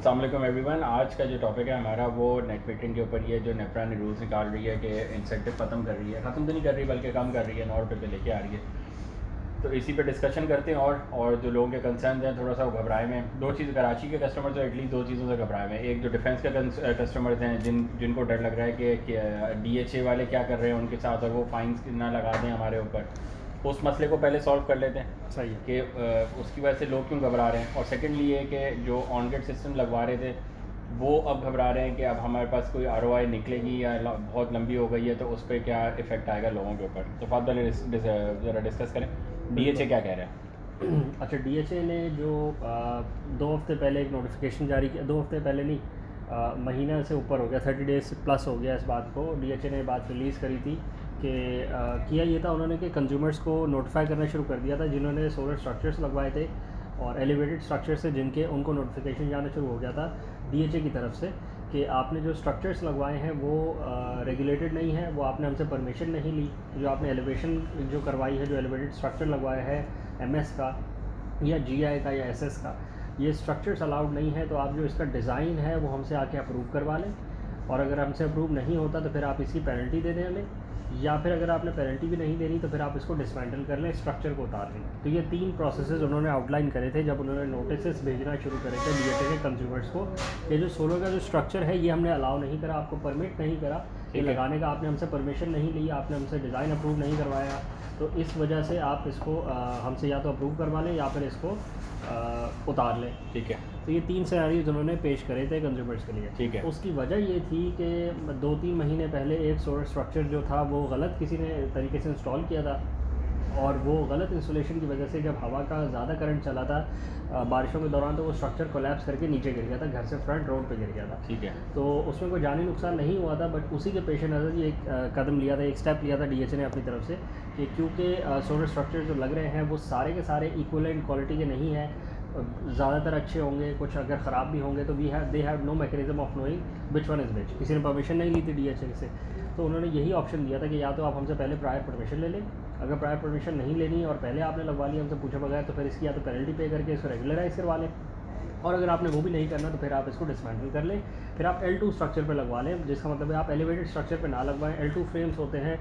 अस्सलाम वालेकुम एवरीवन। आज का जो टॉपिक है हमारा वो नेट मीटरिंग के ऊपर ये जो नेफ्रा ने रूल्स निकाल रही है कि इंसेंटिव ख़त्म कर रही है, ख़त्म तो नहीं कर रही बल्कि कम कर रही है, 9 रुपये पे लेके आ रही है। तो इसी पे डिस्कशन करते हैं और जो लोगों के कंसर्न हैं थोड़ा सा वो घबराए में दो चीज़, कराची के कस्टमर तो एटलीस्ट दो चीज़ों से घबराए में। एक जो डिफेंस के कस्टमर्स हैं जिनको डर लग रहा है कि DHA वाले क्या कर रहे हैं उनके साथ और वो फाइन्स ना लगा दें हमारे ऊपर। उस मसले को पहले सॉल्व कर लेते हैं सही है कि उसकी वजह से लोग क्यों घबरा रहे हैं। और सेकेंडली ये कि जो ऑन गेट सिस्टम लगवा रहे थे वो अब घबरा रहे हैं कि अब हमारे पास कोई ROI निकलेगी या बहुत लंबी हो गई है तो उस पर क्या इफ़ेक्ट आएगा लोगों के ऊपर। तो फात पहले ज़रा डिस्कस करें DHA क्या कह रहे हैं। अच्छा, DHA ने जो 2 हफ्ते पहले एक नोटिफिकेशन जारी किया, 2 हफ्ते पहले नहीं, महीना से ऊपर हो गया, 30 डेज़ प्लस हो गया इस बात को। DHA ने बात रिलीज़ करी थी कि किया ये था उन्होंने कि कंज्यूमर्स को नोटिफाई करना शुरू कर दिया था जिन्होंने सोलर स्ट्रक्चर्स लगवाए थे और एलिवेटेड स्ट्रक्चर्स से जिनके उनको नोटिफिकेशन जाना शुरू हो गया था DHA की तरफ से कि आपने जो स्ट्रक्चर्स लगवाए हैं वो रेगुलेटेड नहीं है, वो आपने हमसे परमिशन नहीं ली। जो आपने एलिवेशन जो करवाई है, जो एलिवेटेड स्ट्रक्चर लगवाया है MS का या GI का या SS का, ये स्ट्रक्चर्स अलाउड नहीं है। तो आप जो इसका डिज़ाइन है वो हमसे आके अप्रूव करवा लें, और अगर हमसे अप्रूव नहीं होता तो फिर आप इसकी पेनल्टी दे दें हमें, या फिर अगर आपने पेनल्टी भी नहीं देनी तो फिर आप इसको डिसमेंटल कर लें, स्ट्रक्चर को उतार लें। तो ये 3 प्रोसेसेस उन्होंने आउटलाइन करे थे जब उन्होंने नोटिस भेजना शुरू करे थे DHA के कंज्यूमर्स को। ये जो सोलर का जो स्ट्रक्चर है ये हमने अलाउ नहीं करा, आपको परमिट नहीं करा, ये लगाने का आपने हमसे परमिशन नहीं ली, आपने हमसे डिज़ाइन अप्रूव नहीं करवाया। तो इस वजह से आप इसको हमसे या तो अप्रूव करवा लें या फिर इसको उतार लें। ठीक है। तो ये 3 सिनेरियोज उन्होंने पेश करे थे कंज्यूमर्स के लिए। ठीक है। उसकी वजह ये थी कि 2-3 महीने पहले एक सोलर स्ट्रक्चर जो था वो गलत किसी ने तरीके से इंस्टॉल किया था, और वो गलत इंस्टॉलेशन की वजह से जब हवा का ज़्यादा करंट चला था बारिशों के दौरान, तो वो स्ट्रक्चर कोलैप्स करके नीचे गिर गया था, घर से फ्रंट रोड पे गिर गया था। ठीक है। तो उसमें कोई जानी नुकसान नहीं हुआ था, बट उसी के पेश नज़र ये एक कदम लिया था, एक स्टेप लिया था DHA ने अपनी तरफ से कि क्योंकि सोलर स्ट्रक्चर जो लग रहे हैं वो सारे के सारे इक्वलेंट क्वालिटी के नहीं हैं, ज़्यादातर अच्छे होंगे, कुछ अगर ख़राब भी होंगे, तो they have no mechanism of knowing which one is which. किसी ने परमिशन नहीं ली थी DHA से, तो उन्होंने यही ऑप्शन दिया था कि या तो आप हमसे पहले प्रायर परमिशन ले लें, अगर प्रायर परमिशन नहीं लेनी और पहले आपने लगवा लिया हमसे पूछे बगैर, तो फिर इसकी या तो पेनल्टी पे करके इसको रेगुलराइज करवा लें, और अगर आपने वो भी नहीं करना तो फिर आप इसको डिसमेंटल कर लें, फिर आप L2 स्ट्रक्चर पे लगवा लें, जिसका मतलब है आप एलिवेटेड स्ट्रक्चर पे ना लगवाएं। L2 फ्रेम्स होते हैं,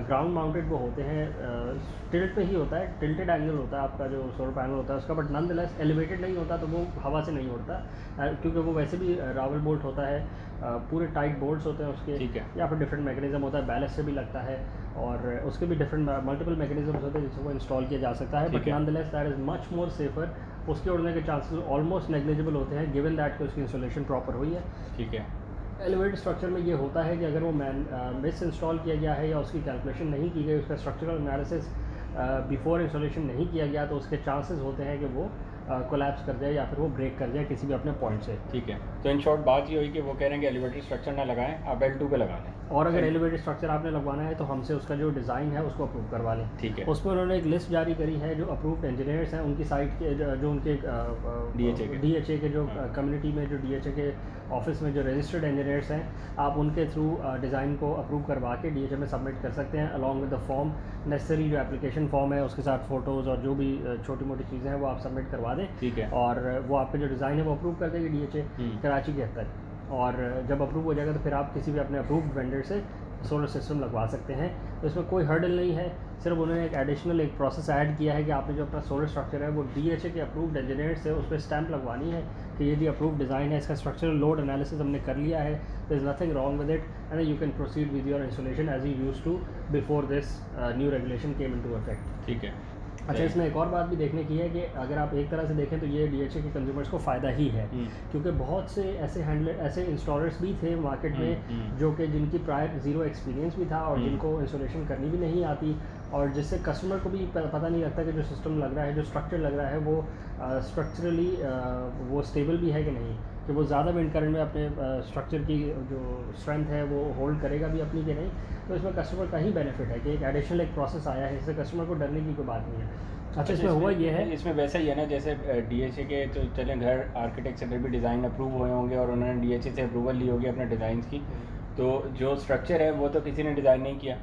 ग्राउंड माउंटेड वो होते हैं, टिल्ट पे ही होता है, टिल्टेड एंगल होता है आपका जो सोलर पैनल होता है उसका, बट नॉनदलेस एलिवेटेड नहीं होता, तो वो हवा से नहीं उड़ता, क्योंकि वो वैसे भी रावल बोल्ट होता है, पूरे टाइट बोल्ट्स होते हैं उसके। ठीक है। या फिर डिफरेंट मैकेनिज्म होता है, बैलेस्ट से भी लगता है, और उसके भी डिफरेंट मल्टीपल मैकेनिज्म्स होते हैं जिससे वो इंस्टॉल किया जा सकता है, but nonetheless that is much more safer. उसके उड़ने के चांसेस ऑलमोस्ट नेग्लिजिबल होते हैं गिवन दैट कि उसकी इंस्टॉलेशन प्रॉपर हुई है। ठीक है। एलिवेटेड स्ट्रक्चर में ये होता है कि अगर वो मिस इंस्टॉल किया गया है या उसकी कैलकुलेशन नहीं की गई, उसका स्ट्रक्चरल एनालिसिस बिफोर इंस्टॉलेशन नहीं किया गया, तो उसके चांसेस होते हैं कि वो कोलैप्स कर जाए या फिर वो ब्रेक कर जाए किसी भी अपने पॉइंट से। ठीक है। तो इन शॉर्ट बात ये हुई कि वो कह रहे हैं कि एलिवेटेड स्ट्रक्चर ना लगाएं, आप L2 पे लगा लें, और अगर एलिवेटेड स्ट्रक्चर आपने लगवाना है तो हमसे उसका जो डिज़ाइन है उसको अप्रूव करवा लें। ठीक है। उसमें उन्होंने एक लिस्ट जारी करी है जो अप्रूव्ड इंजीनियर्स हैं उनकी साइट के, जो उनके DHA के जो कम्युनिटी में जो DHA के ऑफिस में जो रजिस्टर्ड इंजीनियर्स हैं, आप उनके थ्रू डिज़ाइन को अप्रूव करवा के DHA में सबमिट कर सकते हैं along with the form. Necessary जो एप्लीकेशन फॉर्म है उसके साथ फ़ोटोज़ और जो भी छोटी मोटी चीज़ें हैं वो आप सबमिट करवा दें। ठीक है। और वो आपका जो डिज़ाइन है वो अप्रूव कर देगी DHA कराची के हद तक, और जब अप्रूव हो जाएगा तो फिर आप किसी भी अपने अप्रूव्ड वेंडर से सोलर सिस्टम लगवा सकते हैं। तो इसमें कोई हर्डल नहीं है, सिर्फ उन्होंने एक एडिशनल एक प्रोसेस ऐड किया है कि आपने जो अपना सोलर स्ट्रक्चर है वो DHA के अप्रूव्ड इंजीनियर से उस पर स्टैंप लगवानी है कि ये जी अप्रूव्ड डिज़ाइन है, इसका स्ट्रक्चरल लोड एनालिसिस हमने कर लिया है, there is nothing wrong with it, and you can proceed with your installation as you used to before this new regulation came into effect. ठीक है। अच्छा, इसमें एक और बात भी देखने की है कि अगर आप एक तरह से देखें तो ये DHA के कंज्यूमर्स को फ़ायदा ही है, क्योंकि बहुत से ऐसे इंस्टॉलर्स भी थे मार्केट में जो कि जिनकी प्रायर ज़ीरो एक्सपीरियंस भी था और जिनको इंस्टॉलेशन करनी भी नहीं आती, और जिससे कस्टमर को भी पता नहीं लगता कि जो सिस्टम लग रहा है, जो स्ट्रक्चर लग रहा है वो स्ट्रक्चरली वो स्टेबल भी है कि नहीं, कि वो ज़्यादा विंड करंट में अपने स्ट्रक्चर की जो स्ट्रेंथ है वो होल्ड करेगा भी अपनी कि नहीं। तो इसमें कस्टमर का ही बेनिफिट है कि एक एडिशनल एक प्रोसेस आया है, इससे कस्टमर को डरने की कोई बात नहीं है। अच्छा, इसमें हुआ ये है, इसमें वैसा ही है ना जैसे DHA के तो चले घर आर्किटेक्ट से भी डिज़ाइन अप्रूव हुए होंगे और उन्होंने DHA से अप्रूवल ली होगी अपने डिज़ाइन की, तो जो स्ट्रक्चर है वो तो किसी ने डिज़ाइन नहीं किया,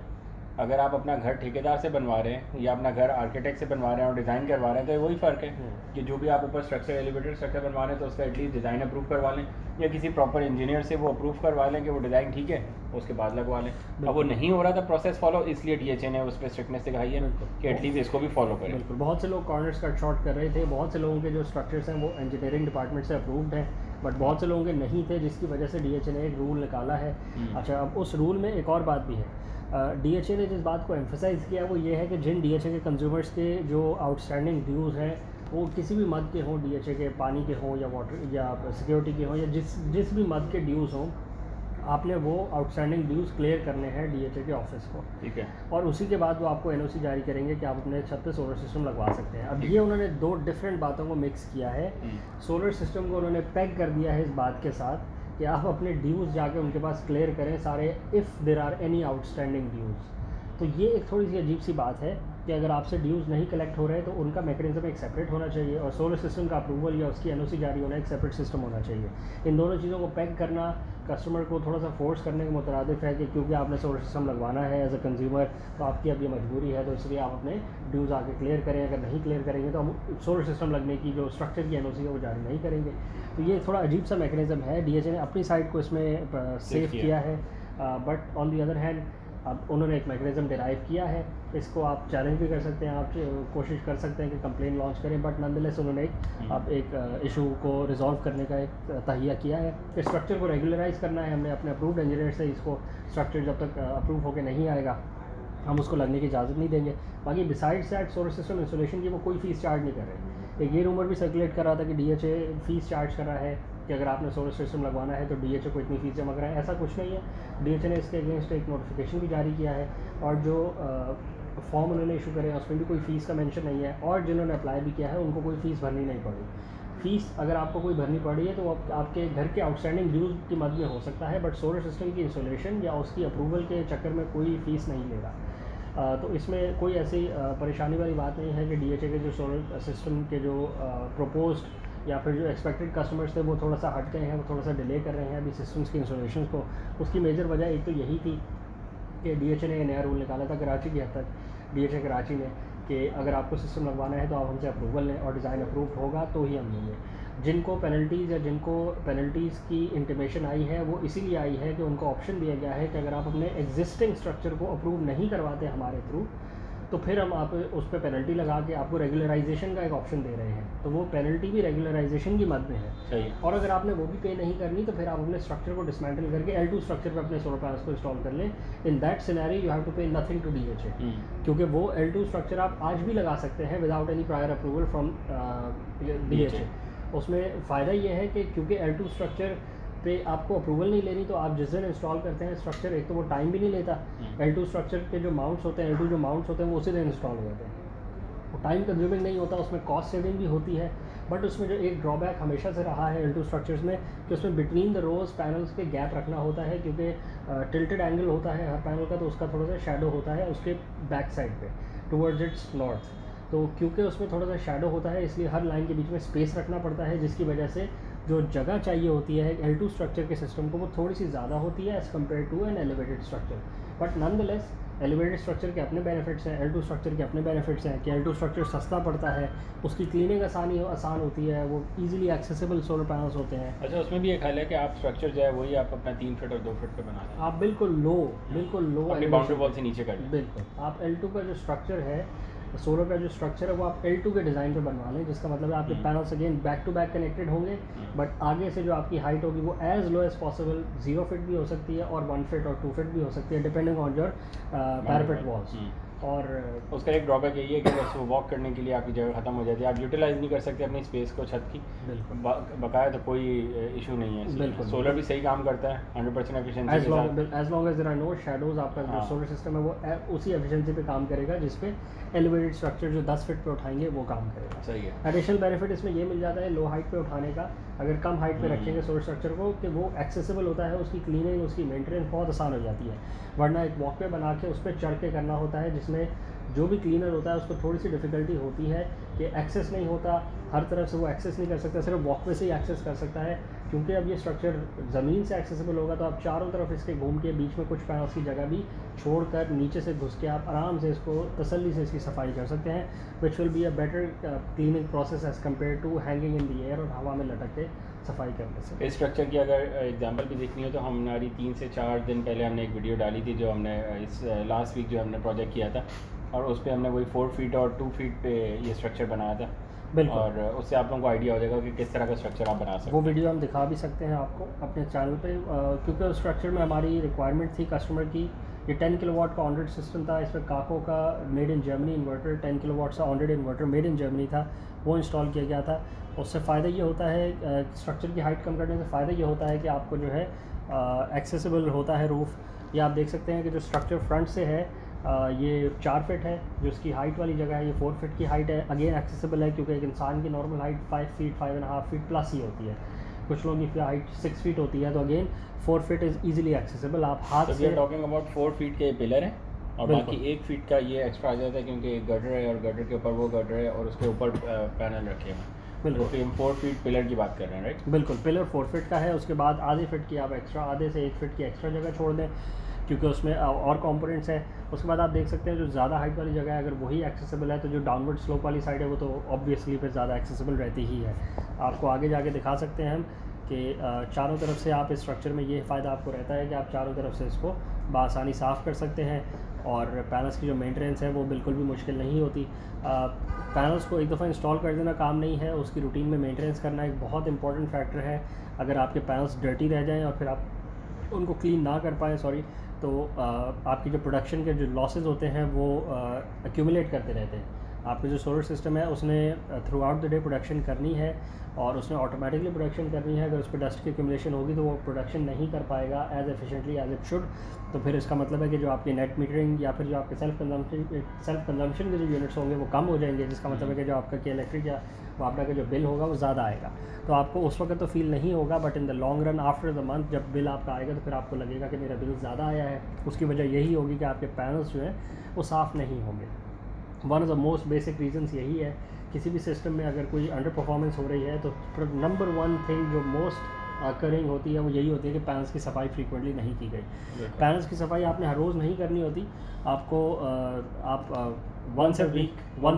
अगर आप अपना घर ठेकेदार से बनवा रहे हैं या अपना घर आर्किटेक्ट से बनवा रहे हैं और डिज़ाइन करवा रहे हैं, तो वही फ़र्क है कि जो भी आप ऊपर स्ट्रक्चर, एलिवेटर स्ट्रक्चर बनवा रहे हैं तो उसका एटलीस्ट डिज़ाइन अप्रूव करवा लें, या किसी प्रॉपर इंजीनियर से वो अप्रूव करवा लें कि वो डिज़ाइन ठीक है, उसके बाद लगवा लें। अब वो नहीं हो रहा था प्रोसेस फॉलो, इसलिए DHA ने उस पर स्ट्रिक्टनेस दिखाई है कि एटलीस्ट इसको भी फॉलो करें। बिल्कुल, बहुत से लोग कॉर्नर्स कट शॉर्ट कर रहे थे, बहुत से लोगों के जो स्ट्रक्चर्स हैं वो इंजीनियरिंग डिपार्टमेंट से अप्रूव्ड हैं, बट बहुत से लोगों के नहीं थे, जिसकी वजह से DHA ने एक रूल निकाला है। अच्छा, अब उस रूल में एक और बात भी है। DHA ने जिस बात को एम्फेसाइज़ किया वो ये है कि जिन DHA के कंज्यूमर्स के जो आउटस्टैंडिंग ड्यूज़ हैं वो किसी भी मद के हों, DHA के पानी के हों या वाटर या सिक्योरिटी के हों या जिस भी मद के ड्यूज़ हों, आपने वो आउटस्टैंडिंग ड्यूज़ क्लियर करने हैं DHA के ऑफिस को, ठीक है। और उसी के बाद वो आपको NOC जारी करेंगे कि आप अपने छत पे सोलर सिस्टम लगवा सकते हैं। अब ये उन्होंने दो डिफरेंट बातों को मिक्स किया है। सोलर सिस्टम को उन्होंने पैक कर दिया है इस बात के साथ कि आप अपने ड्यूज़ जाके उनके पास क्लियर करें सारे, if there are any outstanding dues. तो ये एक थोड़ी सी अजीब सी बात है कि अगर आपसे ड्यूज़ नहीं कलेक्ट हो रहे हैं तो उनका मैकेनिज्म एक सेपरेट होना चाहिए, और सोलर सिस्टम का अप्रूवल या उसकी NOC जारी होना एक सेपरेट सिस्टम होना चाहिए। इन दोनों चीज़ों को पैक करना कस्टमर को थोड़ा सा फोर्स करने के मुतरादिफ है कि क्योंकि आपने सोलर सिस्टम लगवाना है एज अ कंज्यूमर, तो आपकी अब ये मजबूरी है, तो इसलिए आप अपने ड्यूज़ आके क्लियर करें। अगर नहीं क्लियर करेंगे तो हम सोलर सिस्टम लगने की जो स्ट्रक्चर की NOC है वो जारी नहीं करेंगे। तो ये थोड़ा अजीब सा मैकेनिज्म है। DHA ने अपनी साइड को इसमें सेव किया है, but on the other hand अब उन्होंने एक मैकेनिज्म डिराइव किया है। इसको आप चैलेंज भी कर सकते हैं, आप कोशिश कर सकते हैं कि कंप्लेन लॉन्च करें, बट नॉनदलेस उन्होंने अब एक इशू को रिजॉल्व करने का एक तहिया किया है। इस स्ट्रक्चर को रेगुलराइज करना है हमने अपने अप्रूव्ड इंजीनियर से। इसको स्ट्रक्चर जब तक अप्रूव होकर नहीं आएगा हम उसको लगने की इजाज़त नहीं देंगे। बाकी besides that solar system installation की वो कोई फ़ीस चार्ज नहीं कर रहे। एक ये रूमर भी सर्कुलेट कर रहा था कि DHA फ़ीस चार्ज कर रहा है कि अगर आपने सोलर सिस्टम लगवाना है तो DHA को इतनी फ़ीस जमा कराएं। ऐसा कुछ नहीं है। DHA ने इसके अगेंस्ट एक नोटिफिकेशन भी जारी किया है, और जो फॉर्म उन्होंने इशू करे उसमें भी कोई फ़ीस का मेंशन नहीं है, और जिन्होंने अप्लाई भी किया है उनको कोई फ़ीस भरनी नहीं पड़ी। फ़ीस अगर आपको कोई भरनी पड़ी है तो वो आपके घर के आउटस्टैंडिंग ड्यूज़ की मद में हो सकता है, बट सोलर सिस्टम की इंस्टॉलेशन या उसकी अप्रूवल के चक्कर में कोई फ़ीस नहीं ले रहा। तो इसमें कोई ऐसी परेशानी वाली बात नहीं है कि DHA के जो सोलर सिस्टम के जो प्रपोज्ड या फिर जो एक्सपेक्टेड कस्टमर्स थे वो थोड़ा सा हट गए हैं, वो थोड़ा सा डिले कर रहे हैं अभी सिस्टम्स की इंस्टॉलेशन को। उसकी मेजर वजह एक तो यही थी कि DHA ने नया रूल निकाला था कराची की हद तक, DHA कराची ने, कि अगर आपको सिस्टम लगवाना है तो आप हमसे अप्रूवल लें और डिज़ाइन अप्रूव होगा तो ही हम लेंगे। जिनको पेनल्टीज़ की इंटीमेशन आई है वो इसीलिए आई है कि उनको ऑप्शन दिया गया है कि अगर आप अपने एग्जिस्टिंग स्ट्रक्चर को अप्रूव नहीं करवाते हमारे थ्रू तो फिर हम आप उस पर पेनल्टी लगा के आपको रेगुलराइजेशन का एक ऑप्शन दे रहे हैं। तो वो पेनल्टी भी रेगुलराइजेशन की मद में है। सही। और अगर आपने वो भी पे नहीं करनी तो फिर आप अपने स्ट्रक्चर को डिसमेंटल करके L2 स्ट्रक्चर पे अपने सोलर पैनल्स को इंस्टॉल कर लें। In that scenario you have to pay nothing to DHA, क्योंकि वो L2 स्ट्रक्चर आप आज भी लगा सकते हैं without any prior approval from DHA। उसमें फ़ायदा ये है कि क्योंकि L2 स्ट्रक्चर पे आपको अप्रूवल नहीं लेनी, तो आप जिस दिन इंस्टॉल करते हैं स्ट्रक्चर, एक तो वो टाइम भी नहीं लेता। L2 स्ट्रक्चर के जो माउंट्स होते हैं, L2 जो माउंट्स होते हैं वो उसी दिन इंस्टॉल हो जाते हैं। वो टाइम कंज्यूमिंग नहीं होता, उसमें कॉस्ट सेविंग भी होती है। बट उसमें जो एक ड्रॉबैक हमेशा से रहा है L2 स्ट्रक्चर्स में कि उसमें बिटवीन द रोज़ पैनल्स के गैप रखना होता है, क्योंकि टिल्टेड एंगल होता है हर पैनल का, तो उसका थोड़ा सा शेडो होता है उसके बैक साइड पे टुवर्ड्स इट्स नॉर्थ। तो क्योंकि उसमें थोड़ा सा शेडो होता है इसलिए हर लाइन के बीच में स्पेस रखना पड़ता है, जिसकी वजह से जो जगह चाहिए होती है L2 स्ट्रक्चर के सिस्टम को वो थोड़ी सी ज़्यादा होती है as compare to an elevated structure. But nonetheless elevated structure के अपने बेनिफिट्स हैं, L2 स्ट्रक्चर के अपने बेनिफिट्स हैं कि L2 स्ट्रक्चर सस्ता पड़ता है, उसकी क्लीनिंग आसान होती है, वो इजीली एक्सेसिबल सोलर पैनल्स होते हैं। अच्छा, उसमें भी एक हाल है कि आप स्ट्रक्चर जो है वही आप अपना 3 फीट और 2 फीट पे बना लें, आप बिल्कुल लो अपनी बाउंड्री वॉल से नीचे कर लें। बिल्कुल आप L2 का जो स्ट्रक्चर है, सोलर का जो स्ट्रक्चर है वो आप L2 के डिज़ाइन पे बनवा लें, जिसका मतलब है आपके panels again back to back connected होंगे, बट आगे से जो आपकी हाइट होगी वो as low as possible 0 feet भी हो सकती है और 1 फीट और 2 फीट भी हो सकती है, depending on your parapet walls. और उसका एक ड्रॉबैक यही है कि बस वो वॉक करने के लिए आपकी जगह ख़त्म हो जाती है, आप यूटिलाइज नहीं कर सकते अपनी स्पेस को छत की। बकाया तो कोई इशू नहीं है। बिल्कुल सोलर भी सही काम करता है 100% efficiency as long as there are no shadows, आपका जो सोलर सिस्टम है वो उसी एफिशिएंसी पे काम करेगा जिस पे एलिवेटेड स्ट्रक्चर जो 10 फीट पे उठाएंगे वो काम करेगा। सही है। एडिशनल बेनिफिट इसमें ये मिल जाता है लो हाइट पे उठाने का, अगर कम हाइट पे रखेंगे सोलर स्ट्रक्चर को कि वो एक्सेसिबल होता है, उसकी क्लीनिंग उसकी मेंटेनेंस बहुत आसान हो जाती है। वरना एक वॉकवे बना के उस पर चढ़ के करना होता है, जिसमें जो भी क्लीनर होता है उसको थोड़ी सी डिफ़िकल्टी होती है कि एक्सेस नहीं होता, हर तरफ से वो एक्सेस नहीं कर सकता, सिर्फ वॉकवे से ही एक्सेस कर सकता है। क्योंकि अब ये स्ट्रक्चर ज़मीन से एक्सेसिबल होगा, तो आप चारों तरफ इसके घूम के बीच में कुछ पैनल्स की जगह भी छोड़कर नीचे से घुस के आप आराम से इसको तसल्ली से इसकी सफाई कर सकते हैं, which will be a better cleaning process as compare to hanging in the air और हवा में लटक के सफाई करने से। इस स्ट्रक्चर की अगर एग्जांपल भी देखनी हो तो हमारी 3 से 4 दिन पहले हमने एक वीडियो डाली थी, जो हमने इस लास्ट वीक जो हमने प्रोजेक्ट किया था, और उस पर हमने वही 4 फीट और 2 फीट पे ये स्ट्रक्चर बनाया था। बिल्कुल, और उससे आप लोगों को आइडिया हो जाएगा कि किस तरह का स्ट्रक्चर आप बना सकते वो हैं। वीडियो हम दिखा भी सकते हैं आपको अपने चैनल पे, क्योंकि उस स्ट्रक्चर में हमारी रिक्वायरमेंट थी कस्टमर की। ये 10 किलोवाट का ऑनरेड सिस्टम था, इस पर काको का made in Germany inverter 10 kilowatt का ऑनरेड इन्वर्टर मेड इन जर्मनी था, वो इंस्टॉल किया गया था। उससे फ़ायदा ये होता है, स्ट्रक्चर की हाइट कम करने से फ़ायदा ये होता है कि आपको जो है एक्सेसिबल होता है रूफ़। ये आप देख सकते हैं कि जो स्ट्रक्चर फ्रंट से है ये 4 फीट है, जो इसकी हाइट वाली जगह है ये 4 फीट की हाइट है। अगेन एक्सेसिबल है क्योंकि एक इंसान की normal height 5 feet 5.5 feet plus ही होती है, कुछ लोगों की हाइट 6 फीट होती है, तो again 4 feet is easily accessible. आप हाथ तो वी से आर टॉकिंग अबाउट 4 फीट के पिलर हैं और बिल्कुल। बाकी 1 फीट का ये एक्स्ट्रा आ जाता है, क्योंकि एक गटर है और गटर के ऊपर वो गटर है और उसके ऊपर पैनल रखे हैं। बिल्कुल। तो हम 4 फीट पिलर की बात कर रहे हैं, राइट? बिल्कुल, पिलर 4 फीट का है, उसके बाद आधे फीट की आप एक्स्ट्रा, आधे से 1 फीट की एक्स्ट्रा जगह छोड़ दें क्योंकि उसमें और कंपोनेंट्स हैं। उसके बाद आप देख सकते हैं जो ज़्यादा हाइट वाली जगह है अगर वही एक्सेसिबल है, तो जो डाउनवर्ड स्लोप वाली साइड है वो तो ऑब्वियसली फिर ज़्यादा एक्सेसिबल रहती ही है। आपको आगे जाके दिखा सकते हैं हम कि चारों तरफ से आप इस स्ट्रक्चर में ये फ़ायदा आपको रहता है कि आप चारों तरफ से इसको बआसानी साफ़ कर सकते हैं, और पैनल्स की जो मेंटेनेंस है वो बिल्कुल भी मुश्किल नहीं होती। पैनल्स को एक दफ़ा इंस्टॉल कर देना काम नहीं है, उसकी रूटीन में मेंटेनेंस करना एक बहुत इंपॉर्टेंट फैक्टर है। अगर आपके पैनल्स डर्टी रह जाएँ और फिर आप उनको क्लीन ना कर पाएँ तो आपकी जो प्रोडक्शन के जो लॉसेस होते हैं वो एक्यूमुलेट करते रहते हैं। आपका जो सोलर सिस्टम है उसने through out the day production करनी है और उसने ऑटोमेटिकली प्रोडक्शन करनी है। अगर उस पर डस्ट की एक्यूमुलेशन होगी तो वो प्रोडक्शन नहीं कर पाएगा as efficiently as it should. तो फिर इसका मतलब है कि जो आपकी नेट मीटरिंग या फिर जो आपके सेल्फ कंजम्पशन के जो यूनिट्स होंगे वो कम हो जाएंगे, जिसका मतलब है कि जो आपका के इलेक्ट्रिक या वापडा का जो बिल होगा वो ज़्यादा आएगा। तो आपको उस वक्त तो फील नहीं होगा, but in the long run after the month जब बिल आपका आएगा तो फिर आपको लगेगा कि मेरा बिल ज़्यादा आया है। उसकी वजह यही होगी कि आपके पैनल्स जो हैं वो साफ़ नहीं होंगे। One of the most basic reasons यही है। किसी भी सिस्टम में अगर कोई अंडर परफॉर्मेंस हो रही है तो नंबर वन थिंग जो मोस्ट करिंग होती है वो यही होती है कि पैनल्स की सफाई फ्रीक्वेंटली नहीं की गई। पैनल्स की सफाई आपने हर रोज़ नहीं करनी होती, आपको आप वंस अ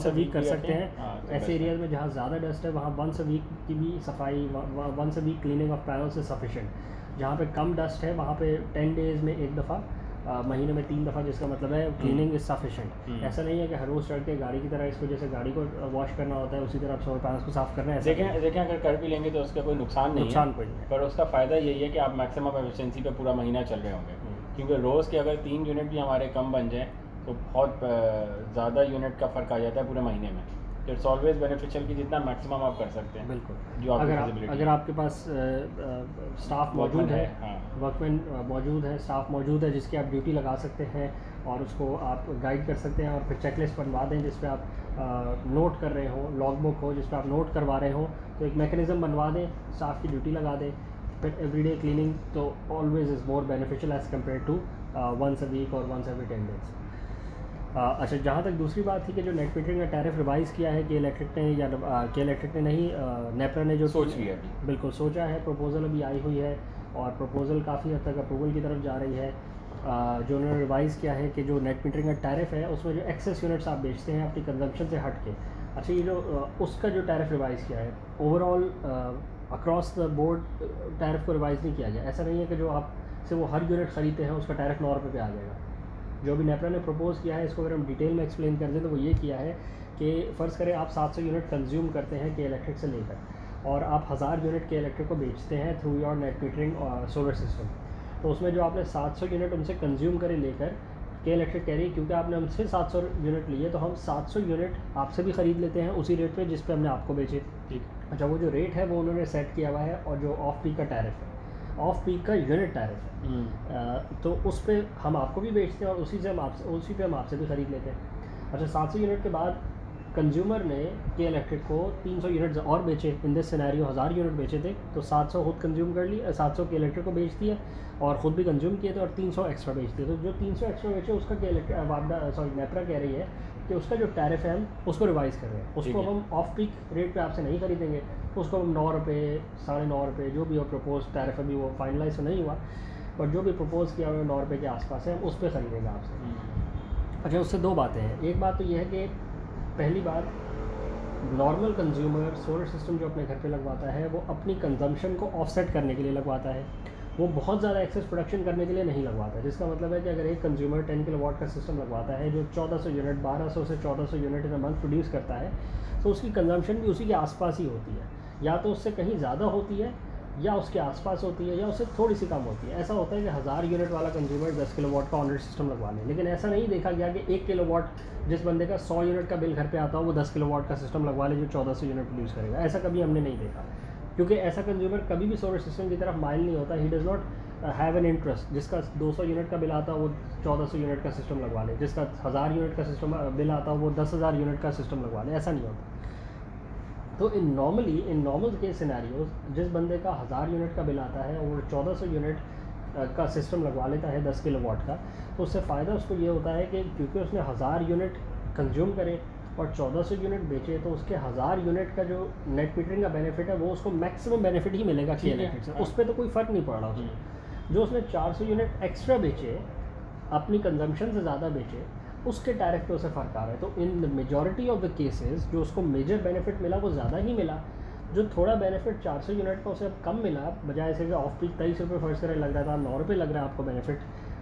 वीक कर सकते हैं। ऐसे एरियाज में जहाँ ज़्यादा डस्ट है वहाँ वंस अ वीक की भी सफाई, once a week cleaning of panels is sufficient. जहाँ पे कम डस्ट है वहाँ पे 10 डेज़ में एक दफ़ा, महीने में 3 दफ़ा, जिसका मतलब है क्लीनिंग इज़ सफिशेंट। ऐसा नहीं है कि हर रोज़ चढ़ के गाड़ी की तरह इसको जैसे गाड़ी को वॉश करना होता है उसी तरह आप सोलर पैनल्स को साफ़ करना है। देखें अगर कर भी लेंगे तो उसका कोई नुकसान नहीं है, कोई नहीं है। पर उसका फ़ायदा यही है कि आप मैक्सिमम एफिशिएंसी पे पूरा महीना चल रहे होंगे। क्योंकि रोज़ के अगर 3 यूनिट भी हमारे कम बन जाएँ तो बहुत ज़्यादा यूनिट का फ़र्क आ जाता है पूरे महीने में। तो इट्स ऑलवेज बेनिफिशियल कि जितना मैक्सिमम आप कर सकते हैं। बिल्कुल। जो अगर आपके पास स्टाफ मौजूद है, वर्कमैन मौजूद है, स्टाफ मौजूद है जिसकी आप ड्यूटी लगा सकते हैं और उसको आप गाइड कर सकते हैं, और फिर चेकलिस्ट बनवा दें जिस पे आप नोट कर रहे हो, लॉग बुक हो जिस पे आप नोट करवा रहे हो, तो एक मैकेनिज़्म बनवा दें, स्टाफ की ड्यूटी लगा दें, फिर एवरीडे क्लीनिंग तो always is more beneficial as compare to once a week और वंस एवरी 10 डेज़। अच्छा, जहाँ तक दूसरी बात थी कि जो नेट मीटरिंग का टैरिफ रिवाइज़ किया है के इलेक्ट्रिक ने या के इलेक्ट्रिक ने नहीं, नेपरा ने जो सोच लिया अभी। बिल्कुल सोचा है, प्रपोज़ल अभी आई हुई है और प्रपोज़ल काफ़ी हद तक अप्रूवल की तरफ जा रही है। जो उन्होंने रिवाइज़ किया है कि जो नेट मीटरिंग का टैरिफ है उसमें जो एक्सेस यूनिट्स आप बेचते हैं अपनी कंजम्पशन से हट के, अच्छा ये जो उसका जो टैरिफ रिवाइज़ किया है overall across the board tariff को रिवाइज़ नहीं किया गया। ऐसा नहीं है कि जो आप से वो हर यूनिट ख़रीदते हैं उसका टैरिफ 9 रुपये पे आ जाएगा। जो भी नेपरा ने प्रपोज़ किया है इसको अगर हम डिटेल में एक्सप्लेन कर दें तो वो ये किया है कि फ़र्ज़ करें आप 700 यूनिट कंज्यूम करते हैं के इलेक्ट्रिक से लेकर और आप 1000 यूनिट के इलेक्ट्रिक को बेचते हैं थ्रू योर नेट मीटरिंग और सोलर सिस्टम। तो उसमें जो आपने 700 यूनिट उनसे कंज्यूम करे लेकर के इलेक्ट्रिक कह रही है क्योंकि आपने हमसे 700 यूनिट लिए तो हम 700 यूनिट आपसे भी ख़रीद लेते हैं उसी रेट पे जिस पे हमने आपको बेचे। ठीक। अच्छा, वो जो रेट है वो उन्होंने सेट किया हुआ है और जो ऑफ पीक का टैरिफ है, ऑफ पीक का यूनिट टैरिफ है, तो उस पे हम आपको भी बेचते हैं और उसी पे हम आपसे भी ख़रीद लेते हैं। अच्छा, 700 यूनिट के बाद कंज्यूमर ने के इलेक्ट्रिक को 300 यूनिट और बेचे, इन दिस सिनेरियो 1000 यूनिट बेचे थे तो 700 खुद कंज्यूम कर ली, 700 के इलेक्ट्रिक को बेच दिया और ख़ुद भी कंज्यूम किए थे और 300 एक्स्ट्रा बेच दिए। तो जो 300 एक्स्ट्रा बेचे उसका के इलेक्ट्रिक नेपरा कह रही है कि उसका जो टैरिफ है हम उसको रिवाइज़ कर रहे हैं, उसको हम ऑफ पीक रेट पे आपसे नहीं खरीदेंगे, उसको हम 9 रुपये, 9.5 रुपये जो भी हो प्रपोज टैरिफ, अभी वो फाइनलाइज तो नहीं हुआ, बट जो भी प्रपोज किया हुआ 9 रुपये के आसपास है, हम उस पर ख़रीदेंगे आपसे। अच्छा, उससे दो बातें हैं। एक बात तो ये है कि पहली बात, नॉर्मल कंज्यूमर सोलर सिस्टम जो अपने घर पे लगवाता है वो अपनी कंजम्पशन को ऑफसेट करने के लिए लगवाता है, वो बहुत ज़्यादा एक्सेस प्रोडक्शन करने के लिए नहीं लगवाता है। जिसका मतलब है कि अगर एक कंज्यूमर 10 किलोवाट का सिस्टम लगवाता है जो 1400 यूनिट, 1200 से 1400 यूनिट इन मंथ प्रोड्यूस करता है, तो उसकी कंजम्पशन भी उसी के आसपास ही होती है, या तो उससे कहीं ज़्यादा होती है, या उसके आसपास होती है, या उससे थोड़ी सी कम होती है। ऐसा होता है कि 1000 यूनिट वाला कंज्यूमर 10 किलोवाट का ऑनरेट सिस्टम लगवा ले, लेकिन ऐसा नहीं देखा गया कि 1 किलोवाट जिस बंदे का 100 यूनिट का बिल घर पे आता हो वो 10 किलोवाट का सिस्टम लगवा ले जो 1400 यूनिट प्रोड्यूस करेगा। ऐसा कभी हमने नहीं देखा, क्योंकि ऐसा कंज्यूमर कभी भी सोलर सिस्टम की तरफ माइल नहीं होता। He does not have an interest. जिसका 200 यूनिट का बिल आता हो वो 1400 यूनिट का सिस्टम लगवा ले, जिसका 1000 यूनिट का सिस्टम बिल आता हो वो 10,000 यूनिट का सिस्टम लगवा ले, ऐसा नहीं होता। तो इन नॉर्मल केस सिनेरियोज जिस बंदे का 1000 यूनिट का बिल आता है और वो 1400 यूनिट का सिस्टम लगवा लेता है 10 किलोवाट का, तो उससे फ़ायदा उसको ये होता है कि क्योंकि उसने 1000 यूनिट कंज्यूम करे और 1400 यूनिट बेचे, तो उसके 1000 यूनिट का जो नेट मीटरिंग का बेनिफिट है वो उसको मैक्सिमम बेनिफिट ही मिलेगा कि इलेक्ट्रिक से, उस पर तो कोई फ़र्क नहीं पड़ रहा उसमें। जो उसने 400 यूनिट एक्स्ट्रा बेचे, अपनी कंजम्पशन से ज़्यादा बेचे, उसके टैरिफ पे उसे फ़र्क आ रहा है। तो in the majority of the cases जो उसको मेजर बेनिफिट मिला वो ज़्यादा ही मिला। जो थोड़ा बेनिफिट 400 यूनिट का उसे अब कम मिला, बजाय से कि ऑफ पीक 23 रुपये फर्स्ट करें लग रहा था, 9 रुपये लग रहा है आपको बेनिफिट,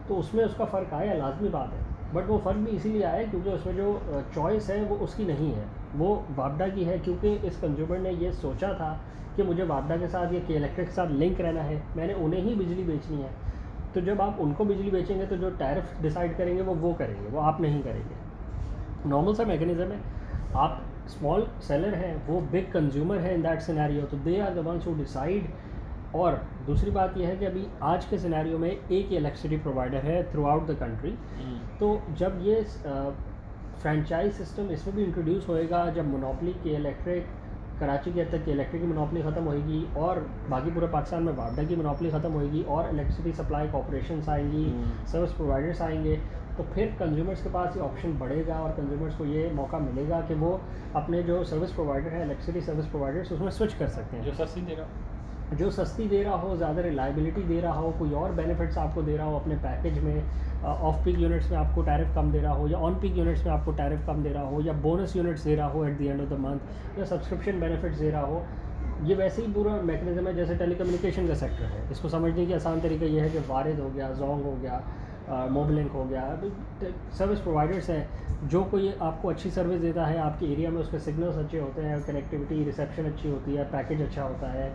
तो उसमें उसका फ़र्क आया, लाजमी बात है। बट वो फ़र्क भी इसीलिए आया क्योंकि उसमें जो चॉइस है वो उसकी नहीं है, वो वापडा की है। क्योंकि इस कंज्यूमर ने ये सोचा था कि मुझे वापडा के साथ या के इलेक्ट्रिक के साथ लिंक रहना है, मैंने उन्हें ही बिजली बेचनी है। तो जब आप उनको बिजली बेचेंगे तो जो टैरिफ डिसाइड करेंगे वो करेंगे, वो आप नहीं करेंगे। नॉर्मल सा मैकेनिज़्म है। आप स्मॉल सेलर हैं, वो बिग कंज्यूमर है इन दैट सिनेरियो, तो they are the ones who decide. और दूसरी बात यह है कि अभी आज के सिनेरियो में एक ही इलेक्ट्रिसिटी प्रोवाइडर है थ्रू आउट द कंट्री। तो जब ये फ्रेंचाइज सिस्टम इसमें भी इंट्रोड्यूस होएगा, जब मोनोपली के इलेक्ट्रिक कराची के हद तक की इलेक्ट्रिक की मोनोपली ख़त्म होएगी और बाकी पूरे पाकिस्तान में वापडा की मोनोपली ख़त्म होएगी और इलेक्ट्रिसिटी सप्लाई कॉर्पोरेशंस आएंगी, सर्विस प्रोवाइडर्स आएंगे, तो फिर कंज्यूमर्स के पास ये ऑप्शन बढ़ेगा और कंज्यूमर्स को ये मौका मिलेगा कि वो अपने जो सर्विस प्रोवाइडर है, इलेक्ट्रिसिटी सर्विस प्रोवाइडर्स, उसमें स्विच कर सकते हैं। जो सस्ती दे रहा हो, ज़्यादा रिलायबिलिटी दे रहा हो, कोई और बेनिफिट्स आपको दे रहा हो अपने पैकेज में, ऑफ पीक यूनिट्स में आपको टैरिफ कम दे रहा हो, या ऑन पीक यूनिट्स में आपको टैरिफ कम दे रहा हो, या बोनस यूनिट्स दे रहा हो at the end of the month, या सब्सक्रिप्शन बेनिफिट्स दे रहा हो। ये वैसे ही पूरा मैकेनिज्म है जैसे टेलीकम्युनिकेशन का सेक्टर है। इसको समझने की आसान तरीका ये है कि वारिद हो गया, जोंग हो गया, मोबलिंक हो गया, सर्विस प्रोवाइडर्स हैं जो कोई आपको अच्छी सर्विस देता है, आपके एरिया में उसके सिग्नल्स अच्छे होते हैं, कनेक्टिविटी रिसेप्शन अच्छी होती है, पैकेज अच्छा होता है,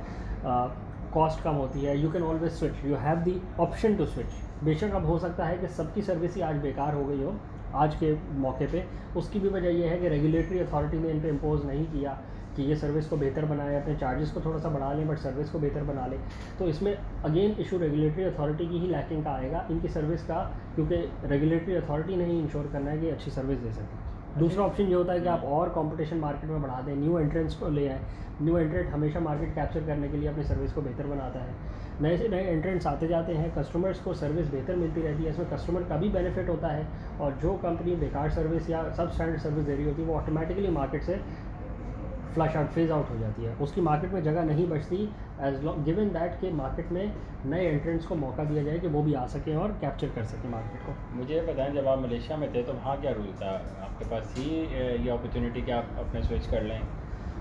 कॉस्ट कम होती है, you can always switch, you have the option to switch. बेशक अब हो सकता है कि सबकी सर्विस ही आज बेकार हो गई हो आज के मौके पे, उसकी भी वजह यह है कि रेगुलेटरी अथॉरिटी ने इन पर इम्पोज नहीं किया कि ये सर्विस को बेहतर बनाए, अपने चार्जेस को थोड़ा सा बढ़ा लें बट सर्विस को बेहतर बना लें। तो इसमें अगेन इशू रेगुलेटरी अथॉरिटी की ही लैकिंग का आएगा, इनकी सर्विस का, क्योंकि रेगुलेटरी अथॉरिटी ने ही इंश्योर करना है कि अच्छी सर्विस दे सकें। दूसरा ऑप्शन ये होता है कि आप और कंपटीशन मार्केट में बढ़ा दें, न्यू एंट्रेंट्स को ले आएँ। न्यू एंट्रेंट हमेशा मार्केट कैप्चर करने के लिए अपनी सर्विस को बेहतर बनाता है। नए से नए एंट्रेंट्स आते जाते हैं, कस्टमर्स को सर्विस बेहतर मिलती रहती है, इसमें कस्टमर का भी बेनिफिट होता है। और जो कंपनी बेकार सर्विस या सब स्टैंडर्ड सर्विस दे रही होती है वो ऑटोमेटिकली मार्केट से फ्लश आउट, फेज आउट हो जाती है, उसकी मार्केट में जगह नहीं बचती, एज लॉन्ग गिवन दैट कि मार्केट में नए एंट्रेंट्स को मौका दिया जाए कि वो भी आ सकें और कैप्चर कर सकें मार्केट को। मुझे बताएं, जब आप मलेशिया में थे तो वहाँ क्या रूल था? आपके पास थी ये अपॉर्चुनिटी कि आप अपने स्विच कर लें?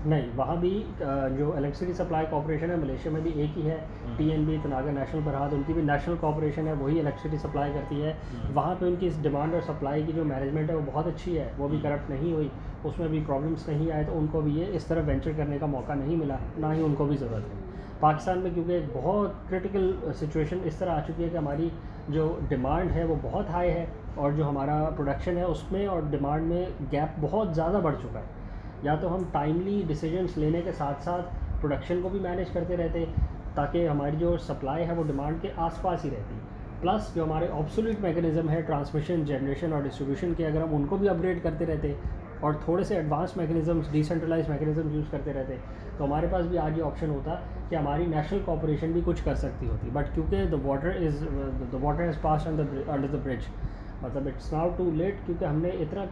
नहीं, वहाँ भी जो इलेक्ट्रिसिटी सप्लाई कॉर्पोरेशन है मलेशिया में भी एक ही है, TNB तनागा नेशनल बरहाद, उनकी भी नेशनल कॉर्पोरेशन है, वही इलेक्ट्रिसिटी सप्लाई करती है। वहाँ पे उनकी इस डिमांड और सप्लाई की जो मैनेजमेंट है वो बहुत अच्छी है, वो भी करप्ट नहीं हुई, उसमें भी प्रॉब्लम्स नहीं आए, तो उनको भी ये इस तरफ वेंचर करने का मौका नहीं मिला, ना ही उनको भी ज़रूरत है। पाकिस्तान में क्योंकि एक बहुत क्रिटिकल सिचुएशन इस तरह आ चुकी है कि हमारी जो डिमांड है वो बहुत हाई है और जो हमारा प्रोडक्शन है उसमें और डिमांड में गैप बहुत ज़्यादा बढ़ चुका है। या तो हम टाइमली डिसीजंस लेने के साथ साथ प्रोडक्शन को भी मैनेज करते रहते ताकि हमारी जो सप्लाई है वो डिमांड के आसपास ही रहती, प्लस जो हमारे ऑब्सोल्यूट मैकेनिज़्म है ट्रांसमिशन, जनरेशन और डिस्ट्रीब्यूशन के, अगर हम उनको भी अपग्रेड करते रहते और थोड़े से advance mechanisms, decentralize mechanism use करते रहते, तो हमारे पास भी आज ये ऑप्शन होता कि हमारी नेशनल कॉर्पोरेशन भी कुछ कर सकती होती। बट क्योंकि the water has passed under the bridge, मतलब इट्स नाउ टू लेट, क्योंकि हमने इतना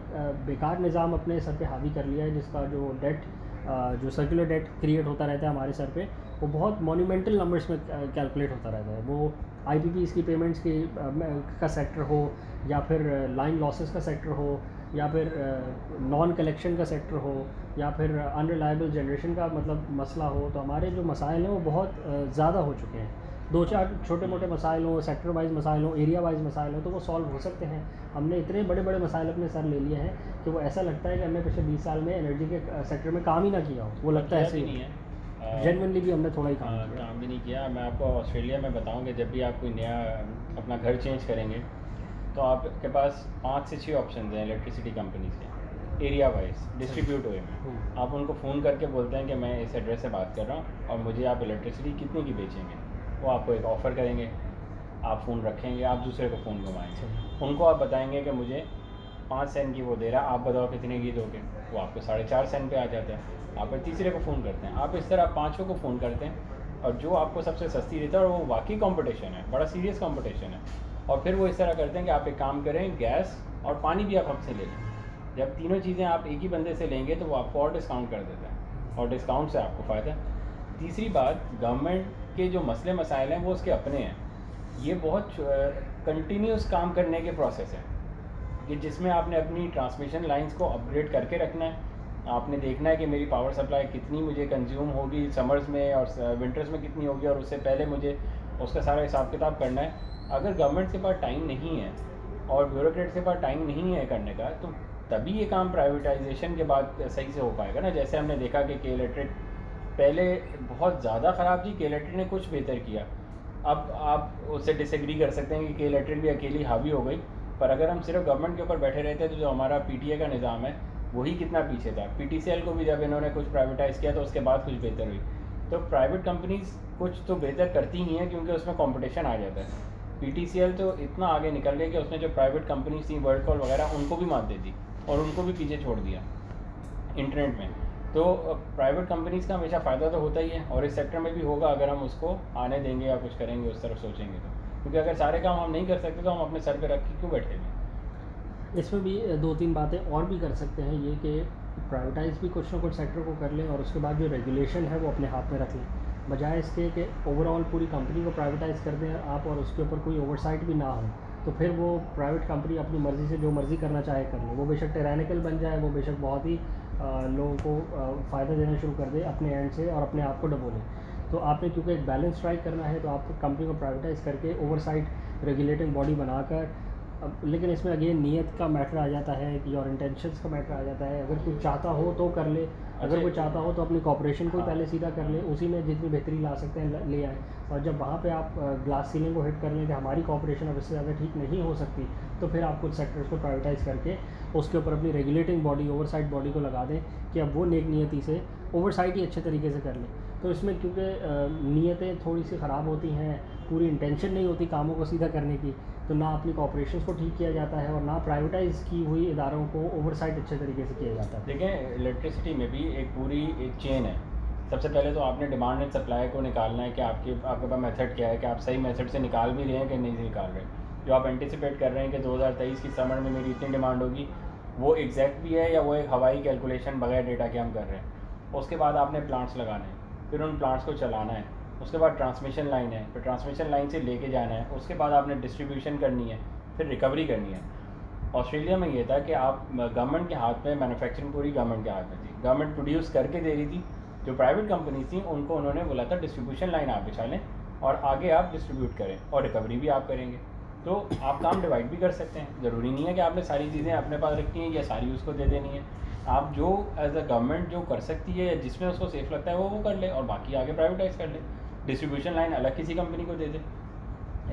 बेकार निज़ाम अपने सर पे हावी कर लिया है जिसका जो डेट जो सर्कुलर डेट क्रिएट होता रहता है हमारे सर पे, वो बहुत मोन्यूमेंटल नंबर्स में कैलकुलेट होता रहता है। वो आईपीपीज़ की पेमेंट्स की का सेक्टर हो, या फिर लाइन लॉसेस का सेक्टर हो, या फिर नॉन कलेक्शन का सेक्टर हो, या फिर अनरिलायबल जनरेशन का मतलब मसला हो, तो हमारे जो मसाइल हैं वो बहुत ज़्यादा हो चुके हैं। 2-4 छोटे मोटे मसाइल हों, सेक्टर वाइज मसाइल हों, एरिया वाइज मसाइल हों, तो वो सॉल्व हो सकते हैं। हमने इतने बड़े बड़े मसाइल अपने सर ले लिए हैं कि वो ऐसा लगता है कि हमने पिछले 20 साल में एनर्जी के सेक्टर में काम ही ना किया हो, वो लगता है ऐसे नहीं ही। है, जेन्युइनली भी हमने थोड़ा ही काम किया। काम भी नहीं किया। मैं आपको ऑस्ट्रेलिया में बताऊं कि जब भी आप कोई नया अपना घर चेंज करेंगे तो आपके पास 5 से 6 ऑप्शन हैं इलेक्ट्रिसिटी कंपनी से, एरिया वाइज डिस्ट्रीब्यूट हुए में। आप उनको फ़ोन करके बोलते हैं कि मैं इस एड्रेस से बात कर रहा हूँ और मुझे आप इलेक्ट्रिसिटी कितने की बेचेंगे, वो आपको एक ऑफ़र करेंगे। आप फ़ोन रखेंगे, आप दूसरे को फ़ोन घुमाएंगे, उनको आप बताएंगे कि मुझे 5 सेंट की वो दे रहा है, आप बताओ कितने की दोगे, वो आपको 4.5 सेंट पे आ जाता है। आप फिर तीसरे को फ़ोन करते हैं, आप इस तरह 5 को फ़ोन करते हैं और जो आपको सबसे सस्ती देता है, और वो वाकई कंपटीशन है, बड़ा सीरियस कंपटीशन है। और फिर वो इस तरह करते हैं कि आप एक काम करें, गैस और पानी भी आप हमसे ले लें। जब तीनों चीज़ें आप एक ही बंदे से लेंगे तो वो आपको और डिस्काउंट कर देता है, और डिस्काउंट से आपको फ़ायदा है। तीसरी बात, गवर्नमेंट के जो मसले मसाइल हैं वो उसके अपने हैं। ये बहुत कंटिन्यूस काम करने के प्रोसेस है कि जिसमें आपने अपनी ट्रांसमिशन लाइंस को अपग्रेड करके रखना है। आपने देखना है कि मेरी पावर सप्लाई कितनी मुझे कंज्यूम होगी समर्स में और विंटर्स में कितनी होगी, और उससे पहले मुझे उसका सारा हिसाब किताब करना है। अगर गवर्नमेंट के पास टाइम नहीं है और ब्यूरोक्रेट्स के पास टाइम नहीं है करने का, तो तभी ये काम प्राइवेटाइजेशन के बाद सही से हो पाएगा ना। जैसे हमने देखा कि के इलेक्ट्रिक पहले बहुत ज़्यादा ख़राब थी, के इलेक्ट्रिक ने कुछ बेहतर किया। अब आप उससे डिसएग्री कर सकते हैं कि के इलेक्ट्रिक भी अकेली हावी हो गई, पर अगर हम सिर्फ गवर्नमेंट के ऊपर बैठे रहते तो जो हमारा पीटीए का निज़ाम है वही कितना पीछे था। पीटीसीएल को भी जब इन्होंने कुछ प्राइवेटाइज़ किया तो उसके बाद कुछ बेहतर हुई। तो प्राइवेट कंपनीज कुछ तो बेहतर करती ही हैं क्योंकि उसमें कंपटीशन आ जाता है। पीटीसीएल तो इतना आगे निकल गया कि उसने जो प्राइवेट कंपनीज थी वर्ल्डकॉल वगैरह उनको भी मात दे दी और उनको भी पीछे छोड़ दिया इंटरनेट में। तो प्राइवेट कंपनीज़ का हमेशा फ़ायदा तो होता ही है, और इस सेक्टर में भी होगा अगर हम उसको आने देंगे या कुछ करेंगे उस तरफ सोचेंगे तो। क्योंकि अगर सारे काम हम नहीं कर सकते तो हम अपने सर पे रख के क्यों बैठेंगे। इसमें भी 2-3 बातें और भी कर सकते हैं, ये कि प्राइवेटाइज भी कुछ ना कुछ सेक्टर को कर लें, और उसके बाद जो रेगुलेशन है वो अपने हाथ में रख लें, बजाय इसके कि ओवरऑल पूरी कंपनी को प्राइवेटाइज़ कर दें आप और उसके ऊपर कोई ओवरसाइट भी ना हो। तो फिर वो प्राइवेट कंपनी अपनी मर्ज़ी से जो मर्ज़ी करना चाहे कर ले, वो बेशक टेरानिकल बन जाए, वो बेशक बहुत ही लोगों को फ़ायदा देना शुरू कर दे अपने एंड से और अपने आप को डबोले। तो आपने क्योंकि एक बैलेंस स्ट्राइक करना है, तो आप कंपनी को प्राइवेटाइज़ करके ओवरसाइट रेगुलेटिंग बॉडी बनाकर। अब लेकिन इसमें अगेन नीयत का मैटर आ जाता है कि और इंटेंशंस का मैटर आ जाता है। अगर कोई चाहता हो तो कर ले, अगर कोई चाहता हो तो अपनी कॉपरेशन को ही पहले सीधा कर ले, उसी में जितनी बेहतरी ला सकते हैं ले आए। और जब वहाँ पे आप ग्लास सीलिंग को हिट कर लें कि हमारी कॉपरेशन अब इससे ज़्यादा ठीक नहीं हो सकती, तो फिर आप कुछ सेक्टर्स को प्राइवेटाइज़ करके उसके ऊपर अपनी रेगुलेटिंग बॉडी, ओवरसाइट बॉडी को लगा दें कि अब वो नेक नियति से ओवरसाइट ही अच्छे तरीके से कर लें। तो इसमें क्योंकि नीयतें थोड़ी सी ख़राब होती हैं, पूरी इंटेंशन नहीं होती कामों को सीधा करने की, तो ना अपनी कॉपरेशंस को ठीक किया जाता है और ना प्राइवेटाइज़ की हुई इदारों को ओवरसाइट अच्छे तरीके से किया जाता है। देखें, इलेक्ट्रिसिटी में भी एक पूरी एक चेन है। सबसे पहले तो आपने डिमांड एंड सप्लाई को निकालना है कि आपके पास मेथड क्या है, कि आप सही मेथड से निकाल भी रहे हैं कि नहीं निकाल रहे। जो आप एंटिसिपेट कर रहे हैं कि 2023 की समर में मेरी इतनी डिमांड होगी, वो एग्जैक्ट भी है या वो एक हवाई कैलकुलेशन बगैर डेटा के हम कर रहे हैं। उसके बाद आपने प्लांट्स लगाने हैं, फिर उन प्लांट्स को चलाना है, उसके बाद ट्रांसमिशन लाइन है, फिर ट्रांसमिशन लाइन से लेके जाना है, उसके बाद आपने डिस्ट्रीब्यूशन करनी है, फिर रिकवरी करनी है। ऑस्ट्रेलिया में ये था कि आप गवर्नमेंट के हाथ में, मैन्युफैक्चरिंग पूरी गवर्नमेंट के हाथ में थी, गवर्नमेंट प्रोड्यूस करके दे रही थी। जो प्राइवेट कंपनी थी उनको उन्होंने बोला था डिस्ट्रीब्यूशन लाइन आप बिछा लें और आगे आप डिस्ट्रीब्यूट करें और रिकवरी भी आप करेंगे। तो आप काम डिवाइड भी कर सकते हैं, ज़रूरी नहीं है कि आपने सारी चीज़ें अपने पास रखी हैं या सारी उसको दे देनी है। आप जो एज अ गवर्नमेंट जो कर सकती है या जिसमें उसको सेफ लगता है वो कर ले, और बाकी आगे प्राइवेटाइज़ कर ले। डिस्ट्रीब्यूशन लाइन अलग किसी कंपनी को दे दे,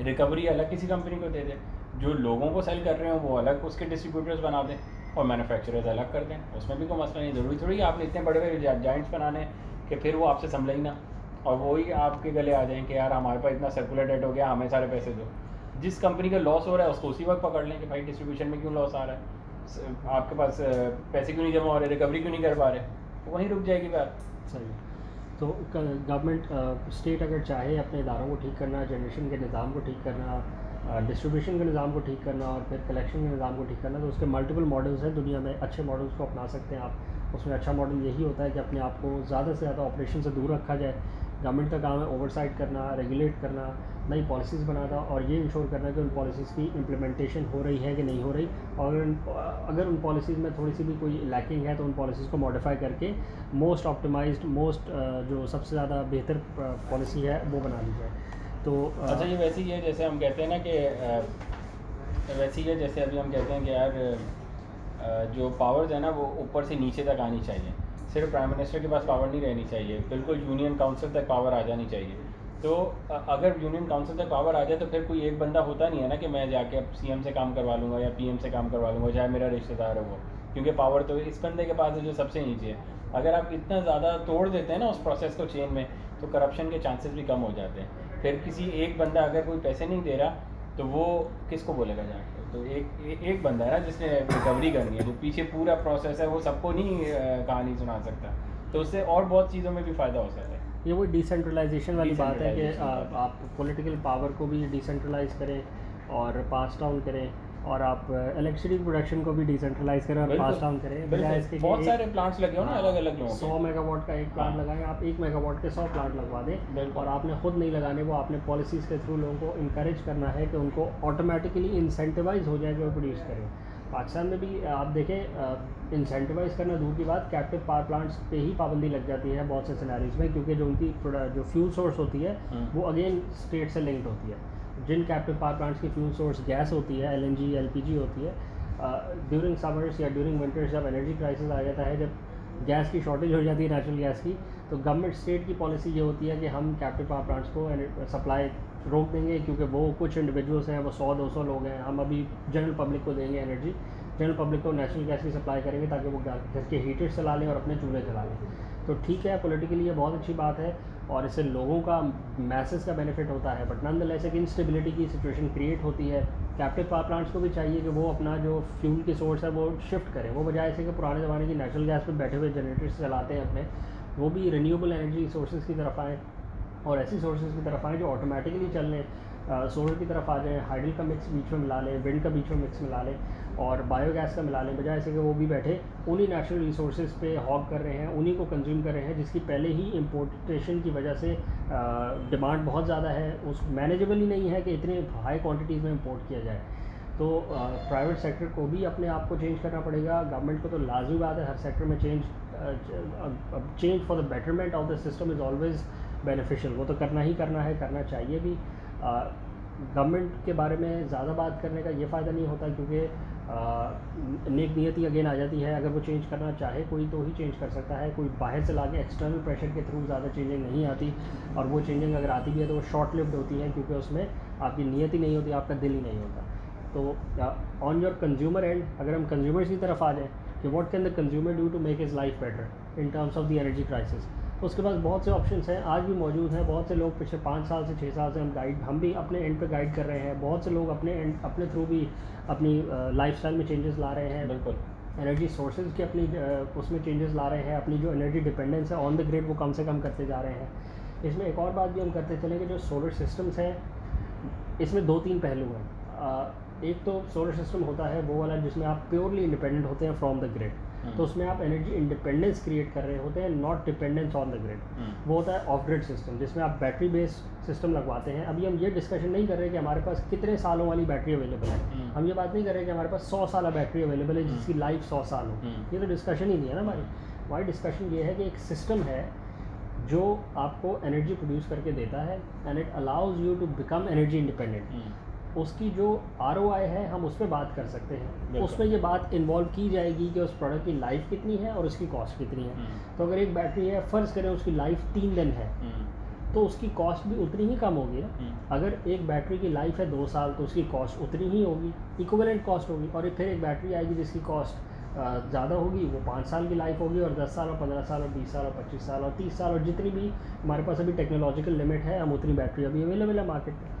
रिकवरी अलग किसी कंपनी को दे दे, जो लोगों को सेल कर रहे हो वो अलग उसके डिस्ट्रीब्यूटर्स बना दें और मैन्युफैक्चरर्स अलग कर दें। उसमें भी कोई मसला नहीं। ज़रूरी थोड़ी आपने इतने बड़े बड़े जाइंट्स बनाने कि फिर वो आपसे संभले ही ना और वही आपके गले आ जाएं कि यार हमारे पास इतना सर्कुलर डेट हो गया, हमें सारे पैसे दो। जिस कंपनी का लॉस हो रहा है उसको उसी वक्त पकड़ लें कि भाई डिस्ट्रीब्यूशन में क्यों लॉस आ रहा है, आपके पास पैसे क्यों नहीं जमा हो रहे, रिकवरी क्यों नहीं कर पा रहे, तो वहीं रुक जाएगी बात। सही। तो गवर्नमेंट स्टेट अगर चाहे अपने इदारों को ठीक करना, जनरेशन के निज़ाम को ठीक करना, डिस्ट्रीब्यूशन के निज़ाम को ठीक करना और फिर कलेक्शन के निज़ाम को ठीक करना, तो उसके मल्टीपल मॉडल्स हैं दुनिया में। अच्छे मॉडल्स को अपना सकते हैं आप। उसमें अच्छा मॉडल यही होता है कि अपने आप को ज़्यादा से ज़्यादा ऑपरेशन से दूर रखा जाए। गवर्नमेंट का काम है ओवरसाइट करना, रेगुलेट करना, नई पॉलिसीज़ बनाना और ये इंश्योर करना कि उन पॉलिसीज़ की इम्प्लीमेंटेशन हो रही है कि नहीं हो रही, और अगर उन पॉलिसीज़ में थोड़ी सी भी कोई लैकिंग है तो उन पॉलिसीज़ को मॉडिफाई करके मोस्ट ऑप्टिमाइज्ड, मोस्ट जो सबसे ज़्यादा बेहतर पॉलिसी है वो बना ली जाए। तो अच्छा, ये वैसे ही है जैसे हम कहते हैं ना कि वैसे ही है जैसे अभी हम कहते हैं कि यार जो पावर्स है ना वो ऊपर से नीचे तक आनी चाहिए। सिर्फ प्राइम मिनिस्टर के पास पावर नहीं रहनी चाहिए, बिल्कुल यूनियन काउंसिल तक पावर आ जानी चाहिए। तो अगर यूनियन काउंसिल तक पावर आ जाए तो फिर कोई एक बंदा होता नहीं है ना कि मैं जाके अब सीएम से काम करवा लूँगा या पीएम से काम करवा लूँगा, चाहे मेरा रिश्तेदार है वो, क्योंकि पावर तो इस बंदे के पास है जो सबसे नीचे है। अगर आप इतना ज़्यादा तोड़ देते हैं ना उस प्रोसेस को चेन में, तो करप्शन के चांसेस भी कम हो जाते हैं। फिर किसी एक बंदा अगर कोई पैसे नहीं दे रहा तो वो किसको बोलेगा जाके? तो एक बंदा है ना जिसने रिकवरी करनी है, जो पीछे पूरा प्रोसेस है वो सबको नहीं कहानी सुना सकता। तो उससे और बहुत चीज़ों में भी फ़ायदा हो सकता है। ये वो डिसेंट्रलाइजेशन वाली बात है कि Decentralization आप पॉलिटिकल पावर को भी डिसेंट्रलाइज करें और पास डाउन करें, और आप इलेक्ट्रिसिटी प्रोडक्शन को भी डिसेंट्रलाइज करें और पास डाउन करें, बजाय इसके बहुत सारे प्लांट्स लगे हो ना अलग अलग लोगों 100 मेगावाट का एक प्लांट लगाएं, आप 1 मेगावाट के 100 प्लांट लगवा दें। और आपने खुद नहीं लगाने, वो आपने पॉलिसीज़ के थ्रू लोगों को इनकरेज करना है कि उनको ऑटोमेटिकली इंसेंटिवाइज हो जाए कि वो प्रोड्यूस करें। पाकिस्तान में भी आप देखें, इंसेंटिवाइज करना दूर की बात, कैप्टिव पावर प्लांट्स पे ही पाबंदी लग जाती है बहुत से सिनेरियोज में, क्योंकि जो उनकी जो फ्यूल सोर्स होती है वो अगेन स्टेट से लिंक्ड होती है। जिन कैप्टिव पावर प्लांट्स की फ्यूल सोर्स गैस होती है, एलएनजी, एलपीजी होती है, ड्यूरिंग समर्स या ड्यूरिंग विंटर्स जब एनर्जी क्राइसिस आ जाता है, जब गैस की शॉर्टेज हो जाती है नेचुरल गैस की, तो गवर्नमेंट स्टेट की पॉलिसी ये होती है कि हम कैप्टिव पावर प्लांट्स को सप्लाई रोक देंगे, क्योंकि वो कुछ इंडिविजुअल्स हैं, वो 100-200 लोग हैं, हम अभी जनरल पब्लिक को देंगे एनर्जी, जनरल पब्लिक को नेचुरल गैस की सप्लाई करेंगे ताकि वो घर के हीटर्स चला लें और अपने चूल्हे चला लें। तो ठीक है, पॉलिटिकली ये बहुत अच्छी बात है और इससे लोगों का, मैसेज का बेनिफिट होता है, बट नॉनदलेस एक इंस्टेबिलिटी की सिचुएशन क्रिएट होती है। कैप्टिव पावर प्लांट्स को भी चाहिए कि वो अपना जो फ्यूल की सोर्स है वो शिफ्ट करें, वो बजाय से कि पुराने ज़माने की नेचुरल गैस पर बैठे हुए जनरेटर्स चलाते हैं अपने, वो भी रिन्यूएबल एनर्जी सोर्सेज की तरफ आएँ और ऐसी सोर्सेज की तरफ आएँ जो ऑटोमेटिकली चल लें, सोलर की तरफ आ जाएँ, हाइडल का मिक्स बीच में मिला लें, विंड का बीच में मिक्स मिला लें और बायोगैस का मिला लें, बजाय से कि वो भी बैठे उन्हीं नेचुरल रिसोर्सेज पे हॉग कर रहे हैं, उन्हीं को कंज्यूम कर रहे हैं, जिसकी पहले ही इम्पोर्टेशन की वजह से डिमांड बहुत ज़्यादा है, उस मैनेजेबल ही नहीं है कि इतने हाई क्वांटिटीज़ में इंपोर्ट किया जाए। तो प्राइवेट सेक्टर को भी अपने आप को चेंज करना पड़ेगा, गवर्नमेंट को तो लाजमी बात है हर सेक्टर में change for the betterment of the system is always beneficial, वो तो करना ही करना है, करना चाहिए भी। गवर्नमेंट के बारे में ज़्यादा बात करने का ये फ़ायदा नहीं होता, क्योंकि नेक नियति अगेन आ जाती है, अगर वो चेंज करना चाहे कोई तो ही चेंज कर सकता है, कोई बाहर से लाके एक्सटर्नल प्रेशर के थ्रू ज़्यादा चेंजिंग नहीं आती, और वो चेंजिंग अगर आती भी है तो वो शॉर्ट लिव्ड होती है, क्योंकि उसमें आपकी नियति नहीं होती, आपका दिल ही नहीं होता। तो ऑन योर कंज्यूमर एंड, अगर हम कंज्यूमर्स की तरफ आ जाएँ कि what can the consumer do to make his life better in terms of the energy crisis, तो उसके पास बहुत से ऑप्शंस हैं, आज भी मौजूद हैं। बहुत से लोग पिछले 5 साल से 6 साल से हम भी अपने एंड पे गाइड कर रहे हैं, बहुत से लोग अपने थ्रू भी अपनी लाइफस्टाइल में चेंजेस ला रहे हैं, बिल्कुल एनर्जी सोर्सेज की अपनी उसमें चेंजेस ला रहे हैं, अपनी जो एनर्जी डिपेंडेंस है ऑन द ग्रिड वो कम से कम करते जा रहे हैं। इसमें एक और बात भी हम करते चलें कि जो सोलर सिस्टम्स हैं इसमें 2-3 पहलू हैं। एक तो सोलर सिस्टम होता है वो वाला जिसमें आप प्योरली इंडिपेंडेंट होते हैं फ्रॉम द ग्रिड, तो उसमें आप एनर्जी इंडिपेंडेंस क्रिएट कर रहे होते हैं, not dependence on the grid. वो होता है ऑफ ग्रिड सिस्टम, जिसमें आप बैटरी बेस्ड सिस्टम लगवाते हैं। अभी हम ये डिस्कशन नहीं कर रहे कि हमारे पास कितने सालों वाली बैटरी अवेलेबल है, हम ये बात नहीं कर रहे कि हमारे पास 100 साल बैटरी अवेलेबल है जिसकी लाइफ 100 साल हो, ये तो डिस्कशन ही नहीं है ना हमारी डिस्कशन ये है कि एक सिस्टम है जो आपको एनर्जी प्रोड्यूस करके देता है and it allows you to become energy independent. उसकी जो ROI है हम उस पर बात कर सकते हैं, उसमें ये बात इन्वॉल्व की जाएगी कि उस प्रोडक्ट की लाइफ कितनी है और उसकी कॉस्ट कितनी है। तो अगर एक बैटरी है, फ़र्ज़ करें उसकी लाइफ 3 दिन है, तो उसकी कॉस्ट भी उतनी ही कम होगी ना। अगर एक बैटरी की लाइफ है 2 साल तो उसकी कॉस्ट उतनी ही होगी, इक्विवेलेंट कॉस्ट होगी। और फिर एक बैटरी आएगी जिसकी कॉस्ट ज़्यादा होगी, वो 5 साल की लाइफ होगी, और 10 साल और 15 साल और 20 साल और 25 साल और 30 साल और जितनी भी हमारे पास अभी टेक्नोलॉजिकल लिमिट है, हम उतनी बैटरी अभी अवेलेबल है मार्केट में।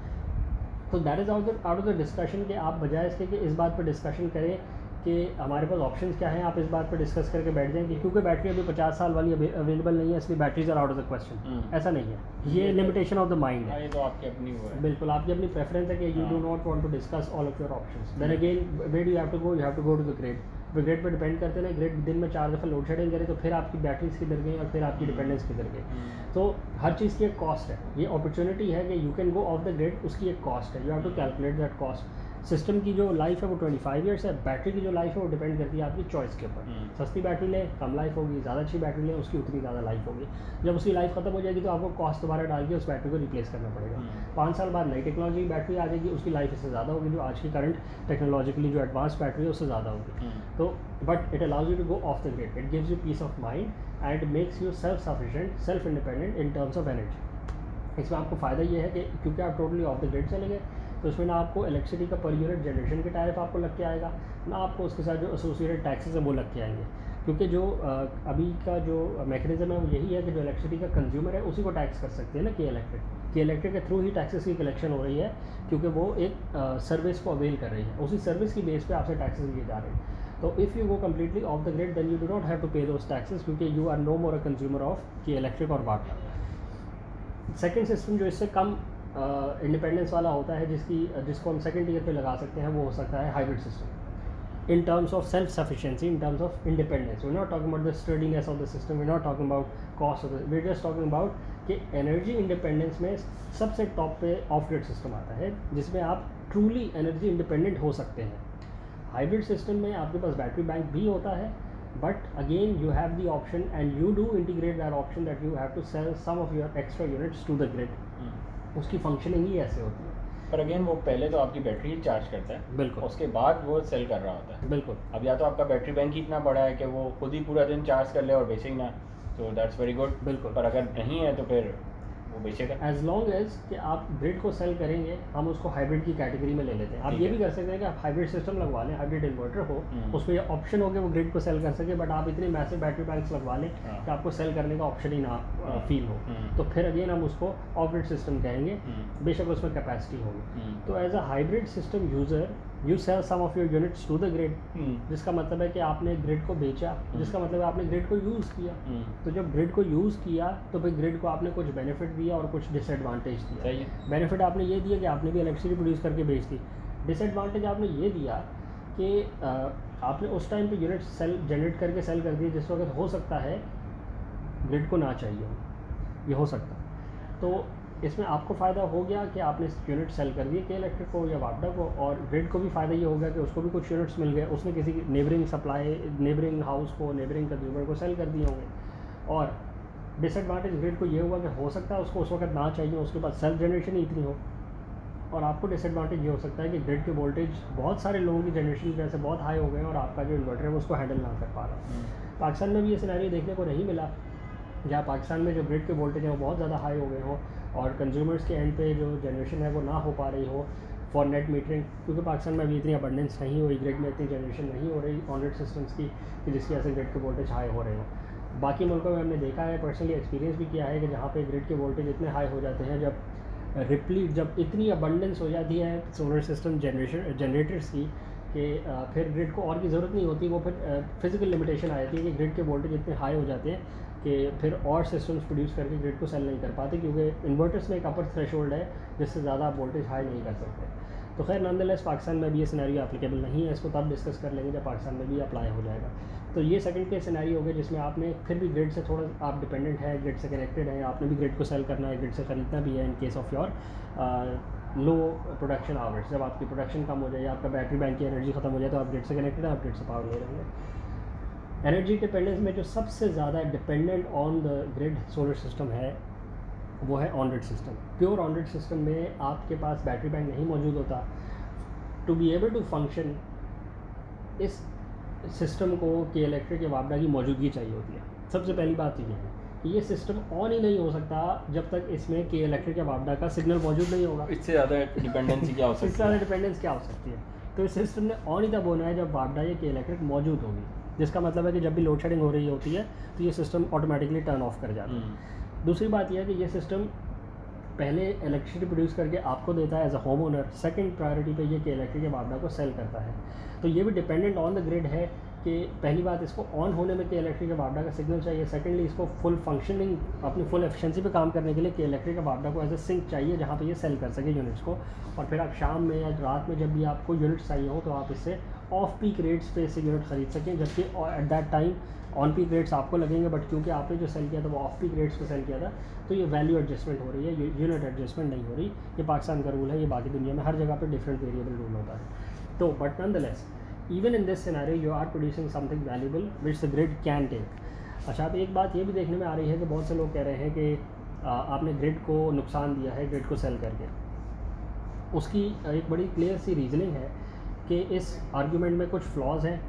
तो that is out of the discussion कि आप बजाय इसके कि इस बात पर डिस्कशन करें कि हमारे पास ऑप्शंस क्या हैं, आप इस बात पर डिस्कस करके बैठ जाएं कि क्योंकि बैटरी अभी 50 साल वाली अवेलेबल नहीं है इसलिए batteries are out of the question. ऐसा नहीं है, ये लिमिटेशन ऑफ द माइंड है। ये तो आपकी अपनी वो है, बिल्कुल आपकी अपनी प्रेफरेंस है कि you do not want to discuss all of your options, then again where do you have to go to the grid, वो ग्रिड पर डिपेंड करते ना, ग्रिड दिन में 4 दफ़ा लोड शेडिंग करे तो फिर आपकी बैटरीज किधर गई और फिर आपकी डिपेंडेंस किधर गई। तो हर चीज़ की एक कॉस्ट है, ये अपॉर्चुनिटी है कि you can go off the grid, उसकी एक कॉस्ट है, you have to calculate that cost. System की जो लाइफ है वो 25 ईयर्स है, बैटरी की जो लाइफ है वो डिपेंड करती है आपकी चॉइस के ऊपर। सस्ती बैटरी लें कम लाइफ होगी, ज़्यादा अच्छी बैटरी लें उसकी उतनी ज़्यादा लाइफ होगी। जब उसकी लाइफ ख़त्म हो जाएगी तो आपको कॉस्ट दोबारा डाल के उस बैटरी को रिप्लेस करना पड़ेगा। 5 साल बाद नई टेक्नोलॉजी की बैटरी आ जाएगी, उसकी लाइफ इससे ज़्यादा होगी, जो आज की करंट टेक्नोलॉजिकली जो एडवांस बैटरी है उससे ज़्यादा होगी। तो but it allows you to go off the grid, it gives you peace of mind and makes you self sufficient, self independent in terms of energy. इसमें आपको फ़ायदा ये है कि क्योंकि आप टोटली ऑफ द ग्रिड चले गए तो उसमें ना आपको इलेक्ट्रिसिटी का पर यूनिट जनरेशन के टैरिफ आपको लग के आएगा, ना आपको उसके साथ जो एसोसिएटेड टैक्सेस हैं वो लग के आएंगे। क्योंकि जो अभी का जो मैकेनिज्म है वो यही है कि जो इलेक्ट्रिसिटी का कंज्यूमर है उसी को टैक्स कर सकते हैं ना, के इलेक्ट्रिक के थ्रू ही टैक्सेस की कलेक्शन हो रही है, क्योंकि वो एक सर्विस को अवेल कर रही है, उसी सर्विस की बेस पे आपसे टैक्सेस लिए जा रहे हैं। तो if you go completely off the grid then you do not have to pay those taxes, क्योंकि you are no more a consumer of के इलेक्ट्रिक और वाटर। सेकेंड सिस्टम जो इससे कम इंडिपेंडेंस वाला होता है, जिसको हम सेकेंड ईयर पे लगा सकते हैं, वो हो सकता है hybrid system. In terms of self sufficiency, in terms of independence, we are not talking about the steadiness of the system, we are not talking about cost of the, we are just talking about कि energy independence में सबसे top पे of grid system आता है, जिसमें आप truly energy independent हो सकते हैं। हाइब्रिड सिस्टम में आपके पास बैटरी बैंक भी होता है, but again you have the option and you do integrate that option that you have to sell some of your extra units to the grid. उसकी फंक्शनिंग ही ऐसे होती है। पर अगेन वो पहले तो आपकी बैटरी चार्ज करता है, बिल्कुल, उसके बाद वो सेल कर रहा होता है। बिल्कुल। अब या तो आपका बैटरी बैंक ही इतना बड़ा है कि वो खुद ही पूरा दिन चार्ज कर ले और बेचे ही ना, तो दैट्स वेरी गुड। बिल्कुल। पर अगर नहीं है तो फिर वो बेचेगा। एज लॉन्ग एज कि आप ग्रिड को सेल करेंगे, हम उसको हाइब्रिड की कैटेगरी में ले लेते हैं। आप ये भी कर सकते हैं कि आप हाइब्रिड सिस्टम लगवा लें, हाइब्रिड इन्वर्टर हो, उसमें ये ऑप्शन हो कि वो ग्रिड को सेल कर सके, बट आप इतने मैसिव बैटरी बैंक्स लगवा लें कि आपको सेल करने का ऑप्शन ही ना फील हो, तो फिर अगेन हम उसको ऑफ ग्रिड सिस्टम कहेंगे, बेशक उसमें कैपेसिटी होगी। तो as a hybrid system user you sell some of your units to the grid, जिसका मतलब है कि आपने ग्रिड को बेचा, जिसका मतलब है आपने ग्रिड को यूज़ किया। तो जब ग्रिड को यूज़ किया तो फिर ग्रिड को आपने कुछ बेनिफिट दिया और कुछ डिसएडवांटेज दिया। बेनिफिट आपने ये दिया कि आपने भी इलेक्ट्रिसिटी प्रोड्यूस करके बेच दी। डिसएडवांटेज आपने ये दिया कि आपने उस टाइम पे यूनिट सेल जनरेट करके सेल कर दिए जिस वक्त हो सकता है ग्रिड को ना चाहिए, ये हो सकता। तो इसमें आपको फ़ायदा हो गया कि आपने यूनिट सेल कर दिए के इलेक्ट्रिक को या वापडा को, और ग्रिड को भी फ़ायदा ये हो गया कि उसको भी कुछ यूनिट्स मिल गए, उसने किसी नेबरिंग सप्लाई, नेबरिंग हाउस को, नेबरिंग कंज्यूमर को सेल कर दिए होंगे। और डिसएडवांटेज ग्रिड को ये हुआ कि हो सकता है उसको उस वक्त ना चाहिए, उसके पास सेल्फ जनरेशन ही इतनी हो। और आपको डिसएडवांटेज ये हो सकता है कि ग्रिड के वोल्टेज बहुत सारे लोगों की जनरेशन की वजह से बहुत हाई हो गए हैं और आपका जो इन्वर्टर है वो उसको हैंडल ना कर पा रहा। पाकिस्तान में भी ये सिनेरियो देखने को नहीं मिला, जहाँ पाकिस्तान में जो ग्रिड के वोल्टेज हैं वो बहुत ज़्यादा हाई हो गए हों और कंज्यूमर्स के एंड पे जो जनरेशन है वो ना हो पा रही हो फॉर नेट मीटरिंग, क्योंकि पाकिस्तान में अभी इतनी अबंडेंस नहीं हुई, ग्रिड में इतनी जनरेशन नहीं हो रही ऑन ग्रिड सिस्टम्स की कि जिसकी वजह से ग्रिड के वोल्टेज हाई हो रहे हों। बाकी मुल्कों में हमने देखा है, पर्सनली एक्सपीरियंस भी किया है कि जहाँ पे ग्रिड के वोल्टेज इतने हाई हो जाते हैं, जब इतनी अबंडेंस हो जाती है सोलर सिस्टम जनरेटर्स की कि फिर ग्रिड को और की ज़रूरत नहीं होती, वो फिर फिजिकल लिमिटेशन आ जाती है कि ग्रिड के वोल्टेज इतने हाई हो जाते हैं कि फिर और सिस्टम्स प्रोड्यूस करके ग्रिड को सेल नहीं कर पाते, क्योंकि इन्वर्टर्स में एक अपर थ्रेशोल्ड है जिससे ज़्यादा आप वोल्टेज हाई नहीं कर सकते। तो खैर नॉनदलेस पाकिस्तान में भी ये सिनेरियो एप्लीकेबल नहीं है, इसको तब डिस्कस कर लेंगे जब पाकिस्तान में भी अप्लाई हो जाएगा। तो ये सेकंड के सिनेरियो हो गए जिसमें आपने फिर भी ग्रिड से थोड़ा आप डिपेंडेंट है, ग्रिड से कनेक्टेड है, आपने भी ग्रिड को सेल करना है, ग्रिड से ख़रीदना भी है in case of your low production hours. जब आपकी प्रोडक्शन कम हो जाए या आपका बैटरी बैंक की एनर्जी ख़त्म हो जाए तो आप ग्रिड से कनेक्टेड है, आप ग्रिड से पावर ले रहे हैं। एनर्जी डिपेंडेंस में जो सबसे ज़्यादा dependent on the grid solar system है वो है on grid system. Pure on grid system में आपके पास बैटरी बैंक नहीं मौजूद होता। To be able to function इस सिस्टम को के इलेक्ट्रिक या वापडा की मौजूदगी चाहिए होती है। सबसे पहली बात ये है कि ये सिस्टम ऑन ही नहीं हो सकता जब तक इसमें के इलेक्ट्रिक या वापडा का सिग्नल मौजूद नहीं होगा। इससे ज़्यादा डिपेंडेंसी क्या हो सकती है? इससे ज़्यादा डिपेंडेंस क्या हो सकती है? तो इस सिस्टम ने ऑन ही तब होना है जब वापडा या के इलेक्ट्रिक मौजूद होगी, जिसका मतलब है कि जब भी लोड शेडिंग हो रही होती है तो ये सिस्टम ऑटोमेटिकली टर्न ऑफ कर जाता है। दूसरी बात यह है कि ये सिस्टम पहले इलेक्ट्रिसिटी प्रोड्यूस करके आपको देता है as a home owner, second priority पे ये कि इलेक्ट्रिक या वापडा को सेल करता है। तो ये भी डिपेंडेंट ऑन द ग्रिड है कि पहली बात इसको ऑन होने में कि इलेक्ट्रिक या वापडा का सिग्नल चाहिए, सेकेंडली इसको फुल फंक्शनिंग अपनी फुल एफिशिएंसी पे काम करने के लिए कि इलेक्ट्रिक या वापडा को एज अ सिंक चाहिए जहाँ पे ये सेल कर सके यूनिट्स को, और फिर आप शाम में या रात में जब भी आपको यूनिट्स चाहिए हो तो आप इससे ऑफ पीक रेट्स पे से यूनिट ख़रीद सकें, जबकि at that time on peak rates आपको लगेंगे, बट क्योंकि आपने जो सेल किया था वो ऑफ पीक रेट्स पे सेल किया था, तो ये वैल्यू एडजस्टमेंट हो रही है, यूनिट एडजस्टमेंट नहीं हो रही। ये पाकिस्तान का रूल है, ये बाकी दुनिया में हर जगह पे डिफरेंट वेरिएबल रूल होता है। तो but nonetheless even in this scenario you are producing something valuable which the grid can take. अच्छा, अब एक बात ये भी देखने में आ रही है कि बहुत से लोग कह रहे हैं कि आपने ग्रिड को नुकसान दिया है ग्रिड को सेल करके। उसकी एक बड़ी क्लियर सी रीजनिंग है कि इस आर्ग्यूमेंट में कुछ फ्लॉज हैं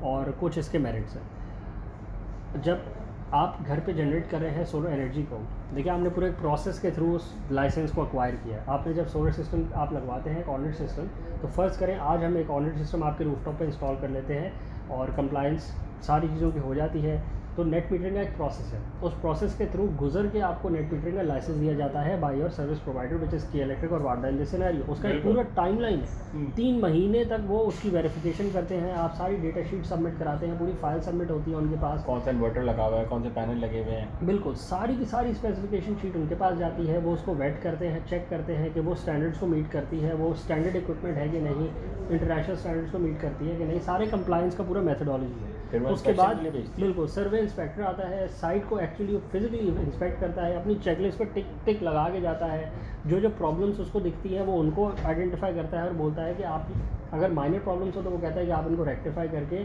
और कुछ इसके मेरिट्स हैं। जब आप घर पे जनरेट कर रहे हैं सोलर एनर्जी को, देखिए आपने पूरे एक प्रोसेस के थ्रू उस लाइसेंस को एक्वायर किया है। आपने जब सोलर सिस्टम आप लगवाते हैं, एक ऑनरेट सिस्टम, तो फ़र्ज़ करें आज हम एक ऑनरेट सिस्टम आपके रूफटॉप पे इंस्टॉल कर लेते हैं और कंप्लाइंस सारी चीज़ों की हो जाती है, तो नेट मीटरिंग का एक प्रोसेस है। उस प्रोसेस के थ्रू गुजर के आपको नेट मीटरिंग का लाइसेंस दिया जाता है by your service provider which is के इलेक्ट्रिक और वाडा इन दिस सिनेरियो। उसका एक पूरा टाइमलाइन है, 3 महीने तक वो उसकी वेरिफिकेशन करते हैं। आप सारी डेटा शीट सबमिट कराते हैं, पूरी फाइल सबमिट होती है उनके पास, कौन सा इन्वर्टर लगा हुआ है, कौन से पैनल लगे हुए हैं, बिल्कुल सारी की सारी स्पेसिफिकेशन शीट उनके पास जाती है। वो उसको वेट करते हैं, चेक करते हैं कि वो स्टैंडर्ड्स को मीट करती है, वो स्टैंडर्ड इक्विपमेंट है कि नहीं, इंटरनेशनल स्टैंडर्ड्स को मीट करती है कि नहीं, सारे कंप्लायंस का पूरा मेथडोलॉजी है। उसके बाद बिल्कुल सर्वे इंस्पेक्टर आता है, साइट को एक्चुअली फिजिकली इंस्पेक्ट करता है, अपनी चेकलिस्ट पर टिक टिक लगा के जाता है, जो जो प्रॉब्लम्स उसको दिखती हैं वो उनको आइडेंटिफाई करता है और बोलता है कि आप अगर माइनर प्रॉब्लम्स हो तो वो कहता है कि आप इनको रेक्टिफाई करके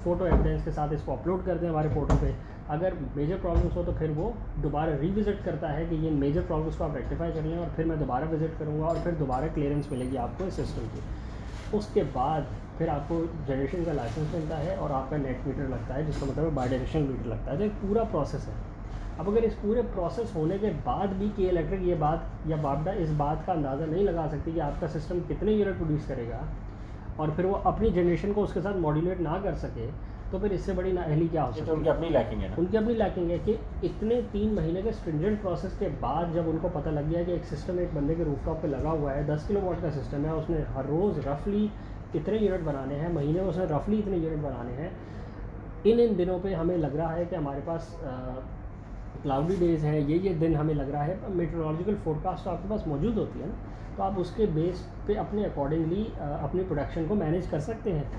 फ़ोटो एविडेंस के साथ इसको अपलोड कर दें हमारे पोर्टल पे। अगर मेजर प्रॉब्लम्स हो तो फिर वो दोबारा रिविज़िट करता है कि ये मेजर प्रॉब्लम्स को आप रेक्टिफाई कर लें और फिर मैं दोबारा विजिट करूँगा और फिर दोबारा क्लियरेंस मिलेगी आपको इस सिस्टम की। उसके बाद फिर आपको जनरेशन का लाइसेंस मिलता है और आपका नेट मीटर लगता है, जिसका मतलब बाई डायरेक्शनल मीटर लगता है। तो एक पूरा प्रोसेस है। अब अगर इस पूरे प्रोसेस होने के बाद भी के इलेक्ट्रिक ये बात या वाडा इस बात का अंदाज़ा नहीं लगा सकती कि आपका सिस्टम कितने यूनिट प्रोड्यूस करेगा और फिर वो अपनी जनरेशन को उसके साथ मॉड्यूलेट ना कर सके, तो फिर इससे बड़ी नाअहली क्या हो सकती है। उनकी अपनी लैकिंग है ना, उनकी अपनी लैकिंग है कि इतने 3 महीने के स्ट्रिंजेंट प्रोसेस के बाद जब उनको पता लग गया कि एक सिस्टम एक बंदे के रूफटॉप पे लगा हुआ है, 10 किलोवाट का सिस्टम है, उसने हर रोज़ रफली इतने यूनिट बनाने हैं, महीने में उसने रफली इतने यूनिट बनाने हैं। इन दिनों पे हमें लग रहा है कि हमारे पास क्लाउडी डेज़ हैं, ये दिन हमें लग रहा है, मेट्रोलॉजिकल फोरकास्ट तो आपके पास मौजूद होती है ना, तो आप उसके बेस पे अपने अकॉर्डिंगली अपनी प्रोडक्शन को मैनेज कर सकते हैं।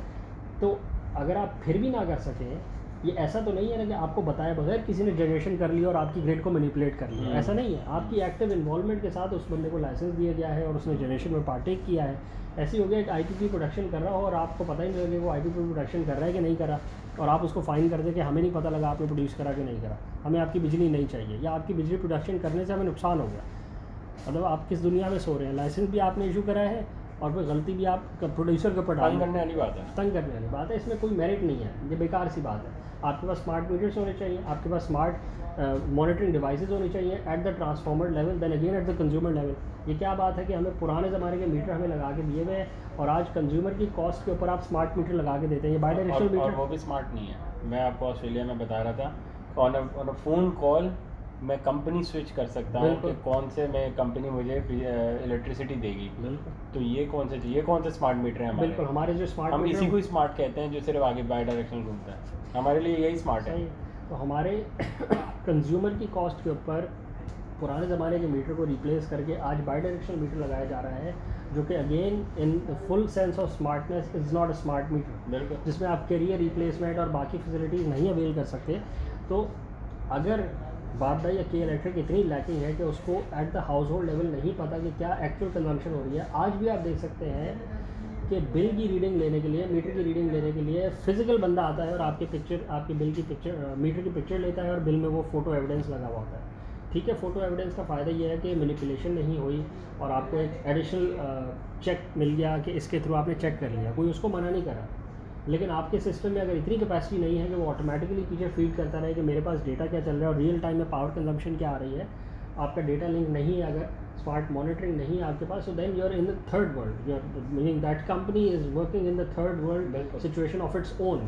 तो अगर आप फिर भी ना कर सकें, ये ऐसा तो नहीं है ना कि आपको बताए बगैर किसी ने जनरेशन कर लिया और आपकी ग्रिड को मैनिपुलेट कर लिया, ऐसा नहीं है। आपकी एक्टिव इन्वॉल्वमेंट के साथ उस बंदे को लाइसेंस दिया गया है और उसने जनरेशन में पार्टेक किया है। ऐसे हो गया एक IPP प्रोडक्शन कर रहा हो और आपको पता ही नहीं लगे वो IPP प्रोडक्शन कर रहा है कि नहीं करा, और आप उसको फाइन कर दें कि हमें नहीं पता लगा आपने प्रोड्यूस करा कि नहीं करा, हमें आपकी बिजली नहीं चाहिए, या आपकी बिजली प्रोडक्शन करने से हमें नुकसान हो गया। मतलब आप किस दुनिया में सो रहे हैं। लाइसेंस भी आपने इशू करा है और फिर गलती भी आप प्रोड्यूसर के ऊपर तंग करने वाली बात है, तंग करने वाली बात है। इसमें कोई मेरिट नहीं है, ये बेकार सी बात है। आपके पास स्मार्ट मीटर्स होने चाहिए, आपके पास स्मार्ट मॉनिटरिंग डिवाइसेस होनी चाहिए at the transformer level, then again at the consumer level. ये क्या बात है कि हमें पुराने ज़माने के मीटर हमें लगा के दिए हुए हैं और आज कंज्यूमर की कॉस्ट के ऊपर आप स्मार्ट मीटर लगा के देते हैं। ये बाई डायरेक्शनल मीटर, और वो भी स्मार्ट नहीं है। मैं आपको ऑस्ट्रेलिया में बता रहा था, ऑन अ फ़ोन कॉल मैं कंपनी स्विच कर सकता हूँ कि कौन से मैं कंपनी मुझे इलेक्ट्रिसिटी देगी। तो ये कौन से स्मार्ट मीटर हैं हमारे। बिल्कुल, हमारे जो स्मार्ट हम इसी को स्मार्ट कहते हैं जो सिर्फ आगे बाई डायरेक्शनल घूमता है, हमारे लिए यही स्मार्ट है। तो हमारे कंज्यूमर की कॉस्ट के ऊपर पुराने ज़माने के मीटर को रिप्लेस करके आज बाई डायरेक्शनल मीटर लगाया जा रहा है, जो कि again in full sense of smartness is not a smart meter, जिसमें आप कैरियर रिप्लेसमेंट और बाकी फैसिलिटीज़ नहीं अवेल कर सकते। तो अगर वाडा या के इलेक्ट्रिक इतनी लैकिंग है कि उसको at the house hold level नहीं पता कि क्या एक्चुअल कंजम्पशन हो रही है। आज भी आप देख सकते हैं कि बिल की रीडिंग लेने के लिए, मीटर की रीडिंग लेने के लिए फिजिकल बंदा आता है और आपके बिल की पिक्चर, मीटर की पिक्चर लेता है और बिल में वो फ़ोटो एविडेंस लगा हुआ होता है। ठीक है, फ़ोटो एविडेंस का फ़ायदा ये है कि मैनिपुलेशन नहीं हुई और आपको एक एडिशनल चेक मिल गया कि इसके थ्रू आपने चेक कर लिया, कोई उसको मना नहीं करा। लेकिन आपके सिस्टम में अगर इतनी कैपेसिटी नहीं है कि वो ऑटोमेटिकली पीछे फीड करता रहे कि मेरे पास डेटा क्या चल रहा है और रियल टाइम में पावर कंजम्पशन क्या आ रही है, आपका डेटा लिंक नहीं है, अगर स्मार्ट मॉनिटरिंग नहीं है आपके पास, so then you're in the third world, you're meaning that company is working in the third world situation of its own।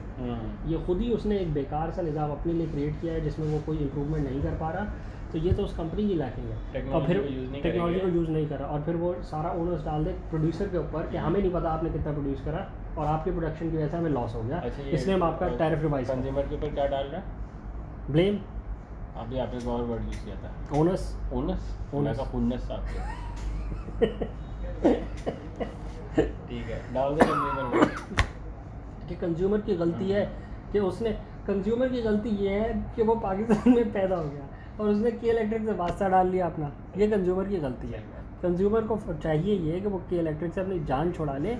ये खुद ही उसने एक बेकार सा निज़ाम अपने लिए क्रिएट किया है जिसमें वो कोई इंप्रूवमेंट नहीं कर पा रहा। तो ये तो उस कंपनी की लैकिंग है और फिर टेक्नोलॉजी को यूज़ नहीं कर रहा और फिर वो सारा ओनर्स डाल दे प्रोड्यूसर के ऊपर कि हमें नहीं पता आपने कितना प्रोड्यूस करा और आपके प्रोडक्शन की वजह से हमें लॉस हो गया, इसलिए हम आपका टैरिफ रिवाइज। कंज्यूमर के ऊपर क्या डाल रहा है? ब्लेम। अभी आपने एक और वर्ड यूज़ किया था, ओनस। मैं का खुन्नस आपके ठीक है, डाल दे कंज्यूमर। कंज्यूमर की गलती है कि उसने, कंज्यूमर की गलती ये है कि वो पाकिस्तान में पैदा हो गया और उसने के इलेक्ट्रिक से वास्ता डाल लिया अपना, ये कंज्यूमर की गलती है। कंज्यूमर को चाहिए ये कि वो के इलेक्ट्रिक से अपनी जान छुड़ा ले,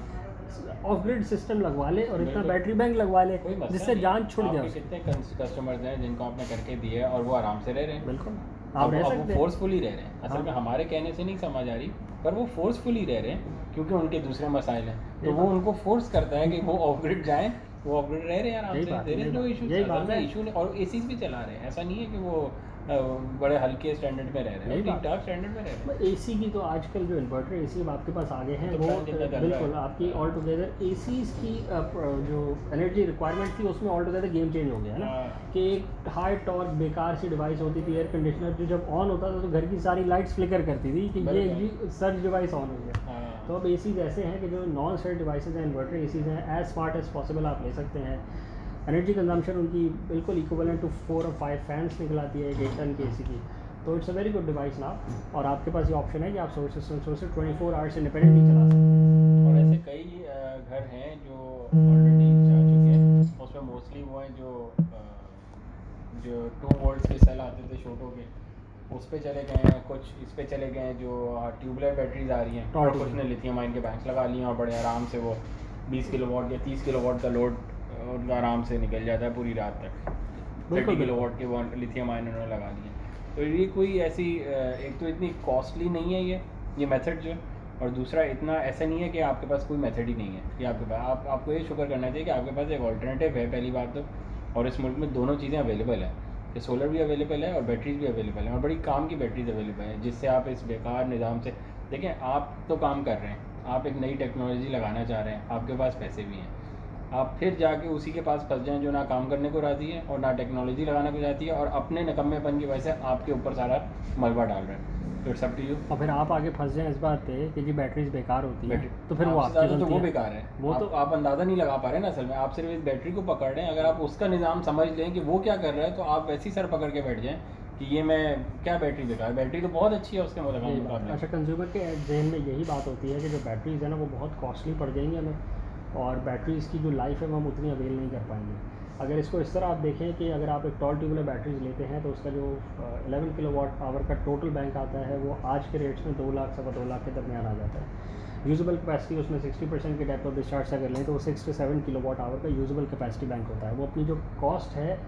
ऑफ ग्रिड सिस्टम लगवा ले और इतना बैटरी बैंक लगवा ले जिससे जान छुट जाए। कितने कस्टमर्स हैं जिनको आपने करके दिए और वो आराम से रह रहे हैं। बिल्कुल आप रह सकते हैं, फोर्सफुली रह रहे हैं। असल में हमारे कहने से नहीं समझ आ रही, पर वो फोर्सफुली रह रहे हैं क्योंकि उनके दूसरे मसाइल हैं, तो वो उनको फोर्स करता है कि वो ऑफ ग्रिड जाएँ, वो ऑफ ग्रिड रह रहे हैं आराम से, दे रहे जो इशू नहीं, और एसीज भी चला रहे हैं। ऐसा नहीं है कि वो बड़े हल्के स्टैंडर्ड में रह रहे हैं, ठीक ठाक स्टैंडर्ड में रह रहे हैं। एसी की तो आजकल जो इन्वर्टर एसी आपके पास आ गए हैं वो बिल्कुल आपकी ऑल टुगेदर एसीज की जो एनर्जी रिक्वायरमेंट थी उसमें ऑल टुगेदर गेम चेंज हो गया है ना, कि एक हाई टॉर्क बेकार सी डिवाइस होती थी एयर कंडीशनर जो जब ऑन होता था तो घर की सारी लाइट्स फ्लिकर करती थी कि ये सर्ज डिवाइस ऑन हो गया। तो अब एसीज ऐसे हैं कि जो नॉन सर्ज डिवाइसेज हैं, इन्वर्टर एसीज हैं, एज स्मार्ट एज पॉसिबल आप ले सकते हैं। एनर्जी कंजम्पशन उनकी बिल्कुल इक्विवेलेंट टू 4 और 5 फैंस निकलाती है एक टन के एसी की। तो it's a very good device ना, और आपके पास ये ऑप्शन है कि आप सोर्सेज 24 आवर्स इंडिपेंडेंटली चला सकते हैं। और ऐसे कई घर हैं जो ऑलरेडी जा चुके हैं, उसमें मोस्टली वो हैं जो 2 वोल्ट के सेल आते थे छोटों के, उस पर चले गए हैं, कुछ इस पे चले गए हैं जो ट्यूबलाइट बैटरीज आ रही हैं, और कुछ ने लिथियम आयन के बैंक्स लगा लिए और बड़े आराम से वो 20 किलोवाट या 30 किलोवाट का लोड उनका आराम से निकल जाता है पूरी रात तक। 30 किलोवाट के वो लिथियम आयन उन्होंने लगा लिए। तो ये कोई ऐसी एक तो इतनी कॉस्टली नहीं है ये मेथड जो, और दूसरा इतना ऐसा नहीं है कि आपके पास कोई मेथड ही नहीं है कि आपके पास, आपको ये शुक्र करना चाहिए कि आपके पास एक ऑल्टरनेटिव है पहली बात तो, और इस मुल्क में दोनों चीज़ें अवेलेबल है कि सोलर भी अवेलेबल है और बैटरीज भी अवेलेबल है, और बड़ी काम की बैटरीज अवेलेबल है जिससे आप इस बेकार निज़ाम से देखें। आप तो काम कर रहे हैं, आप एक नई टेक्नोलॉजी लगाना चाह रहे हैं, आपके पास पैसे भी हैं, आप फिर जाके उसी के पास फंस जाएं जो ना काम करने को राज़ी है और ना टेक्नोलॉजी लगाने को चाहती है, और अपने निकम्मेपन की वजह से आपके ऊपर सारा मलबा डाल रहे हैं। तो इट्स अप टू यू। और फिर आप आगे फंस जाएं इस बात पे कि जी बैटरीज बेकार होती है, तो फिर वो आपकी तो वो बेकार है, वो तो आप अंदाज़ा नहीं लगा पा रहे ना। असल में आप सिर्फ इस बैटरी को पकड़ रहे हैं, अगर आप उसका निज़ाम समझ लें कि वो क्या कर रहा है तो आप वैसे ही सर पकड़ के बैठ जाएँ कि ये मैं क्या बैटरी बेकार, बैटरी तो बहुत अच्छी है उसके मुकाबले। अच्छा, कंज्यूमर के जहन में यही बात होती है कि जो बैटरीज है ना वो बहुत कॉस्टली पड़ जाएंगी हमें, और बैटरीज़ की जो लाइफ है वो हम उतनी अवेल नहीं कर पाएंगे। अगर इसको इस तरह आप देखें कि अगर आप एक टॉल ट्यूबुलर बैटरीज लेते हैं तो उसका जो 11 किलोवाट आवर का टोटल बैंक आता है वो आज के रेट्स में 2 लाख सवा 2 लाख के दरमियान आ जाता है। यूजेबल कैपेसिटी उसमें 60% की डेप्थ ऑफ डिस्चार्ज से अगर लें तो वो 6 से 7 किलोवाट आवर का यूजेबल कैपेसिटी बैंक होता है। वो अपनी जो कॉस्ट है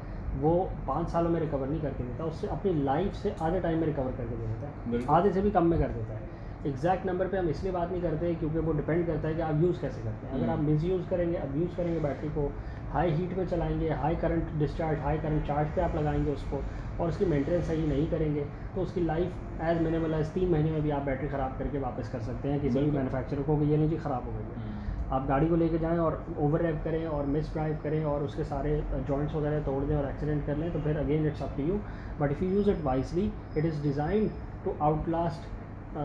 वो 5 सालों में रिकवर नहीं करके देता, उससे अपनी लाइफ से आधे टाइम में रिकवर करके दे देता है, आधे से भी कम में कर देता है। एग्जैक्ट नंबर पे हम इसलिए बात नहीं करते क्योंकि वो डिपेंड करता है कि आप यूज़ कैसे करते हैं। अगर आप मिस यूज़ करेंगे, अब्यूज़ करेंगे बैटरी को, हाई हीट में चलाएंगे, high current discharge, high current charge पे आप लगाएंगे उसको, और उसकी मेंटेनेंस सही नहीं करेंगे तो उसकी लाइफ एज मिनिमल एज 3 महीने में भी आप बैटरी ख़राब करके वापस कर सकते हैं किसी भी मैन्युफैक्चरर को कि ये नहीं जी ख़राब हो गई है। आप गाड़ी को लेके जाएं और ओवर रैप करें और मिस ड्राइव करें और उसके सारे जॉइंट्स वगैरह तोड़ दें और एक्सीडेंट कर लें तो फिर again it's up to you, but if you use it wisely it is design to outlast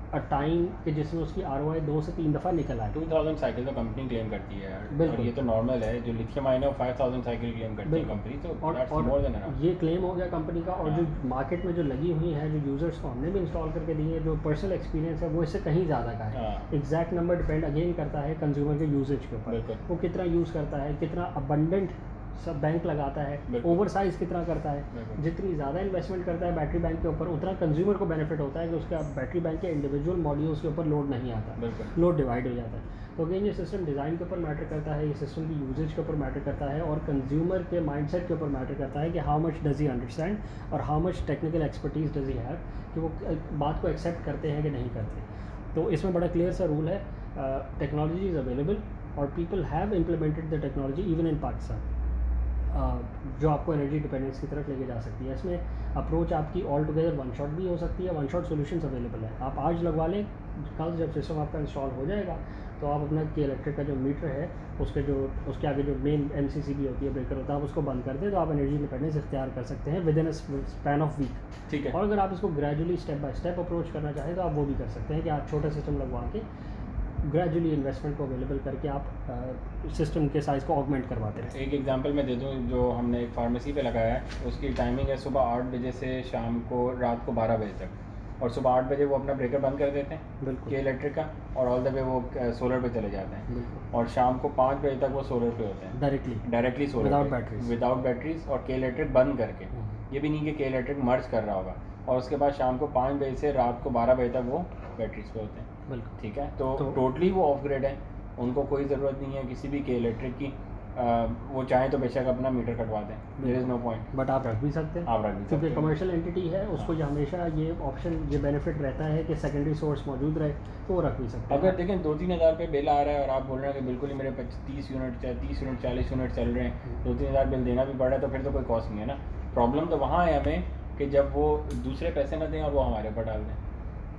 a time कि जिसमें उसकी ROI 2 से 3 दफ़ा निकल आए। 2000 साइकिल तो कंपनी क्लेम करती है यार, और ये तो नॉर्मल है। जो लिथियम आयन है 5000 साइकिल क्लेम करती है कंपनी, तो और ये क्लेम हो गया कंपनी का। और जो मार्केट में जो लगी हुई है, जो यूज़र्स को हमने भी इंस्टॉल करके दी है, जो पर्सनल एक्सपीरियंस है वो इससे कहीं ज़्यादा का है। एग्जैक्ट नंबर डिपेंड अगेन करता है कंज्यूमर के यूजेज के ऊपर, वो कितना यूज़ करता है, कितना अबंडेंट सब बैंक लगाता है, ओवर साइज़ कितना करता है। जितनी ज़्यादा इन्वेस्टमेंट करता है बैटरी बैंक के ऊपर उतना कंज्यूमर को बेनिफिट होता है कि उसका बैटरी बैंक के इंडिविजुअल मॉड्यूल्स के ऊपर लोड नहीं आता, लोड डिवाइड हो जाता है। तो अगेन ये सिस्टम डिज़ाइन के ऊपर मैटर करता है, ये सिस्टम की यूजेज के ऊपर मैटर करता है, और कंज्यूमर के माइंडसेट के ऊपर मैटर करता है कि how much does he understand और how much technical expertise does he have, कि वो बात को एक्सेप्ट करते हैं कि नहीं करते। तो इसमें बड़ा क्लियर सा रूल है, टेक्नोलॉजी इज़ अवेलेबल और people have implemented the technology even in Pakistan, जो आपको एनर्जी डिपेंडेंस की तरफ लेके जा सकती है। इसमें अप्रोच आपकी ऑल टुगेदर वन शॉट भी हो सकती है, वन शॉट सॉल्यूशंस अवेलेबल है। आप आज लगवा लें, कल जब सिस्टम आपका इंस्टॉल हो जाएगा तो आप अपना के इलेक्ट्रिक का जो मीटर है उसके आगे जो मेन MCCB होती है, ब्रेकर होता है, आप उसको बंद कर दें तो आप एनर्जी इंडिपेंडेंस इख्तियार कर सकते हैं within a span of week. ठीक है। और अगर आप इसको gradually step by step approach करना चाहें तो आप वो भी कर सकते हैं कि आप छोटा सिस्टम लगवा के ग्रेजुअली इन्वेस्टमेंट को अवेलेबल करके आप सिस्टम के साइज़ को ऑगमेंट करवाते हैं। एक एग्जांपल मैं दे दूं, जो हमने एक फार्मेसी पे लगाया है उसकी टाइमिंग है सुबह 8 बजे से शाम को रात को 12 बजे तक। और सुबह 8 बजे वो अपना ब्रेकर बंद कर देते हैं बिल्कुल के इलेक्ट्रिक का, और ऑल द वे वो सोलर पे चले जाते हैं, बिल्कुल और शाम को 5 बजे तक वो सोलर पे होते हैं, डायरेक्टली सोलर Without पे, batteries. विदाउट बैटरीज, और के इलेक्ट्रिक बंद करके। ये भी नहीं कि के इलेक्ट्रिक मर्ज कर रहा होगा, और उसके बाद शाम को 5 बजे से रात को 12 बजे तक वो बैटरीज पे होते हैं। बिल्कुल ठीक है, तो तो- टोटली वो ऑफ ग्रिड है, उनको कोई ज़रूरत नहीं है किसी भी के इलेक्ट्रिक की। वो चाहें तो बेशक अपना मीटर कटवा दें, there is no point, but आप रख भी सकते हैं आप रख भी सकते क्योंकि हैं। कमर्शियल एंटिटी है, उसको ये हमेशा ये ऑप्शन, ये बेनिफिट रहता है कि सेकेंडरी सोर्स मौजूद रहे, तो वो रख भी सकते हैं। अगर देखें 2-3 हज़ार पे बिल आ रहा है और आप बोल रहे हैं कि बिल्कुल ही मेरे 30 यूनिट 40 यूनिट चल रहे हैं, 2-3 हज़ार बिल देना भी पड़ रहा है, तो फिर तो कोई कॉस्ट नहीं है ना। प्रॉब्लम तो वहाँ है हमें कि जब वो दूसरे पैसे ना दें और वो हमारे ऊपर डाल दें,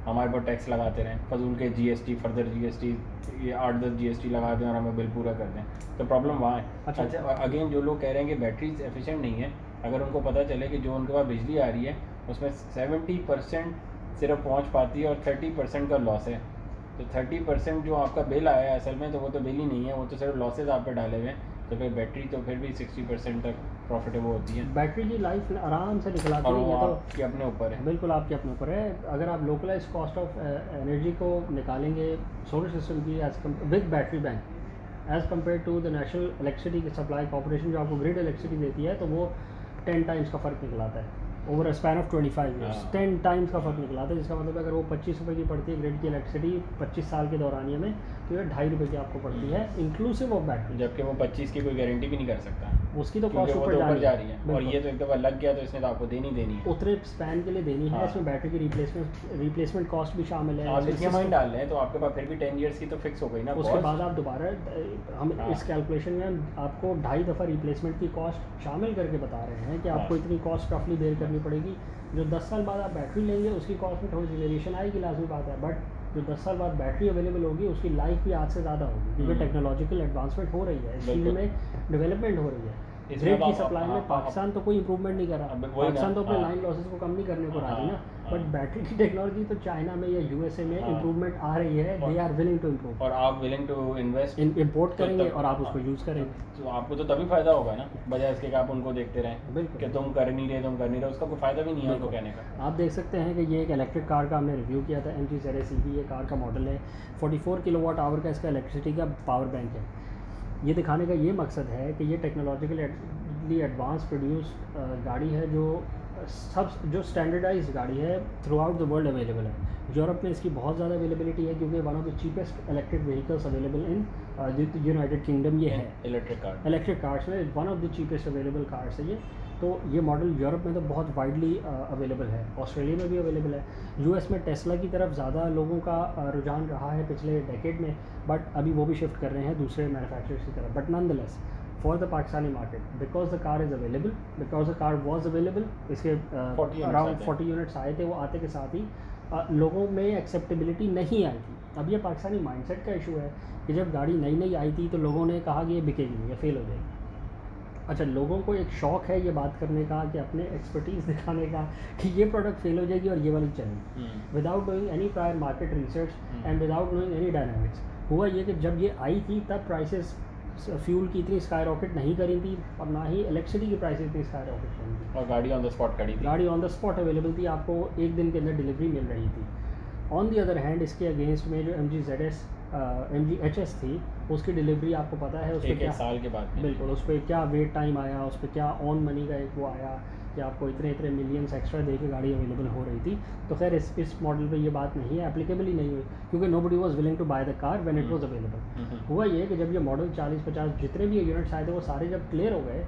हमारे पर टैक्स लगाते रहें, फजूल के जीएसटी, फर्दर जीएसटी, ये 8-10 जीएसटी लगा दें और हमें बिल पूरा कर दें, तो प्रॉब्लम वहाँ है। अच्छा, अगेन जो लोग कह रहे हैं कि बैटरीज एफिशिएंट नहीं है, अगर उनको पता चले कि जो उनके पास बिजली आ रही है उसमें 70% सिर्फ पहुँच पाती है और 30% का लॉस है, तो 30% जो आपका बिल आया है असल में, तो वो तो बिल ही नहीं है, वो तो सिर्फ लॉसेज आप पे डाले हुए हैं। तो फिर बैटरी तो फिर भी 60% तक प्रॉफिटेबल होती है, बैटरी की लाइफ आराम से निकल आती और है। वो ये तो आपके अपने ऊपर है। बिल्कुल आपके अपने ऊपर है। अगर आप लोकलाइज कॉस्ट ऑफ एनर्जी को निकालेंगे सोलर सिस्टम की with battery bank as compare to the national electricity supply corporation जो आपको ग्रिड इलेक्ट्रिसिटी देती है, तो वो 10 टाइम्स का फ़र्क निकलाता है over a span of 25 years. 10 times का फ़र्क निकलाता है, जिसका मतलब अगर वो 25 रुपये की पड़ती है ग्रिड की इलेक्ट्रिसिटी 25 साल के दौरानिए में, तो ये 2.5 रुपये की आपको पड़ती है इंक्लूसिव ऑफ बैटरी, जबकि वो 25 की कोई गारंटी भी नहीं कर सकता, उसकी तो क्योंकि कॉस्ट वो ऊपर तो ऊपर जा जा रही है, और ये तो एक दफ़ा लग गया तो इसने तो आपको देनी है। उतरे स्पैन के लिए देनी है। हाँ। इसमें बैटरी की रिप्लेसमेंट कॉस्ट भी शामिल है। आप इसमें लिथियम आयन डाल रहे हैं तो आपके पास फिर भी 10 ईयर्स की तो फिक्स हो गई ना उसके cost। बाद आप दोबारा हम हाँ। इस कैलकुलेशन में हम आपको 2.5 दफ़ा रिप्लेसमेंट की कॉस्ट शामिल करके बता रहे हैं कि आपको हाँ। इतनी कॉस्ट रफली बेयर करनी पड़ेगी। जो 10 साल बाद आप बैटरी लेंगे उसकी कॉस्ट में थोड़ी सी वेरिएशन आएगी, लाजमी बात है, बट जो 10 साल बाद बैटरी अवेलेबल होगी उसकी लाइफ भी आज से ज़्यादा होगी, क्योंकि टेक्नोलॉजिकल एडवांसमेंट हो रही है, इस फील्ड बिल्कुल। में डेवलपमेंट हो रही है। इसमें ग्रिड अब की आप- सप्लाई में आप- पाकिस्तान तो कोई इंप्रूवमेंट नहीं कर रहा, अब वही ना, पाकिस्तान तो अपने हाँ। लाइन लॉसेस को कम नहीं करने को राजी ना, हाँ, बट हाँ। बैटरी की टेक्नोलॉजी तो चाइना में या यूएसए में हाँ। इंप्रूवमेंट आ रही है, they are willing to improve, और आप विलिंग टू इन्वेस्ट, इम्पोर्ट तो करेंगे तब- और आप उसको हाँ। यूज़ करेंगे। तो आपको तो तभी फ़ायदा होगा ना, बजाय इसके कि आप उनको देखते रहें बिल्कुल। कि तुम कर नहीं रहे, उसका कोई फ़ायदा भी नहीं है उनको कहने का। आप देख सकते हैं कि ये एक इलेक्ट्रिक कार का हमने रिव्यू किया था, MG ZS EV ये कार का मॉडल है, 44 किलोवाट आवर का इसका इलेक्ट्रिसिटी का पावर बैंक है। ये दिखाने का ये मकसद है कि ये टेक्नोलॉजिकली एडवांस प्रोड्यूस गाड़ी है, जो स्टैंडर्डाइज्ड गाड़ी है, through out the world available है। यूरोप में इसकी बहुत ज़्यादा अवेलेबिलिटी है, क्योंकि one of the cheapest electric vehicles available in United kingdom ये है। इलेक्ट्रिक कार्स में one of the cheapest available cars है ये। तो ये मॉडल यूरोप में तो बहुत वाइडली अवेलेबल है, ऑस्ट्रेलिया में भी अवेलेबल है, यूएस में टेस्ला की तरफ ज़्यादा लोगों का रुझान रहा है पिछले डेकेड में, बट अभी वो भी शिफ्ट कर रहे हैं दूसरे मैन्युफैक्चरर्स की तरफ। But known the less for the Pakistani market, because the car is available, because the car was available, इसके अराउंड 40 यूनिट्स आए थे, वो आते के साथ ही लोगों में एक्सेप्टेबिलिटी नहीं आई थी। अब ये पाकिस्तानी माइंडसेट का इशू है कि जब गाड़ी नई आई थी तो लोगों ने कहा कि ये बिकेगी नहीं, ये फेल हो जाएगी। अच्छा, लोगों को एक शौक़ है ये बात करने का, कि अपने एक्सपर्टीज़ दिखाने का कि ये प्रोडक्ट फेल हो जाएगी और ये वाली चलेगी, without doing any prior market research and without doing any dynamics. हुआ ये कि जब ये आई थी तब प्राइसेस फ्यूल की इतनी स्काई रॉकेट नहीं करी थी, और ना ही इलेक्ट्रिसिटी की प्राइसेस इतनी स्काई रॉकेट करी थी, और गाड़ी ऑन द स्पॉट खड़ी थी, गाड़ी ऑन द स्पॉट अवेलेबल थी, आपको एक दिन के अंदर डिलीवरी मिल रही थी। ऑन दी अदर हैंड इसके अगेंस्ट में जो MG ZS MG HS थी, उसकी डिलीवरी आपको पता है उस पर क्या साल के बाद, बिल्कुल उस पर क्या वेट टाइम आया, उस पर क्या ऑन मनी का एक वो आया कि आपको इतने मिलियंस एक्स्ट्रा दे के गाड़ी अवेलेबल हो रही थी। तो खैर इस मॉडल पे ये बात नहीं है, एप्लीकेबल ही नहीं हुई, क्योंकि nobody was willing to buy the car when it was available. हुआ ये कि जब ये मॉडल 40-50 जितने भी यूनिट्स आए थे वो सारे जब क्लियर हो गए,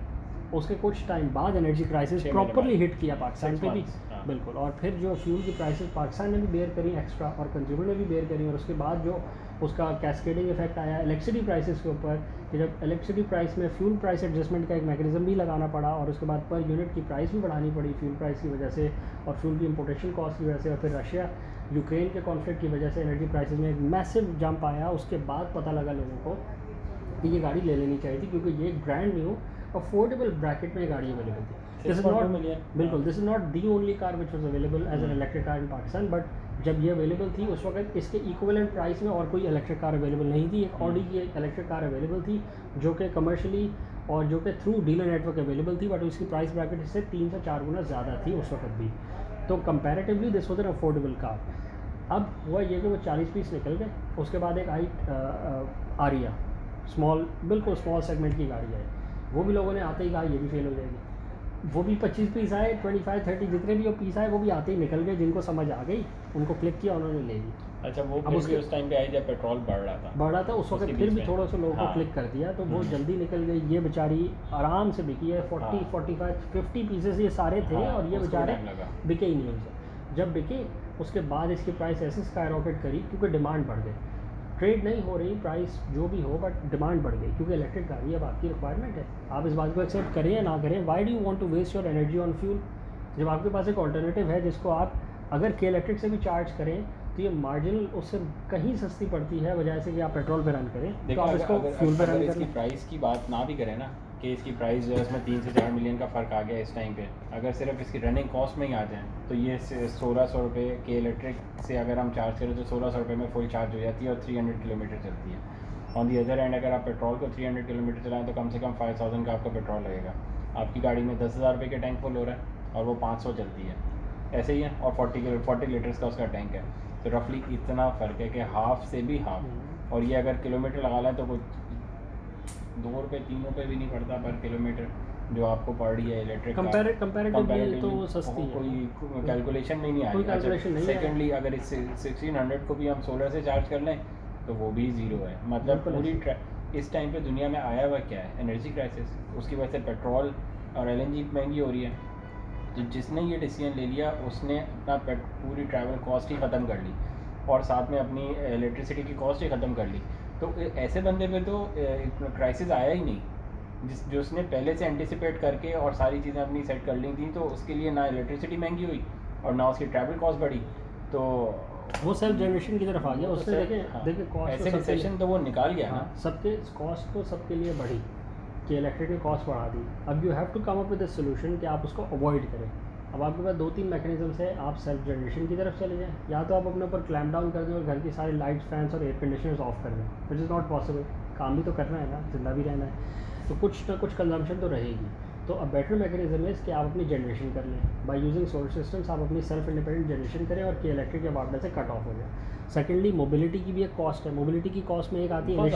उसके कुछ टाइम बाद एनर्जी क्राइसिस प्रॉपरली हिट किया पाकिस्तान पे भी, बिल्कुल, और फिर जो फ्यूल की प्राइसेस पाकिस्तान ने भी बेयर करी एक्स्ट्रा और कंज्यूमर ने भी बेयर करी, और उसके बाद जो उसका कैस्केडिंग इफेक्ट आया इलेक्ट्रिसिटी प्राइसेस के ऊपर, कि जब इलेक्ट्रिसिटी प्राइस में फ्यूल प्राइस एडजस्टमेंट का एक मैकेनिज्म भी लगाना पड़ा, और उसके बाद पर यूनिट की प्राइस भी बढ़ानी पड़ी फ्यूल प्राइस की वजह से और फ्यूल की इंपोर्टेशन कॉस्ट की वजह से, और फिर रशिया यूक्रेन के कॉन्फ्लिक्ट की वजह से एनर्जी प्राइसेस में एक मैसिव जंप आया। उसके बाद पता लगा लोगों को कि ये गाड़ी ले लेनी चाहिए थी, क्योंकि ये एक ब्रांड न्यू अफोर्डेबल ब्रैकेट में गाड़ी अवेलेबल थी। दिस इज नॉट बिल्कुल this is not the only car which was available as an electric car in Pakistan, but जब ये अवेलेबल थी उस वक्त इसके इक्विवेलेंट प्राइस में और कोई इलेक्ट्रिक कार अवेलेबल नहीं थी। एक ऑडी की इलेक्ट्रिक कार अवेलेबल थी जो कि कमर्शियली और जो कि थ्रू डीलर नेटवर्क अवेलेबल थी, बट उसकी प्राइस ब्रैकेट इससे 3 से 4 गुना ज़्यादा थी उस वक्त भी। तो comparatively this was an affordable car. अब हुआ ये कि वो 40 पीस निकल गए, उसके बाद एक आई आरिया, स्मॉल, बिल्कुल स्मॉल सेगमेंट की गाड़ी आई, वो भी लोगों ने आते ही कहा ये भी फेल हो जाएगी। वो भी 25 पीस आए, 25-30 जितने भी वो पीस आए वो भी आते ही निकल गए, जिनको समझ आ गई उनको क्लिक किया, उन्होंने ले ली। अच्छा, वो अब उसके उस टाइम पे आई जब पेट्रोल बढ़ रहा था उस वक्त उसके फिर बीच भी में। थोड़ा सा लोगों को हाँ। क्लिक कर दिया, तो वो जल्दी निकल गई। ये बेचारी आराम से बिकी है, 40, हाँ। 45, 50 पीसेस ये सारे थे, हाँ, और ये उसको बेचारे टाइम लगा। बिके ही नहीं उनसे। जब बिके उसके बाद इसकी प्राइस ऐसे स्काई रॉकेट करी क्योंकि डिमांड बढ़ गई। ट्रेड नहीं हो रही, प्राइस जो भी हो, बट डिमांड बढ़ गई क्योंकि इलेक्ट्रिक गाड़ी अब आपकी रिक्वायरमेंट है। आप इस बात को एक्सेप्ट करें या ना करें, why do you want to waste your energy on fuel, जब आपके पास एक ऑल्टरनेटिव है जिसको आप अगर के इलेक्ट्रिक से भी चार्ज करें तो ये मार्जिनल उससे कहीं सस्ती पड़ती है बजाय से कि आप पेट्रोल पे रन करें। तो देखो, आप इसको फ्यूल पे रन इसकी करें। प्राइस की बात ना भी करें ना, कि इसकी प्राइस जो है उसमें 3 से 4 मिलियन का फ़र्क आ गया इस टाइम पे, अगर सिर्फ इसकी रनिंग कॉस्ट में ही आ जाए तो ये 1600 रुपये के इलेक्ट्रिक से अगर हम चार्ज करें तो 1600 रुपये में फुल चार्ज हो जाती है और 300 किलोमीटर चलती है। ऑन दी अदर एंड अगर आप पेट्रोल को 300 किलोमीटर चलाएं तो कम से कम 5000 का आपका पेट्रोल लगेगा। आपकी गाड़ी में 10,000 रुपये का टैंक फुल हो रहा है और वो 500 चलती है, ऐसे ही है। और 40 लीटर्स का उसका टैंक है, तो रफली इतना फ़र्क है कि हाफ से भी हाफ। और ये अगर किलोमीटर लगा लें तो कुछ 2 रुपये 3 रुपये भी नहीं पड़ता पर किलोमीटर जो आपको पड़ रही है इलेक्ट्रिक कंपैरेटिवली तो सस्ती है, कोई कैलकुलेशन में नहीं कोई आई। कैलकुलेशन नहीं है। सेकेंडली अगर इस 1600 को भी हम सोलर से चार्ज कर लें तो वो भी ज़ीरो है। मतलब पूरी इस टाइम पे दुनिया में आया हुआ क्या है, एनर्जी क्राइसिस, उसकी वजह से पेट्रोल और LNG महंगी हो रही है। तो जिसने ये डिसीजन ले लिया उसने अपना पूरी ट्रैवल कॉस्ट ही ख़त्म कर ली और साथ में अपनी इलेक्ट्रिसिटी की कॉस्ट ही ख़त्म कर ली। तो ऐसे बंदे पे तो क्राइसिस आया ही नहीं, जो उसने पहले से एंटिसिपेट करके और सारी चीज़ें अपनी सेट कर ली थी, तो उसके लिए ना इलेक्ट्रिसिटी महंगी हुई और ना उसकी ट्रैवल कॉस्ट बढ़ी। तो वो सेल्फ जनरेशन की तरफ आ गया। उससे देखिए कॉस्ट ऐसे रिसेशन तो वो निकाल गया ना। सबके कॉस्ट तो सबके लिए बढ़ी कि इलेक्ट्रिक ने कॉस्ट बढ़ा दी। अब you have to come up with a solution कि आप उसको अवॉइड करें। अब आपके पास 2-3 मैकेनिज्म्स है, आप सेल्फ जनरेशन की तरफ चले जाएं, या तो आप अपने ऊपर क्लैम्प डाउन कर दें और घर की सारी लाइट्स, फैंस और एयर कंडीशनर्स ऑफ कर दें, विच इज़ नॉट पॉसिबल। काम भी तो करना है ना, जिंदा भी रहना है, तो कुछ ना कुछ कंजम्पशन तो रहेगी। तो अब बेटर मैकेनिज्म है कि आप अपनी जनरेशन कर लें, बाय यूजिंग सोलर सिस्टम्स आप अपनी सेल्फ इंडिपेंडेंट जनरेशन करें और कि इलेक्ट्रिक या बाटले से कट ऑफ हो जाए। सेकेंडली मोबिलिटी की भी एक कॉस्ट है। मोबिलिटी की कॉस्ट में एक आती है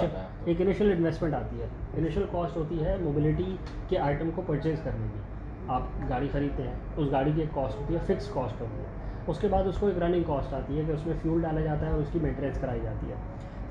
एक इनिशियल इन्वेस्टमेंट आती है। इनिशियल कॉस्ट होती है मोबिलिटी के आइटम को परचेज़ करने की। आप गाड़ी ख़रीदते हैं, उस गाड़ी की एक कॉस्ट होती है, फिक्स कॉस्ट होती है। उसके बाद उसको एक रनिंग कॉस्ट आती है कि उसमें फ्यूल डाला जाता है और उसकी मेंटेनेंस कराई जाती है।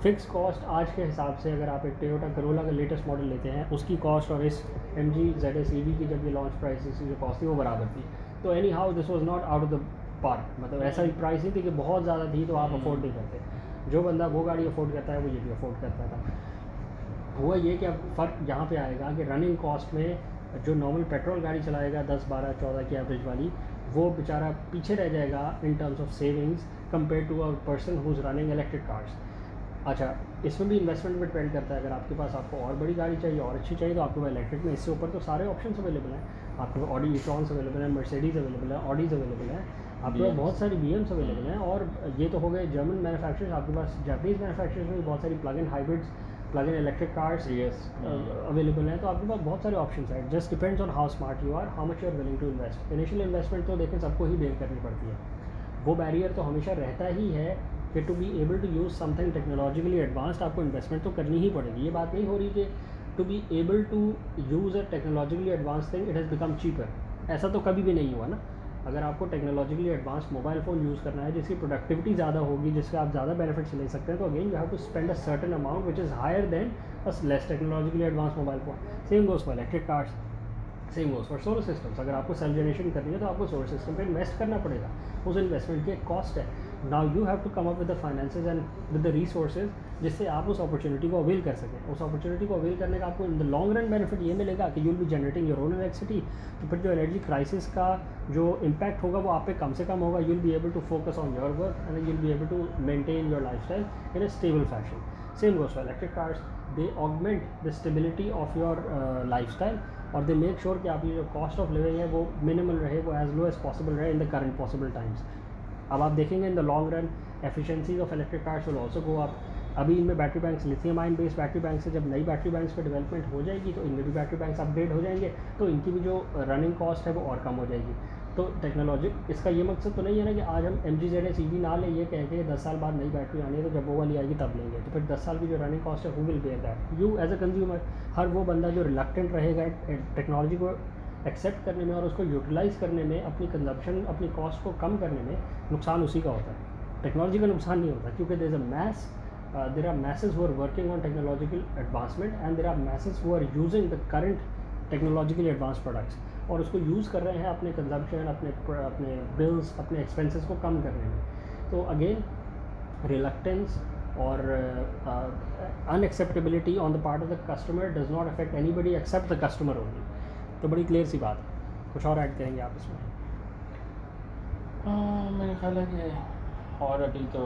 फिक्स कॉस्ट आज के हिसाब से अगर आप एक टोयोटा करोला का लेटेस्ट मॉडल लेते हैं, उसकी कॉस्ट और इस MG ZS EV की जब ये लॉन्च प्राइस इसकी जो कॉस्ट थी वो बराबर थी। तो any how this was not out of the park, मतलब ऐसा प्राइस नहीं थी कि बहुत ज़्यादा थी तो आप अफोर्ड नहीं करते। जो बंदा वो गाड़ी अफोर्ड करता है वो ये भी अफोर्ड करता था। हुआ ये कि अब फ़र्क यहाँ पे आएगा कि रनिंग कॉस्ट में जो नॉर्मल पेट्रोल गाड़ी चलाएगा 10, 12, 14 की एवरेज वाली, वो बेचारा पीछे रह जाएगा in terms of savings compare to a person who is running electric cars. अच्छा, इसमें भी इन्वेस्टमेंट पर डिपेंड करता है। अगर आपके पास आपको और बड़ी गाड़ी चाहिए और अच्छी चाहिए तो आपके पास इलेक्ट्रिक में इससे ऊपर तो सारे ऑप्शंस अवेलेबल हैं। आपके पास ऑडी ई-ट्रॉन्स अवेलेबल है, मर्सिडीज़ अवेलेबल है, ऑडीज़ अवेलेबल है, आपके पास बहुत सारी BMs अवेलेबल हैं। और ये तो हो गए जर्मन मैन्युफैक्चरर्स, आपके पास जापानीज़ मैन्युफैक्चरर्स में भी बहुत सारी plug in hybrids, plug in electric cars available हैं। तो आपके पास बहुत सारे ऑप्शंस हैं। Just depends on how smart you are, how much you are willing to invest. Initial investment तो देखें सबको ही बेयर करनी पड़ती है, वो बैरियर तो हमेशा रहता ही है कि to be able to use something technologically advanced आपको इन्वेस्टमेंट तो करनी ही पड़ेगी। ये बात नहीं हो रही कि to be able to use a technologically advance thing it has become cheaper, ऐसा तो कभी भी नहीं हुआ ना। अगर आपको technologically advance mobile phone use करना है जिसकी प्रोडक्टिविटी ज़्यादा होगी, जिससे आप ज़्यादा बेनिफिट्स ले सकते हैं, तो again you have to spend a certain amount which is higher than a less technologically advance mobile phone. Same goes for electric cars, same goes for solar systems. अगर आपको सेल्फ जनरेशन करनी है तो आपको सोलर सिस्टम पे invest करना पड़ेगा, उस इन्वेस्टमेंट की एक कॉस्ट है। Now you have to come up with the finances and with the resources जिससे आप उस अपॉर्चुनिटी को अवेल कर सकें। उस अपॉर्चुनिटी को अवेल करने का आपको in the long run benefit ये मिलेगा कि you will be generating your own electricity. तो फिर जो एनर्जी क्राइसिस का जो इम्पैक्ट होगा वो आप पे कम से कम होगा। You will be able to focus on your work and you will be able to maintain your lifestyle in a stable fashion. Same goes for electric cars, they augment the stability of your lifestyle और they make sure कि आपकी जो cost of living है वो minimal रहे, वो as low as possible रहे इन the current possible times. अब आप देखेंगे in the long run efficiencies of electric cars will also go up. अभी इनमें battery banks, lithium ion based battery bank से जब नई बैटरी बैंक्स पर डेवलपमेंट हो जाएगी तो इनमें भी बैटरी बैंक्स अपग्रेड हो जाएंगे, तो इनकी भी जो रनिंग कॉस्ट है वो और कम हो जाएगी। तो टेक्नोलॉजी, इसका ये मकसद तो नहीं है ना कि आज हम MGZ CV ना लें ये कह के 10 साल बाद नई बैटरी आनी है तो जब वो वाली आएगी तब लेंगे, तो फिर 10 साल की जो रनिंग कॉस्ट है who will bear that? You as a consumer. हर वो बंदा जो रिलक्टेंट रहेगा टेक्नोलॉजी को एक्सेप्ट करने में और उसको यूटिलाइज़ करने में, अपनी कंजप्शन, अपनी कॉस्ट को कम करने में नुकसान उसी का होता है, टेक्नोलॉजी का नुकसान नहीं होता, क्योंकि there is a mass there are masses who are working on technological advancement and there are masses who are using the current technologically advanced products और उसको यूज़ कर रहे हैं अपने कंजम्पशन, अपने बिल्स, अपने एक्सपेंसेस को कम करने में। तो अगेन रिलक्टेंस और unacceptability on the part of the customer does not affect anybody except the customer only. तो बड़ी क्लियर सी बात है। कुछ और ऐड करेंगे आप इसमें? मेरे ख्याल है कि और अभी तो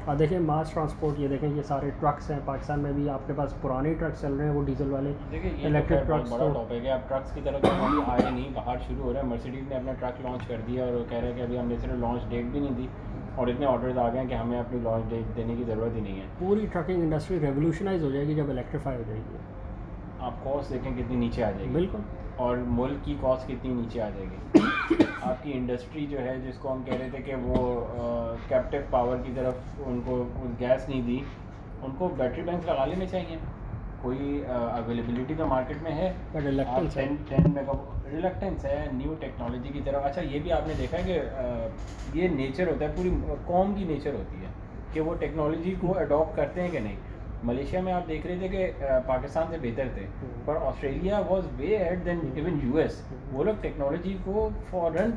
देखिए मास ट्रांसपोर्ट, ये देखें ये सारे ट्रक्स हैं पाकिस्तान में भी, आपके पास पुराने ट्रक्स चल रहे हैं वो डीजल वाले, देखिए ये इलेक्ट्रिक तो ट्रक्स। बड़ा टॉपिक है। अब ट्रक्स की तरफ तो अभी आए नहीं, बाहर शुरू हो रहा है। मर्सिडीज़ ने अपना ट्रक लॉन्च कर दिया और वो कह रहे हैं कि अभी हमने सिर्फ लॉन्च डेट भी नहीं दी और इतने ऑर्डर्स आ गए हैं कि हमें अपनी लॉन्च डेट देने की ज़रूरत ही नहीं है। पूरी ट्रकिंग इंडस्ट्री रेवोल्यूशनाइज हो जाएगी जब इलेक्ट्रीफाई हो जाएगी। आप कॉस्ट देखें कितनी नीचे आ जाएगी, बिल्कुल, और मुल्क की कॉस्ट कितनी नीचे आ जाएगी। आपकी इंडस्ट्री जो है, जिसको हम कह रहे थे कि वो कैप्टिव पावर की तरफ उनको गैस नहीं दी, उनको बैटरी बैंक्स लगा लेने चाहिए। कोई अवेलेबिलिटी तो मार्केट में है, बट रिलक्टेंस है। 10 मेगा रिलक्टेंस है न्यू टेक्नोलॉजी की तरफ। अच्छा ये भी आपने देखा है कि ये नेचर होता है, पूरी कौम की नेचर होती है कि वो टेक्नोलॉजी को अडॉप्ट करते हैं कि नहीं। मलेशिया में आप देख रहे थे कि पाकिस्तान से बेहतर थे, पर Australia was way ahead then even US. वो लोग टेक्नोलॉजी को फ़ौरन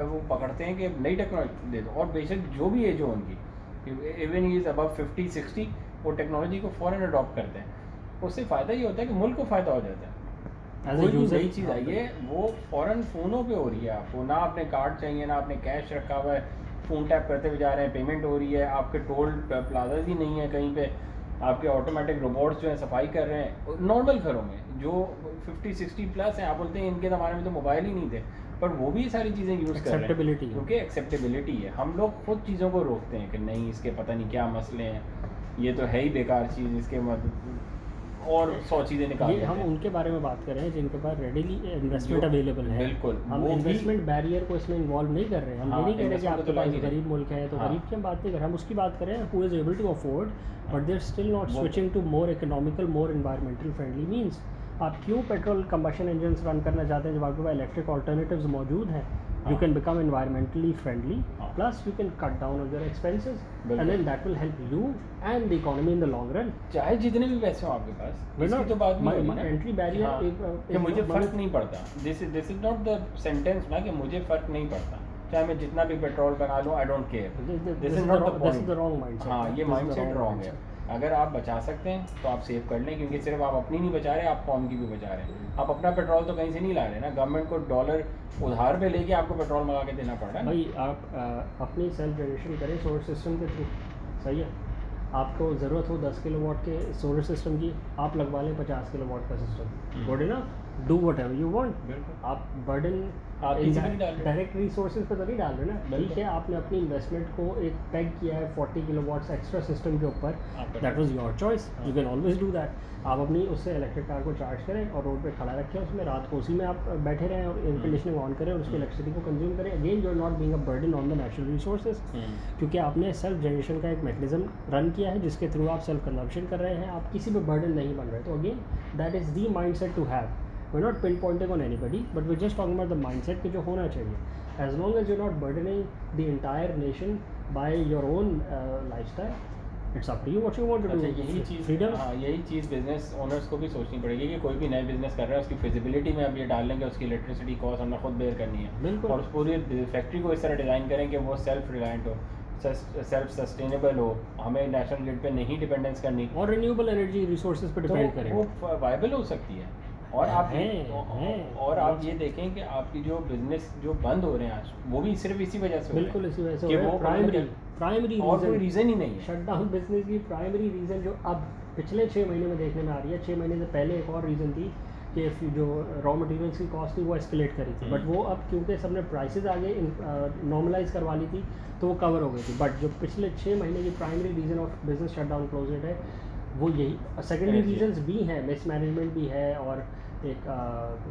वो पकड़ते हैं कि नई टेक्नोलॉजी दे दो, और बेशक जो भी एज हो उनकी, इवन ही इज़ अबव 50-60, वो टेक्नोलॉजी को फ़ौरन अडॉप्ट करते हैं। उससे फ़ायदा ये होता है कि मुल्क को फ़ायदा हो जाता है। कोई भी नई चीज़ आई है वो फ़ौरन फ़ोनों पे हो रही है, आपको ना आपने कार्ड चाहिए ना आपने कैश रखा हुआ है, फ़ोन टैप करते हुए जा रहे हैं, पेमेंट हो रही है, आपके टोल प्लाजा ही नहीं है कहीं पे, आपके ऑटोमेटिक रोबोट्स जो हैं सफाई कर रहे हैं। नॉर्मल घरों में जो 50-60 प्लस हैं, आप बोलते हैं इनके ज़माने में तो मोबाइल ही नहीं थे, पर वो भी सारी चीज़ें यूज़ कर रहे हैं क्योंकि एक्सेप्टेबिलिटी है। हम लोग खुद चीज़ों को रोकते हैं कि नहीं इसके पता नहीं क्या मसले हैं, ये तो है ही बेकार चीज़, इसके और 100 चीज़ें निकाल ये हम उनके बारे में बात कर रहे हैं जिनके पास रेडीली इन्वेस्टमेंट अवेलेबल है। बिल्कुल, हम इन्वेस्टमेंट बैरियर को इसमें इन्वॉल्व नहीं कर रहे हैं। हम ये नहीं कह रहे कि आपके पास गरीब मुल्क है तो गरीब की हम बात नहीं कर रहे, हम उसकी बात कर रहे हैं who is able to afford but they are still not switching to more economical, more environmental friendly means. आप क्यों पेट्रोल कंबशन इंजन रन करना चाहते हैं जब आपके पास इलेक्ट्रिक ऑल्टरनेटिव्स मौजूद हैं? You can become environmentally friendly, plus you can cut down on your expenses, and then that will help you and the economy in the long run. चाहे जितने भी पैसे हो आपके पास, इसकी तो बात नहीं होगी ना। एंट्री बैरियर कि मुझे फ़र्क नहीं पड़ता, this is not the sentence ना कि मुझे फ़र्क नहीं पड़ता, चाहे मैं जितना भी पेट्रोल बना लूँ, I don't care. This is not the point. हाँ, ये माइंडसेट रॉन्ग है। अगर आप बचा सकते हैं तो आप सेव कर लें, क्योंकि सिर्फ आप अपनी नहीं बचा रहे, आप कौम की भी बचा रहे हैं। आप अपना पेट्रोल तो कहीं से नहीं ला रहे ना, गवर्नमेंट को डॉलर उधार पे लेके आपको पेट्रोल मंगा के देना पड़ रहा है। भाई आप अपनी सेल्फ जनरेशन करें सोलर सिस्टम के थ्रू, सही है। आपको ज़रूरत हो 10 किलोवाट के सोलर सिस्टम की, आप लगवा लें 50 किलोवाट का system, good enough, do what ever you want. आप बर्डन डायरेक्ट रिसोर्सेज पे तो नहीं डाल रहे ना। ठीक है, आपने अपनी इन्वेस्टमेंट को एक पैक किया है 40 किलोवाट्स एक्स्ट्रा सिस्टम के ऊपर, that was your choice, you can always do that. आप अपनी उससे इलेक्ट्रिक कार को चार्ज करें और रोड पे खड़ा रखें, उसमें रात को उसी में आप बैठे रहें और एयर कंडीशनिंग ऑन करें और उसकी इलेक्ट्रिसिटी को कंज्यूम करें। Again you are not being a burden on the natural resources, क्योंकि आपने सेल्फ जनरेशन का एक मैकेनिज्म रन किया है जिसके थ्रू आप सेल्फ कंजम्पशन कर रहे हैं, आप किसी पे बर्डन नहीं बन रहे। तो again that is the mindset to have. We're not pinpointing on anybody, but we're just talking about the mindset कि जो होना चाहिए. As long as you're not burdening the entire nation by your own lifestyle, it's up to you what you want to do. यही चीज़ freedom. हाँ, यही चीज़ business owners को भी सोचनी पड़ेगी कि कोई भी नए बिजनेस कर रहा है उसकी फिजिबिलिटी में अब ये डाल लेंगे, उसकी इलेक्ट्रिसिटी कॉस्ट हमने खुद बेयर करनी है। बिल्कुल। और उस पूरी फैक्ट्री को इस तरह डिज़ाइन करें कि वो सेल्फ रिलायंट हो, सेल्फ सस्टेनेबल हो, हमें नेशनल ग्रिड पे नहीं डिपेंडेंस करनी, और रिन्यूएबल एनर्जी रिसोर्सेज पे डिपेंड करें, वो वायबल हो सकती है। और आप ये देखें कि आपकी जो बिजनेस जो बंद हो रहे हैं आज, वो भी सिर्फ इसी वजह से बिल्कुल इसी वजह से कि वो प्राइमरी और कोई रीज़न ही नहीं है। शट डाउन बिजनेस की प्राइमरी रीज़न जो अब पिछले 6 महीने में देखने में आ रही है, 6 महीने से पहले एक और रीज़न थी कि जो रॉ मटेरियल्स की कॉस्ट थी वो एस्केलेट करी थी, बट वो अब क्योंकि सबने प्राइसेस आगे नॉर्मलाइज करवा ली थी तो वो कवर हो गई थी। बट जो पिछले 6 महीने की primary reason of business shut down close है वो यही। सेकेंडरी रीजंस भी हैं, मिसमैनेजमेंट भी है और एक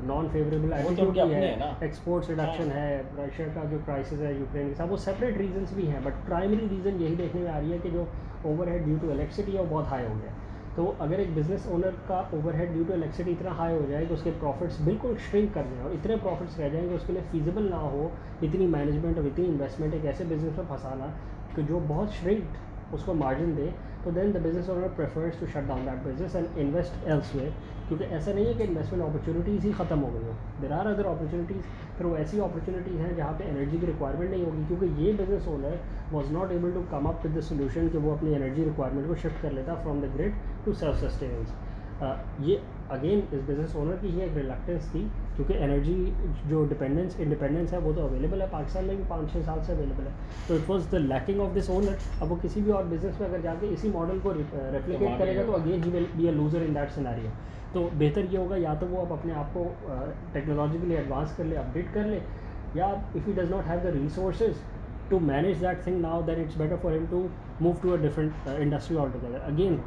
नॉन फेवरेबल वो तो एटीट्यूड उनके भी अपने है, है ना। एक्सपोर्ट्स रिडक्शन हाँ। है, रशिया का जो क्राइसिस है यूक्रेन के साथ, वो सेपरेट रीजंस भी हैं, बट प्राइमरी रीज़न यही देखने में आ रही है कि जो ओवरहेड ड्यू टू इलेक्ट्रिसिटी है वो बहुत हाई हो गया है। तो अगर एक बिजनेस ओनर का ओवरहेड ड्यू टू इलेक्ट्रिसिटी इतना हाई हो जाए कि उसके प्रॉफिट्स बिल्कुल श्रिंक कर जाएँ और इतने प्रॉफिट्स रह जाएंगे उसके लिए फीजिबल ना हो इतनी मैनेजमेंट और इतनी इन्वेस्टमेंट एक ऐसे बिजनेस में फंसाना कि जो बहुत श्रिंक्ड उसको मार्जिन दे, तो then the business owner prefers to shut down that business and invest elsewhere. क्योंकि ऐसा नहीं है कि इन्वेस्टमेंट अपॉर्चुनिटीज़ ही ख़त्म हो गई हो, देर आर अदर अपॉर्चुनिटीज़। फिर वो ऐसी अपॉर्चुनिटीज़ हैं जहाँ पे एनर्जी की रिक्वायरमेंट नहीं होगी, क्योंकि ये business owner was not able to come up with the solution कि वो अपनी एनर्जी रिक्वायरमेंट को शिफ्ट कर लेता from the grid to self sustenance. ये अगेन इस बिज़नेस ओनर की ही एक रिलक्टेंस थी, क्योंकि एनर्जी जो इंडिपेंडेंस है वो तो अवेलेबल है, पाकिस्तान में भी 5-6 साल से अवेलेबल है। तो it was the lacking of this owner. अब वो किसी भी और बिजनेस में अगर जाके इसी मॉडल को रेप्लिकेट करेगा तो again he will be a loser in that scenario. तो बेहतर ये होगा या तो वो अब अपने आप को टेक्नोलॉजिकली एडवांस कर ले, अपडेट कर ले, या if he does not have the resources to manage that thing now, then it's better for him to move to a different industry altogether. Again,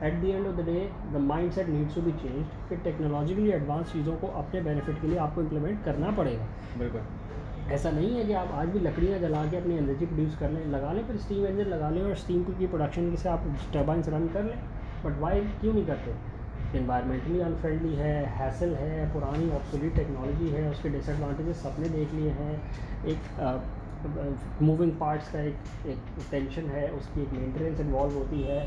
at the end of the day, the mindset needs to be changed कि technologically advance चीज़ों को अपने benefit के लिए आपको implement करना पड़ेगा। बिल्कुल। ऐसा नहीं है कि आप आज भी लकड़ियाँ जला के अपनी एनर्जी प्रोड्यूस कर लें, लगा लें, फिर स्टीम इंजन लगा लें और स्टीम की प्रोडक्शन से आप टर्बाइंस रन कर लें, बट वाई क्यों नहीं करते? इन्वायरमेंटली अनफ्रेंडली है, हैसल है, पुरानी ऑब्सोलीट टेक्नोलॉजी है, उसके डिसएडवांटेजेस सबने देख लिए हैं। एक मूविंग पार्ट्स का एक टेंशन है, उसकी एक मेंटेनेंस इन्वॉल्व होती है,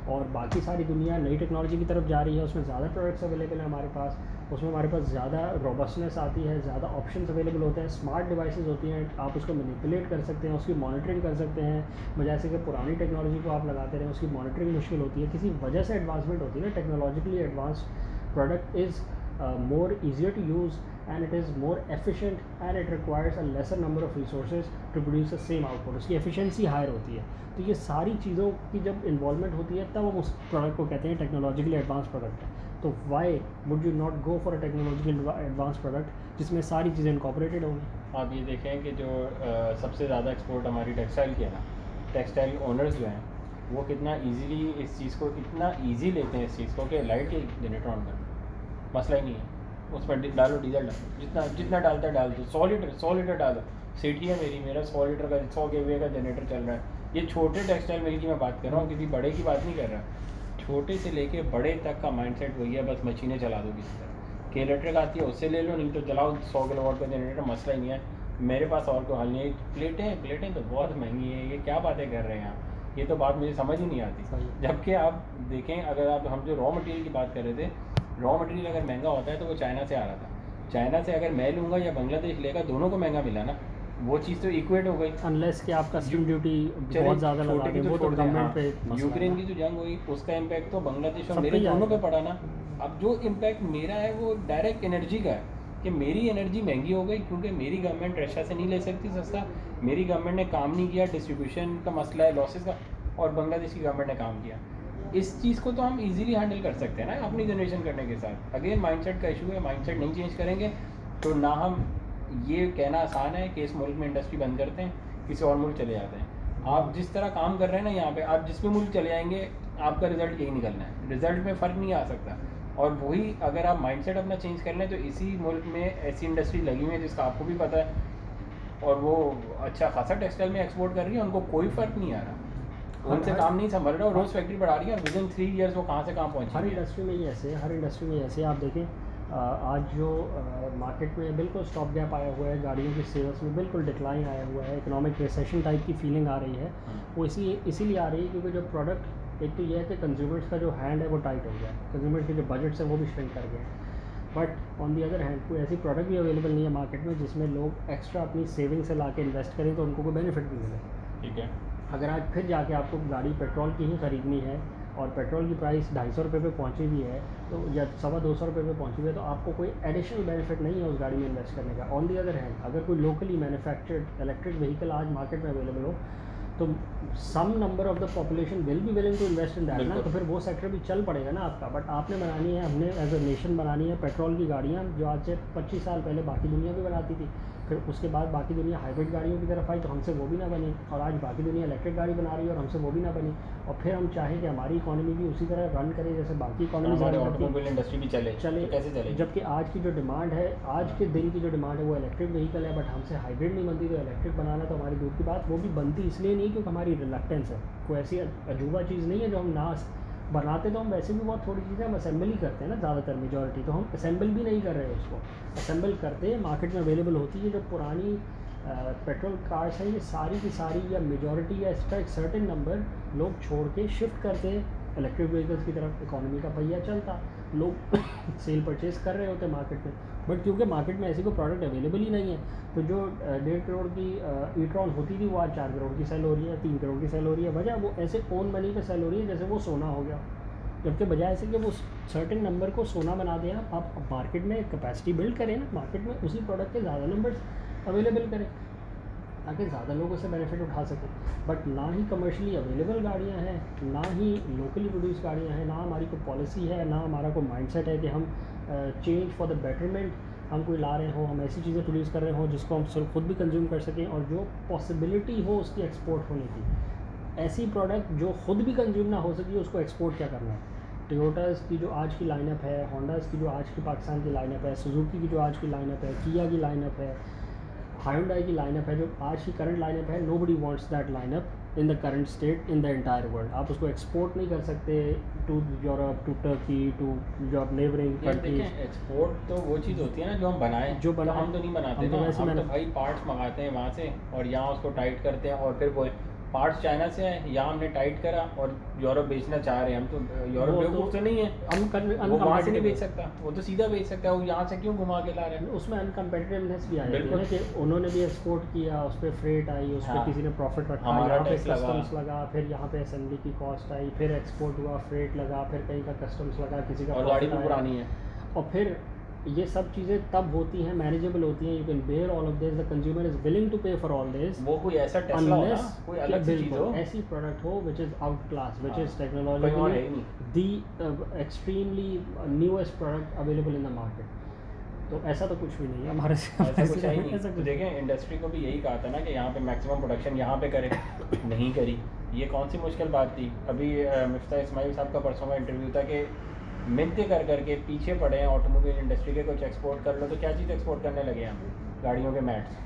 और बाकी सारी दुनिया नई टेक्नोलॉजी की तरफ जा रही है, उसमें ज़्यादा प्रोडक्ट्स अवेलेबल हैं हमारे पास, उसमें हमारे पास ज़्यादा रोबस्टनेस आती है, ज़्यादा ऑप्शंस अवेलेबल होते हैं, स्मार्ट डिवाइसेस होती हैं, आप उसको मैनिपुलेट कर सकते हैं, उसकी मॉनिटरिंग कर सकते हैं, बजाय से कि पुरानी टेक्नोलॉजी को आप लगाते रहें, उसकी मॉनिटरिंग मुश्किल होती है, किसी वजह से एडवांसमेंट होती है ना। Technologically advance product is more easier to use, and it is more efficient, and it requires a lesser number of resources to produce the same output. उसकी efficiency higher होती है। तो ये सारी चीज़ों की जब इन्वॉल्वमेंट होती है तब हम उस प्रोडक्ट को कहते हैं टेक्नोलॉजिकली एडवांस प्रोडक्ट है। तो why would you not go for a technological advance product जिसमें सारी चीज़ें इनकॉर्पोरेटेड होंगी? आप ये देखें कि जो सबसे ज़्यादा एक्सपोर्ट हमारी टेक्सटाइल की है ना, टेक्सटाइल ओनर्स जो हैं वो कितना इजीली इस चीज़ को इतना इजी लेते हैं इस चीज़ को कि लाइट के जनरेटर ऑन कर, मसला ही नहीं है, उसमें डालो डीजल डालो, जितना जितना डालता है डाल दो, 100 लीटर डालो। सिटी है मेरा 100 लीटर का 100 kVA का जनरेटर चल रहा है। ये छोटे टेक्सटाइल मिल की मैं बात कर रहा हूँ, किसी बड़े की बात नहीं कर रहा। छोटे से लेके बड़े तक का माइंडसेट वही है, बस मशीनें चला दो किसी तरह। कि इलेक्ट्रिक आती है उससे ले लो, नहीं तो चलाओ 100 किलोवाट का जनरेटर, मसला ही नहीं है। मेरे पास और कोई हल नहीं है। प्लेटें तो बहुत महंगी है, ये क्या बातें कर रहे हैं आप, ये तो बात मुझे समझ ही नहीं आती। जबकि आप देखें, अगर आप हम जो रॉ मटेरियल की बात कर रहे थे, रॉ मटेरियल अगर महंगा होता है तो वो चाइना से आ रहा था। चाइना से अगर मैं लूँगा या बांग्लादेश लेगा, दोनों को महंगा मिला ना, वो चीज़ तो इक्वेट हो गई। अनलेस कि आप कस्टम ड्यूटी बहुत ज़्यादा लगा दें, वो तो गवर्नमेंट पे मसला है। यूक्रेन की जो जंग हुई उसका इम्पैक्ट तो बांग्लादेश और मेरे दोनों पे पड़ा ना। अब जो इम्पैक्ट मेरा है वो डायरेक्ट एनर्जी का है कि मेरी एनर्जी महंगी हो गई, क्योंकि मेरी गवर्नमेंट रशिया से नहीं ले सकती सस्ता, मेरी गवर्नमेंट ने काम नहीं किया, डिस्ट्रीब्यूशन का मसला है, लॉसेस का, और बांग्लादेश की गवर्नमेंट ने काम किया। इस चीज़ को तो हम इजीली हैंडल कर सकते हैं ना अपनी जनरेशन करने के साथ। अगेन माइंडसेट का इशू है, माइंडसेट नहीं चेंज करेंगे तो ना हम, ये कहना आसान है कि इस मुल्क में इंडस्ट्री बंद करते हैं, किसी और मुल्क चले जाते हैं। आप जिस तरह काम कर रहे हैं ना यहाँ पे, आप जिस भी मुल्क चले जाएंगे आपका रिज़ल्ट यही निकलना है, रिज़ल्ट में फ़र्क नहीं आ सकता। और वही अगर आप माइंडसेट अपना चेंज कर लें तो इसी मुल्क में ऐसी इंडस्ट्री लगी हुई है जिसका आपको भी पता है, और वो अच्छा खासा टेक्सटाइल में एक्सपोर्ट कर रही है, उनको कोई फ़र्क नहीं आ रहा, उनसे काम नहीं संभल रहा, और रोज़ फैक्ट्री बढ़ा रही है, और विदिन 3 ईयर्स वो कहाँ से कहाँ पहुँची। हर इंडस्ट्री में ही ऐसे, हर इंडस्ट्री में ऐसे। आप देखें आज जो मार्केट में बिल्कुल स्टॉप गैप आया हुआ है, गाड़ियों की सेल्स में बिल्कुल डिक्लाइन आया हुआ है, इकोनॉमिक रिसेशन टाइप की फीलिंग आ रही है, वो इसीलिए आ रही है क्योंकि जो प्रोडक्ट, एक तो ये है कि कंज्यूमर्स का जो हैंड है वो टाइट हो गया है, कंज्यूमर्स के जो बजट्स हैं वो भी श्रिंक कर गए हैं। But on the other hand कोई ऐसी प्रोडक्ट भी अवेलेबल नहीं है मार्केट में जिसमें लोग एक्स्ट्रा अपनी सेविंग से ला के इन्वेस्ट करें तो उनको कोई बेनिफिट भी मिले। ठीक है, अगर आज फिर जाके आपको गाड़ी पेट्रोल की ही ख़रीदनी है और पेट्रोल की प्राइस 250 रुपये पे पहुँची हुई है, तो या 250 रुपये पे पहुँची हुई है, तो आपको कोई एडिशनल बेनिफिट नहीं है उस गाड़ी में इन्वेस्ट करने का। ऑन दी अदर हैंड अगर कोई लोकली मैन्युफैक्चर्ड इलेक्ट्रिक व्हीकल आज मार्केट में अवेलेबल हो तो some number of the population will be willing to invest in that ना, तो फिर वो सेक्टर भी चल पड़ेगा ना आपका। बट आपने बनानी है, हमने एज अ नेशन बनानी है पेट्रोल की गाड़ियाँ, जो आज से 25 साल पहले बाकी दुनिया भी बनाती थी। फिर उसके बाद बाकी दुनिया हाइब्रिड गाड़ियों की तरफ आई तो हमसे वो भी ना बनी, और आज बाकी दुनिया इलेक्ट्रिक गाड़ी बना रही है और हमसे वो भी ना बनी, और फिर हम चाहें कि हमारी इकॉनमी भी उसी तरह रन करे जैसे बाकी इकॉनमी हमारे ऑटोमोबाइल इंडस्ट्री भी चले चले, तो कैसे चलेगी? जबकि आज की जो डिमांड है, आज के दिन की जो डिमांड है वो इलेक्ट्रिक व्हीकल है, बट हमसे हाइब्रिड नहीं बनती, तो इलेक्ट्रिक बनाना तो हमारी दूर की बात, वो भी बनती इसलिए नहीं क्योंकि हमारी रिलक्टेंस है, कोई ऐसी अजूबा चीज़ नहीं है जो हम ना बनाते, तो हम वैसे भी बहुत थोड़ी चीज़ें हम असेंबल ही करते हैं ना, ज़्यादातर मेजॉरिटी तो हम असेंबल भी नहीं कर रहे हैं, उसको असेंबल करते हैं, मार्केट में अवेलेबल होती है। जो पुरानी पेट्रोल कार्स हैं ये सारी की सारी या मेजॉरिटी या इसका एक सर्टेन नंबर लोग छोड़ के शिफ्ट करते हैं इलेक्ट्रिक व्हीकल्स की तरफ, इकॉनमी का पहिया चलता, लोग सेल परचेज़ कर रहे होते हैं मार्केट में, बट क्योंकि मार्केट में ऐसी कोई प्रोडक्ट अवेलेबल ही नहीं है, तो जो 1.5 करोड़ की ई-ट्रॉन होती थी वो आज 4 करोड़ की सेल हो रही है, 3 करोड़ की सेल हो रही है, वजह वो ऐसे ओन मनी पे सेल हो रही है जैसे वो सोना हो गया, जबकि बजाय ऐसे कि वो सर्टेन नंबर को सोना बना दें, आप मार्केट में कैपेसिटी बिल्ड करें ना, मार्केट में उसी प्रोडक्ट के ज़्यादा नंबर्स अवेलेबल करें ताकि ज़्यादा लोग उससे बेनिफिट उठा सकें, बट ना ही कमर्शियली अवेलेबल गाड़ियाँ हैं, ना ही लोकली प्रोड्यूस गाड़ियाँ हैं, ना हमारी कोई पॉलिसी है, ना हमारा कोई माइंडसेट है कि हम चेंज फॉर द बेटरमेंट हम कोई ला रहे हों, हम ऐसी चीज़ें प्रोड्यूस कर रहे हों जिसको हम सिर्फ खुद भी कंज्यूम कर सकें और जो पॉसिबिलिटी हो उसकी एक्सपोर्ट होने की। ऐसी प्रोडक्ट जो खुद भी कंज्यूम ना हो सकी उसको एक्सपोर्ट क्या करना है? टोयोटास की जो आज की लाइनअप है, होंडास की जो आज की पाकिस्तान की लाइनअप है, सुजुकी की जो आज की लाइनअप है, किया की लाइनअप है, हायुंडई की लाइनअप है, जो आज की करंट लाइनअप है, nobody wants that lineup in the current state in the entire world. आप उसको एक्सपोर्ट नहीं कर सकते to Europe, to Turkey, to your neighbouring countries. Export तो वो चीज़ होती है ना जो हम बनाएं, जो बनाएं, तो हम तो नहीं बनाते हम तो ना, वैसे हम तो मैंने भाई पार्ट्स मंगाते हैं वहाँ से और यहाँ उसको टाइट करते हैं और फिर वो पार्ट्स चाइना से हैं, यहाँ हमने टाइट करा और यूरोप बेचना चाह रहे हैं, हम तो यूरोप बेवकूफ़ तो नहीं है, वो वहाँ से नहीं बेच सकता, वो तो सीधा बेच सकता है, वो यहाँ से क्यों घुमा के ला रहे हैं? उसमें अनकम्पेटिटिवनेस भी आ जाती है बिल्कुल। ना कि उन्होंने भी एक्सपोर्ट किया, उस पर फ्रेट आई, उस पर हाँ। किसी ने प्रॉफिट रखा, हमारा यहाँ पे टैक्स लगा। कस्टम्स लगा, फिर यहाँ पे असेंबली की कॉस्ट आई, फिर एक्सपोर्ट हुआ, फ्रेट लगा, फिर कहीं का कस्टम्स लगा, किसी का और गाड़ी profit भी आया। पुरानी है। और फिर ये सब चीज़ें तब होती हैं, मैनेजेबल होती हैं, you can bear all of this, the consumer is willing to पे फॉर ऑल दिस, वो कोई ऐसा टेस्ला हो ना, अनलेस कोई अलग सी चीज़ हो, ऐसी प्रोडक्ट हो which is outclass, which is कहीं और है ही टेक्नोलॉजिकली नहीं। The extremely newest product available in the market. तो ऐसा तो कुछ भी नहीं है हमारे से, ऐसा कुछ है ही नहीं। ऐसा तो कुछ देखें इंडस्ट्री को भी यही कहा था ना कि यहाँ पे मैक्सिमम प्रोडक्शन यहाँ पे करें, नहीं करी, ये कौन सी मुश्किल बात थी? अभी मिफ्ता इस्माइल साहब का परसों का इंटरव्यू था कि मिन्नतें कर करके पीछे पड़े हैं ऑटोमोबाइल इंडस्ट्री के, कुछ एक्सपोर्ट कर लो, तो क्या चीज़ एक्सपोर्ट करने लगे हैं हम? गाड़ियों के मैट्स,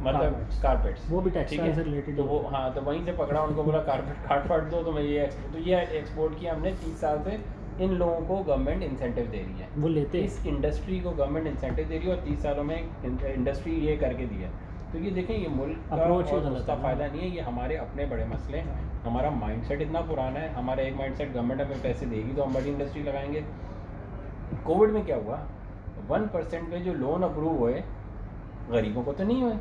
मतलब कारपेट्स, वो भी ठीक टेक्सटाइल से है, रिलेटेड। तो वो हाँ, तो वहीं से पकड़ा उनको, बोला कारपेट काट फाट दो, तो मैं ये एक्सपोर्ट किया हमने 30 साल से, इन लोगों को गवर्नमेंट इंसेंटिव दे रही है, वो लेते हैं। इस इंडस्ट्री को गवर्नमेंट इंसेंटिव दे रही है और 30 सालों में इंडस्ट्री ये करके दी है। तो ये देखें, ये मुल्क का Approach ही और गलत उसका है ना। फ़ायदा नहीं है, ये हमारे अपने बड़े मसले हैं। हमारा माइंडसेट इतना पुराना है, हमारा एक माइंडसेट गवर्नमेंट हमें पैसे देगी तो हम बड़ी इंडस्ट्री लगाएंगे। कोविड में क्या हुआ, 1% पे जो लोन अप्रूव हुए, गरीबों को तो नहीं हुए।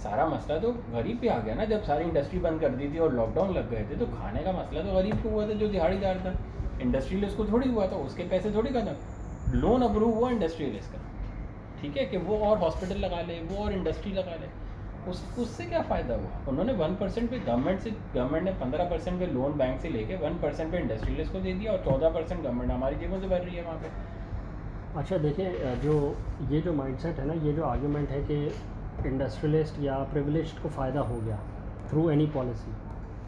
सारा मसला तो गरीब पे आ गया ना, जब सारी इंडस्ट्री बंद कर दी थी और लॉकडाउन लग गए थे, तो खाने का मसला तो गरीब को हुआ था, जो दिहाड़ीदार था। इंडस्ट्रियलिस्ट को थोड़ी हुआ था, उसके पैसे थोड़ी खत्म। लोन अप्रूव हुआ इंडस्ट्रियलिस्ट का, ठीक है, कि वो और हॉस्पिटल लगा ले, वो और इंडस्ट्री लगा ले, उससे क्या फ़ायदा हुआ? उन्होंने 1% पे गवर्नमेंट ने 15% पे लोन बैंक से लेके 1% पे इंडस्ट्रियलिस्ट को दे दिया और 14% गवर्नमेंट हमारी जेबों से भर रही है वहाँ पे। अच्छा देखें, ये जो माइंडसेट है ना, ये जो आर्गुमेंट है कि इंडस्ट्रियलिस्ट या प्रिविलेज्ड को फ़ायदा हो गया थ्रू एनी पॉलिसी,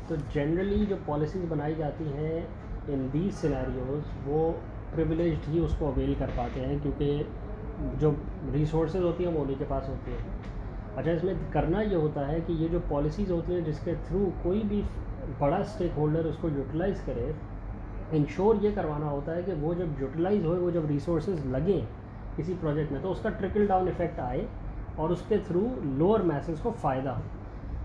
तो जनरली जो पॉलिसीज़ बनाई जाती हैं इन दीज सिनेरियोज, वो प्रिविलेज्ड ही उसको अवेल कर पाते हैं, क्योंकि जो रिसोर्सेज होती हैं वो उन्हीं के पास होती हैं। अच्छा, इसमें करना ये होता है कि ये जो पॉलिसीज़ होती हैं जिसके थ्रू कोई भी बड़ा स्टेक होल्डर उसको यूटिलाइज़ करे, इंश्योर ये करवाना होता है कि वो जब यूटिलाइज़ होए, वो जब रिसोर्सेज लगें किसी प्रोजेक्ट में, तो उसका ट्रिकल डाउन इफेक्ट आए और उसके थ्रू लोअर मैसेज को फ़ायदा हो।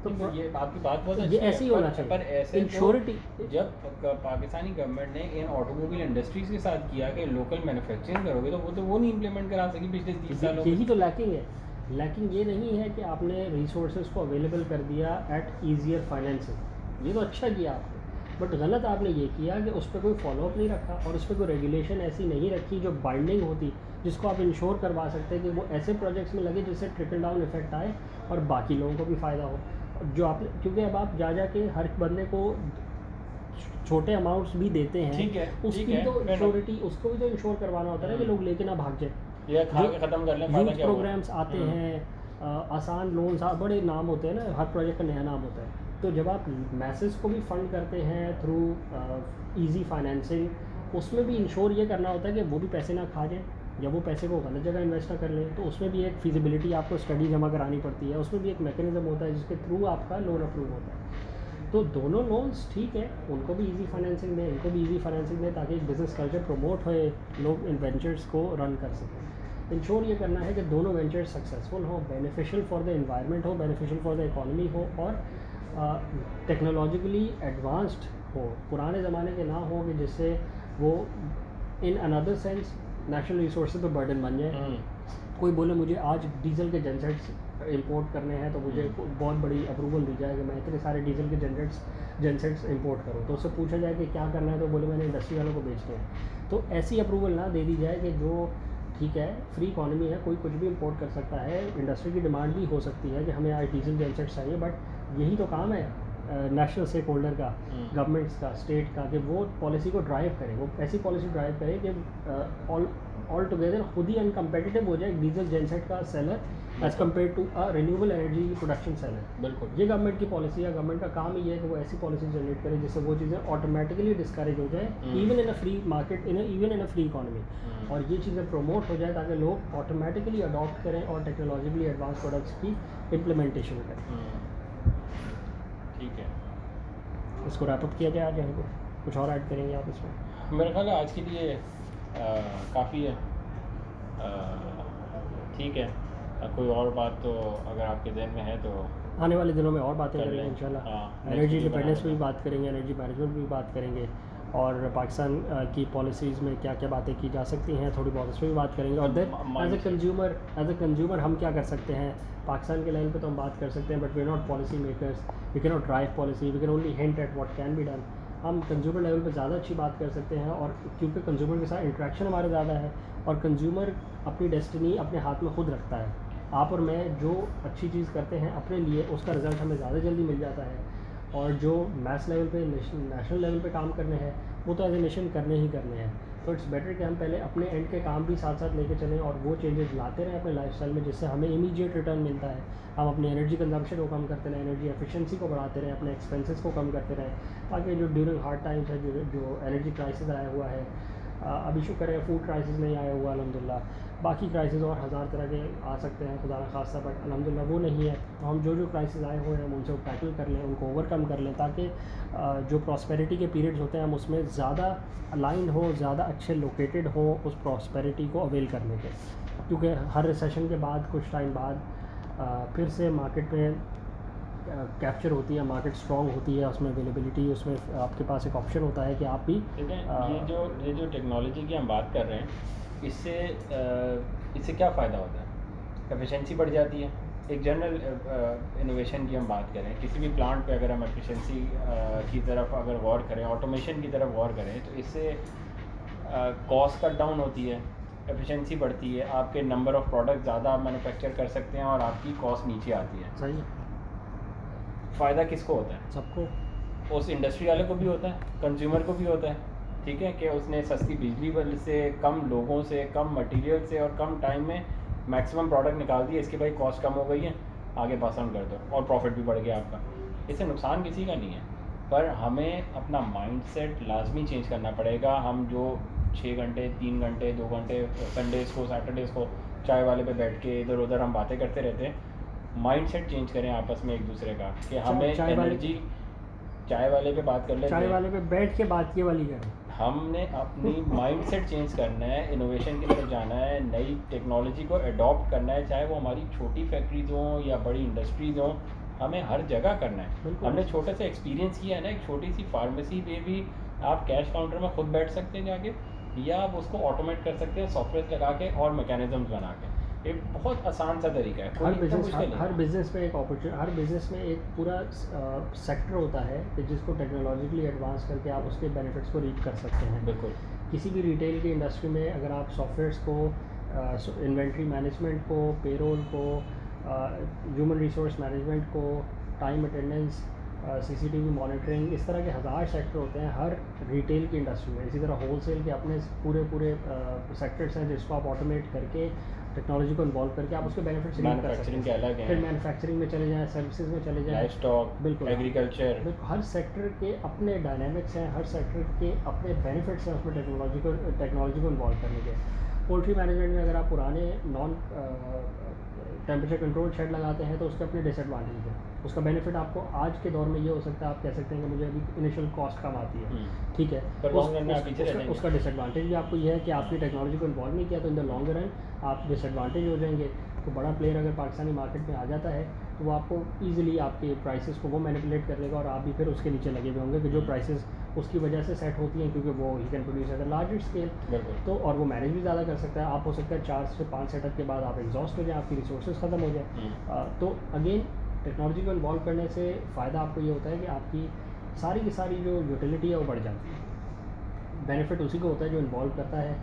तो ये आपकी बात बहुत ये अच्छी है, ऐसे ही होना चाहिए। पर ऐसे इंश्योरिटी जब पाकिस्तानी गवर्नमेंट ने इन ऑटोमोबाइल इंडस्ट्रीज के साथ किया कि लोकल मैन्युफैक्चरिंग करोगे, तो वो नहीं इम्प्लीमेंट करा सकी पिछले 30 सालों में। यही तो लैकिंग है। लैकिंग ये नहीं है कि आपने रिसोर्सेज को अवेलेबल कर दिया एट ईजियर फाइनेंसिंग, ये तो अच्छा किया आपने, बट गलत आपने ये किया कि उस पर कोई फॉलोअप नहीं रखा और उस पर कोई रेगुलेशन ऐसी नहीं रखी जो बाइंडिंग होती, जिसको आप इंश्योर करवा सकते हैं कि वो ऐसे प्रोजेक्ट्स में लगे जिससे ट्रिकल डाउन इफेक्ट आए और बाकी लोगों को भी फ़ायदा हो। जो आपने, क्योंकि अब आप जा के हर बंदे को छोटे अमाउंट्स भी देते हैं, ठीक है, उसकी ठीक है, तो fair enough। इंश्योरिटी, उसको भी तो इंश्योर करवाना होता है ना कि लोग लेके ना भाग जाए। ये खा के ख़त्म कर लें, फ़ायदा यूथ क्या हुआ? प्रोग्राम्स आते हैं, आसान लोन्स, बड़े नाम होते हैं ना, हर प्रोजेक्ट का नया नाम होता है। तो जब आप मैसेज को भी फंड करते हैं थ्रू इजी फाइनेंसिंग, उसमें भी इंश्योर ये करना होता है कि वो भी पैसे ना खा जाए या वो पैसे को गलत जगह इन्वेस्ट ना कर लें। तो उसमें भी एक फिजिबिलिटी आपको स्टडी जमा करानी पड़ती है, उसमें भी एक मैकेनिज्म होता है जिसके थ्रू आपका लोन अप्रूव होता है। तो दोनों लोन्स ठीक है, उनको भी इजी फाइनेंसिंग दें, इनको भी इजी फाइनेंसिंग दें, ताकि एक बिज़नेस कल्चर प्रमोट होए, लोग इन वेंचर्स को रन कर सकें। इंश्योर ये करना है कि दोनों वेंचर्स सक्सेसफुल हो, बेनिफिशियल फॉर द एनवायरनमेंट हो, बेनिफिशियल फॉर द इकॉनमी हो, और टेक्नोलॉजिकली एडवांस्ड हो, पुराने ज़माने के ना हो कि जिससे वो in another sense national resource पे बर्डन बन जाए। कोई बोले मुझे आज डीजल के जनसेट्स इंपोर्ट करने हैं, तो मुझे बहुत बड़ी अप्रूवल दी जाए कि मैं इतने सारे डीजल के जनसेट्स इंपोर्ट करूँ। तो उससे पूछा जाए कि क्या करना है, तो बोले मैंने इंडस्ट्री वालों को बेचने हैं। तो ऐसी अप्रूवल ना दे दी जाए कि जो ठीक है, फ्री इकॉनमी है, कोई कुछ भी इंपोर्ट कर सकता है, इंडस्ट्री की डिमांड भी हो सकती है कि हमें आज डीजल जनसेट्स चाहिए, बट यही तो काम है नेशनल स्टेक होल्डर का, गवर्नमेंट्स का, स्टेट का, कि वो पॉलिसी को ड्राइव करें, वो ऐसी पॉलिसी ड्राइव करें कि ऑल टुगेदर खुद ही अनकम्पेटिटिव हो जाए डीजल जेनसेट का seller as compare to a renewable energy production seller. बिल्कुल, ये गवर्नमेंट की पॉलिसी है, गवर्नमेंट का काम ही है कि वो ऐसी पॉलिसी जनरेट करे जिससे वो चीज़ें ऑटोमेटिकली डिस्करेज हो जाए, even in a free market, even in a free economy, और ये चीज़ें प्रमोट हो जाए ताकि लोग ऑटोमेटिकली अडॉप्ट करें और टेक्नोलॉजिकली एडवांस प्रोडक्ट्स की इम्प्लीमेंटेशन करें। ठीक है। इसको रैपअप किया जाए आज यहाँ को, कुछ और ऐड करेंगे आप इसमें? मेरे ख्याल है आज के लिए काफ़ी है। ठीक है, कोई और बात तो अगर आपके जहन में है तो आने वाले दिनों में और बातें कर करेंगे लें। इंशाल्लाह। हाँ, एनर्जी next इंडिपेंडेंस video पे भी बनाना बात करेंगे, एनर्जी मैनेजमेंट पे भी बात करेंगे, और पाकिस्तान की पॉलिसीज़ में क्या क्या बातें की जा सकती हैं, थोड़ी बहुत उस पर भी बात करेंगे। और देन एज अ कंज्यूमर हम क्या कर सकते हैं। पाकिस्तान के लेवल पे तो हम बात कर सकते हैं, but we are not policy makers, we can not drive policy, we can only hint at what can be done. हम कंज्यूमर लेवल पे ज़्यादा अच्छी बात कर सकते हैं, और क्योंकि कंज्यूमर के साथ इंटरेक्शन हमारे ज़्यादा है, और कंज्यूमर अपनी डेस्टिनी अपने हाथ में खुद रखता है। आप और मैं जो अच्छी चीज़ करते हैं अपने लिए, उसका रिज़ल्ट हमें ज़्यादा जल्दी मिल जाता है, और जो मैस लेवल पे, नेशनल लेवल पे काम करने हैं, वो तो एज ए नेशन करने ही करने हैं। तो इट्स बेटर कि हम पहले अपने एंड के काम भी साथ साथ लेके चलें, और वो चेंजेस लाते रहें अपने लाइफस्टाइल में, जिससे हमें इमीडिएट रिटर्न मिलता है। हम अपनी एनर्जी कंजम्पशन को कम करते रहें, एनर्जी एफिशिएंसी को बढ़ाते रहें, अपने एक्सपेंसेस को कम करते रहें, ताकि जो ड्यूरिंग हार्ड टाइम्स है, जो एनर्जी क्राइसिस आया हुआ है, अभी शुक्र है फूड क्राइसिस नहीं आया हुआ अल्हम्दुलिल्लाह, बाकी क्राइसिस और हज़ार तरह के आ सकते हैं खुदा न खास्ता, बट अल्हम्दुलिल्लाह वो नहीं है। तो हम जो क्राइसिस आए हुए हैं हम उनसे टैकल कर लें, उनको ओवरकम कर लें, ताकि जो प्रॉस्पेरिटी के पीरियड्स होते हैं हम उसमें ज़्यादा अलाइंड हो, ज़्यादा अच्छे लोकेटेड हो उस प्रॉस्पेरिटी को अवेल करने के। क्योंकि हर रिसेशन के बाद कुछ टाइम बाद फिर से मार्केट में कैप्चर होती है, मार्केट स्ट्रॉन्ग होती है, उसमें अवेलेबिलिटी, उसमें आपके पास एक ऑप्शन होता है कि आप भी ये जो टेक्नोलॉजी की हम बात कर रहे हैं, इससे क्या फ़ायदा होता है? एफिशिएंसी बढ़ जाती है। एक जनरल इनोवेशन की हम बात करें, किसी भी प्लांट पे अगर हम एफिशिएंसी की तरफ अगर गौर करें, ऑटोमेशन की तरफ गौर करें, तो इससे कॉस्ट कट डाउन होती है, एफिशिएंसी बढ़ती है, आपके नंबर ऑफ़ प्रोडक्ट ज़्यादा आप मैन्युफैक्चर कर सकते हैं और आपकी कॉस्ट नीचे आती है। सही है। फ़ायदा किसको होता है? सबको। उस इंडस्ट्री वाले को भी होता है, कंज्यूमर को भी होता है, ठीक है, कि उसने सस्ती बिजली बिल से, कम लोगों से, कम मटेरियल से और कम टाइम में मैक्सिमम प्रोडक्ट निकाल दिया, इसकी भाई कॉस्ट कम हो गई है, आगे पास ऑन कर दो और प्रॉफिट भी बढ़ गया आपका। इससे नुकसान किसी का नहीं है, पर हमें अपना माइंडसेट लाजमी चेंज करना पड़ेगा। हम जो 6 घंटे, 3 घंटे, 2 घंटे संडेज़ को, सैटरडेज़ को चाय वाले पे बैठ के इधर उधर हम बातें करते रहते हैं, माइंडसेट चेंज करें आपस में एक दूसरे का, कि हमें एनर्जी, चाय वाले पे बात कर लेते चाय हैं, वाले पे बैठ के बात ये वाली करें। हमने अपनी माइंडसेट चेंज करना है, इनोवेशन की तरफ जाना है, नई टेक्नोलॉजी को अडॉप्ट करना है, चाहे वो हमारी छोटी फैक्ट्रीज हों या बड़ी इंडस्ट्रीज़ हों, हमें हर जगह करना है। हमने छोटे से एक्सपीरियंस किया है ना, एक छोटी सी फार्मेसी पे भी आप कैश काउंटर में खुद बैठ सकते हैं जाके, या आप उसको ऑटोमेट कर सकते हैं सॉफ्टवेयर लगा के और मैकेनिज्म्स बना के। एक बहुत आसान सा तरीका है, हर बिजनेस में एक अपॉर्चुनिटी, हर बिजनेस में एक पूरा सेक्टर होता है कि जिसको टेक्नोलॉजिकली एडवांस करके आप उसके बेनिफिट्स को रीप कर सकते हैं। बिल्कुल। किसी भी रिटेल की इंडस्ट्री में अगर आप सॉफ्टवेयर्स को, इन्वेंट्री मैनेजमेंट को, पेरोल को, ह्यूमन रिसोर्स मैनेजमेंट को, टाइम अटेंडेंस, CCTV मॉनिटरिंग, इस तरह के हज़ार सेक्टर होते हैं हर रिटेल की इंडस्ट्री में। इसी तरह होलसेल के अपने पूरे सेक्टर्स हैं जिसको आप ऑटोमेट करके टेक्नोलॉजी को इन्वॉल्व करके आप उसके बेनिफिट्स रीड कर सकते मैन्युफैक्चरिंग के हैं। अलग हैं, फिर मैन्युफैक्चरिंग में चले जाएँ, सर्विसेज में चले जाएँ, लाइफ स्टॉक, बिल्कुल एग्रीकल्चर, बिल्कुल हर सेक्टर के अपने डायनामिक्स हैं, हर सेक्टर के अपने बेनिफिट्स हैं उसमें टेक्नोलॉजी को इन्वॉल्व करने के। पोल्ट्री मैनेजमेंट में अगर आप पुराने नॉन टेम्परेचर कंट्रोल शेड लगाते हैं तो उसके अपने डिसएडवांटेज है। उसका बेनिफिट आपको आज के दौर में ये हो सकता है, आप कह सकते हैं कि मुझे अभी इनिशियल कॉस्ट कम आती है, ठीक है, पर लॉन्ग रन में आप पीछे रह जाएंगे। उसका डिसएडवांटेज भी आपको ये है कि आपने टेक्नोलॉजी को इन्वॉल्व नहीं किया, तो इन द लॉन्ग रन आप डिसएडवांटेज हो जाएंगे। तो बड़ा प्लेयर अगर पाकिस्तानी मार्केट में आ जाता है तो वो आपको ईजिली आपके प्राइसेस को वो मैनिपुलेट कर लेगा और आप भी फिर उसके नीचे लगे हुए होंगे कि जो प्राइसेस उसकी वजह से सेट होती हैं, क्योंकि वो he can produce at a larger scale. तो और वो मैनेज भी ज़्यादा कर सकता है। आप हो सकता है 4 से 5 सेटअप के बाद आप एग्जॉस्ट हो जाए, आपकी रिसोर्सेज ख़त्म हो जाए। तो अगेन टेक्नोलॉजी को इन्वॉल्व करने से फ़ायदा आपको ये होता है कि आपकी सारी की सारी जो यूटिलिटी है वो बढ़ जाती है। बेनिफिट उसी को होता है जो इन्वॉल्व करता है,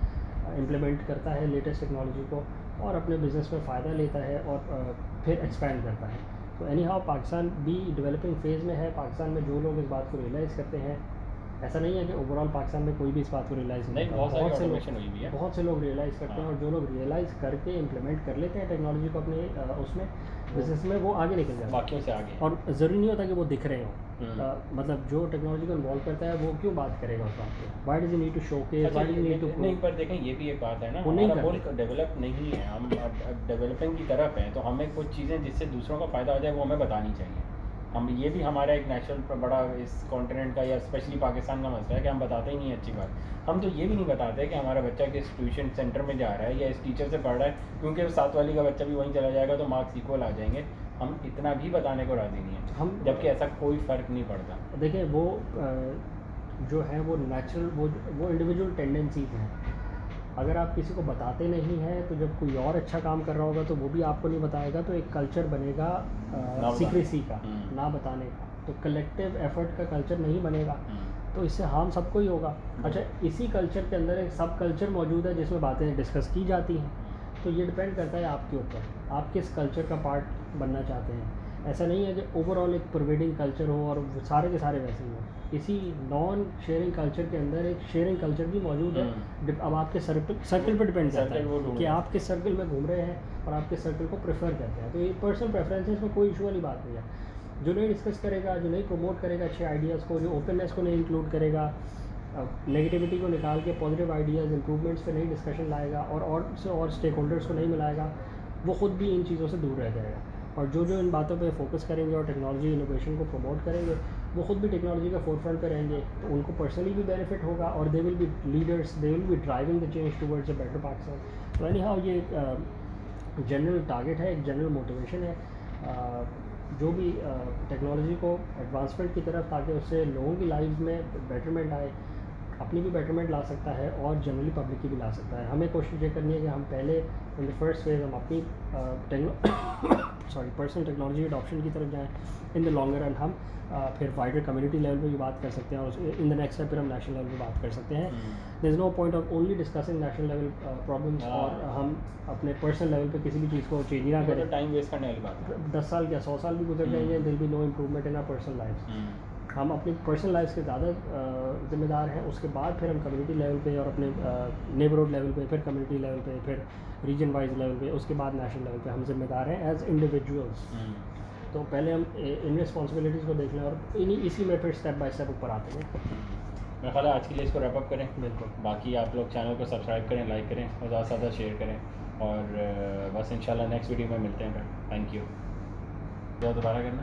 इम्प्लीमेंट करता है लेटेस्ट टेक्नोलॉजी को और अपने बिज़नेस में फ़ायदा लेता है और फिर एक्सपैंड करता है। तो एनी हाउ पाकिस्तान भी डेवलपिंग फेज़ में है। पाकिस्तान में जो लोग इस बात को रियलाइज़ करते हैं, ऐसा नहीं है कि ओवरऑल पाकिस्तान में कोई भी इस बात को रियलाइज़ नहीं करता, बहुत से लोग रियलाइज़ करते हैं और जो लोग रियलाइज़ करके इम्प्लीमेंट कर लेते हैं टेक्नोलॉजी को अपने उसमें बिजनेस में, वो आगे निकल जाते हैं, बाकियों से आगे। और ज़रूरी नहीं होता कि वो दिख रहे हों। मतलब जो टेक्नोलॉजी को इन्वॉल्व करता है वो क्यों बात करेगा उस बात पे, why does you need to showcase, why does you need to नहीं, पर देखें ये भी एक बात है ना, वो नहीं हमारा करते। मुल्क डेवलप नहीं है, हम डेवलपिंग की तरफ हैं, तो हमें कुछ चीज़ें जिससे दूसरों का फ़ायदा हो जाए वो हमें बतानी चाहिए। हम ये भी हमारा एक नेशनल बड़ा इस कॉन्टिनेंट का या स्पेशली पाकिस्तान का मसला है कि हम बताते ही नहीं है अच्छी बात। हम तो ये भी नहीं बताते कि हमारा बच्चा किस ट्यूशन सेंटर में जा रहा है या इस टीचर से पढ़ रहा है, क्योंकि साथ वाली का बच्चा भी वहीं चला जाएगा तो मार्क्स इक्वल आ जाएंगे। हम इतना भी बताने को राज़ी नहीं है, हम जबकि ऐसा कोई फ़र्क नहीं पड़ता। देखिए वो जो है वो नेचुरल वो इंडिविजुअल टेंडेंसीज हैं। अगर आप किसी को बताते नहीं हैं तो जब कोई और अच्छा काम कर रहा होगा तो वो भी आपको नहीं बताएगा, तो एक कल्चर बनेगा सीक्रेसी का, ना बताने का, तो कलेक्टिव एफर्ट का कल्चर नहीं बनेगा, तो इससे हार्म सबको ही होगा। अच्छा, इसी कल्चर के अंदर एक सब कल्चर मौजूद है जिसमें बातें डिस्कस की जाती हैं, तो ये डिपेंड करता है आपके ऊपर, आप किस कल्चर का पार्ट बनना चाहते हैं। ऐसा नहीं है कि ओवरऑल एक प्रोवाइडिंग कल्चर हो और सारे के सारे वैसे ही हो। इसी नॉन शेयरिंग कल्चर के अंदर एक शेयरिंग कल्चर भी मौजूद है। अब आपके सर्कल पर डिपेंड करता है कि आप किस सर्कल में घूम रहे हैं और आप किस सर्कल को प्रेफर करते हैं। तो ये पर्सनल प्रेफरेंसेस में कोई इशू वाली बात नहीं है। जो नहीं डिस्कस करेगा, जो नहीं प्रमोट करेगा अच्छे आइडियाज़ को, जो ओपननेस को नहीं इंक्लूड करेगा, नेगेटिविटी को निकाल के पॉजिटिव आइडियाज़ इंप्रूवमेंट्स पे नहीं डिस्कशन लाएगा और स्टेक होल्डर्स को नहीं मिलाएगा, वो ख़ुद भी इन चीज़ों से दूर रह जाएगा। और जो इन बातों पे फोकस करेंगे और टेक्नोलॉजी इनोवेशन को प्रमोट करेंगे, वो खुद भी टेक्नोलॉजी के फोरफ्रंट पे रहेंगे, तो उनको पर्सनली भी बेनिफिट होगा और they will be leaders, they will be driving the change towards a better Pakistan. तो एनी हाउ ये एक जनरल टारगेट है, एक जनरल मोटिवेशन है जो भी टेक्नोलॉजी को एडवांसमेंट की तरफ, ताकि उससे लोगों की लाइफ में बेटरमेंट आए, अपनी भी बेटरमेंट ला सकता है और जनरली पब्लिक की भी ला सकता है। हमें कोशिश ये करनी है कि हम पहले इन द फर्स्ट फेज़ हम अपनी पर्सनल टेक्नोलॉजी अडॉप्शन की तरफ जाएं। इन द लॉन्गर रन हम फिर वाइडर कम्युनिटी लेवल पे भी बात कर सकते हैं और इन द नेक्स्ट स्टेप फिर हम नेशनल लेवल पे बात कर सकते हैं। There is no point of only discussing national level problems और हम अपने पर्सनल लेवल पे किसी भी चीज़ को चेंज ना करें। टाइम वेस्ट करने वाली बात है। 10 साल या 100 साल भी गुजर जाएंगे, there will be no improvement in our personal life. हम अपनी पर्सनल लाइफ के ज़्यादा ज़िम्मेदार हैं, उसके बाद फिर हम कम्युनिटी लेवल पे और अपने नेबरहुड लेवल पे, फिर कम्युनिटी लेवल पे, फिर रीजन वाइज लेवल पे, उसके बाद नेशनल लेवल पे हम जिम्मेदार हैं एज इंडिविजुअल्स। तो पहले हम इन रिस्पॉन्सिबिलिटीज़ को देख लें और इसी में फिर स्टेप बाय स्टेप ऊपर आते हैं। मेरा ख्याल है आज के लिए इसको रैप अप करें। बिल्कुल। बाकी आप लोग चैनल को सब्सक्राइब करें, लाइक करें और ज़्यादा से ज़्यादा शेयर करें और बस इंशाल्लाह नेक्स्ट वीडियो में मिलते हैं। Thank you. दोबारा करना।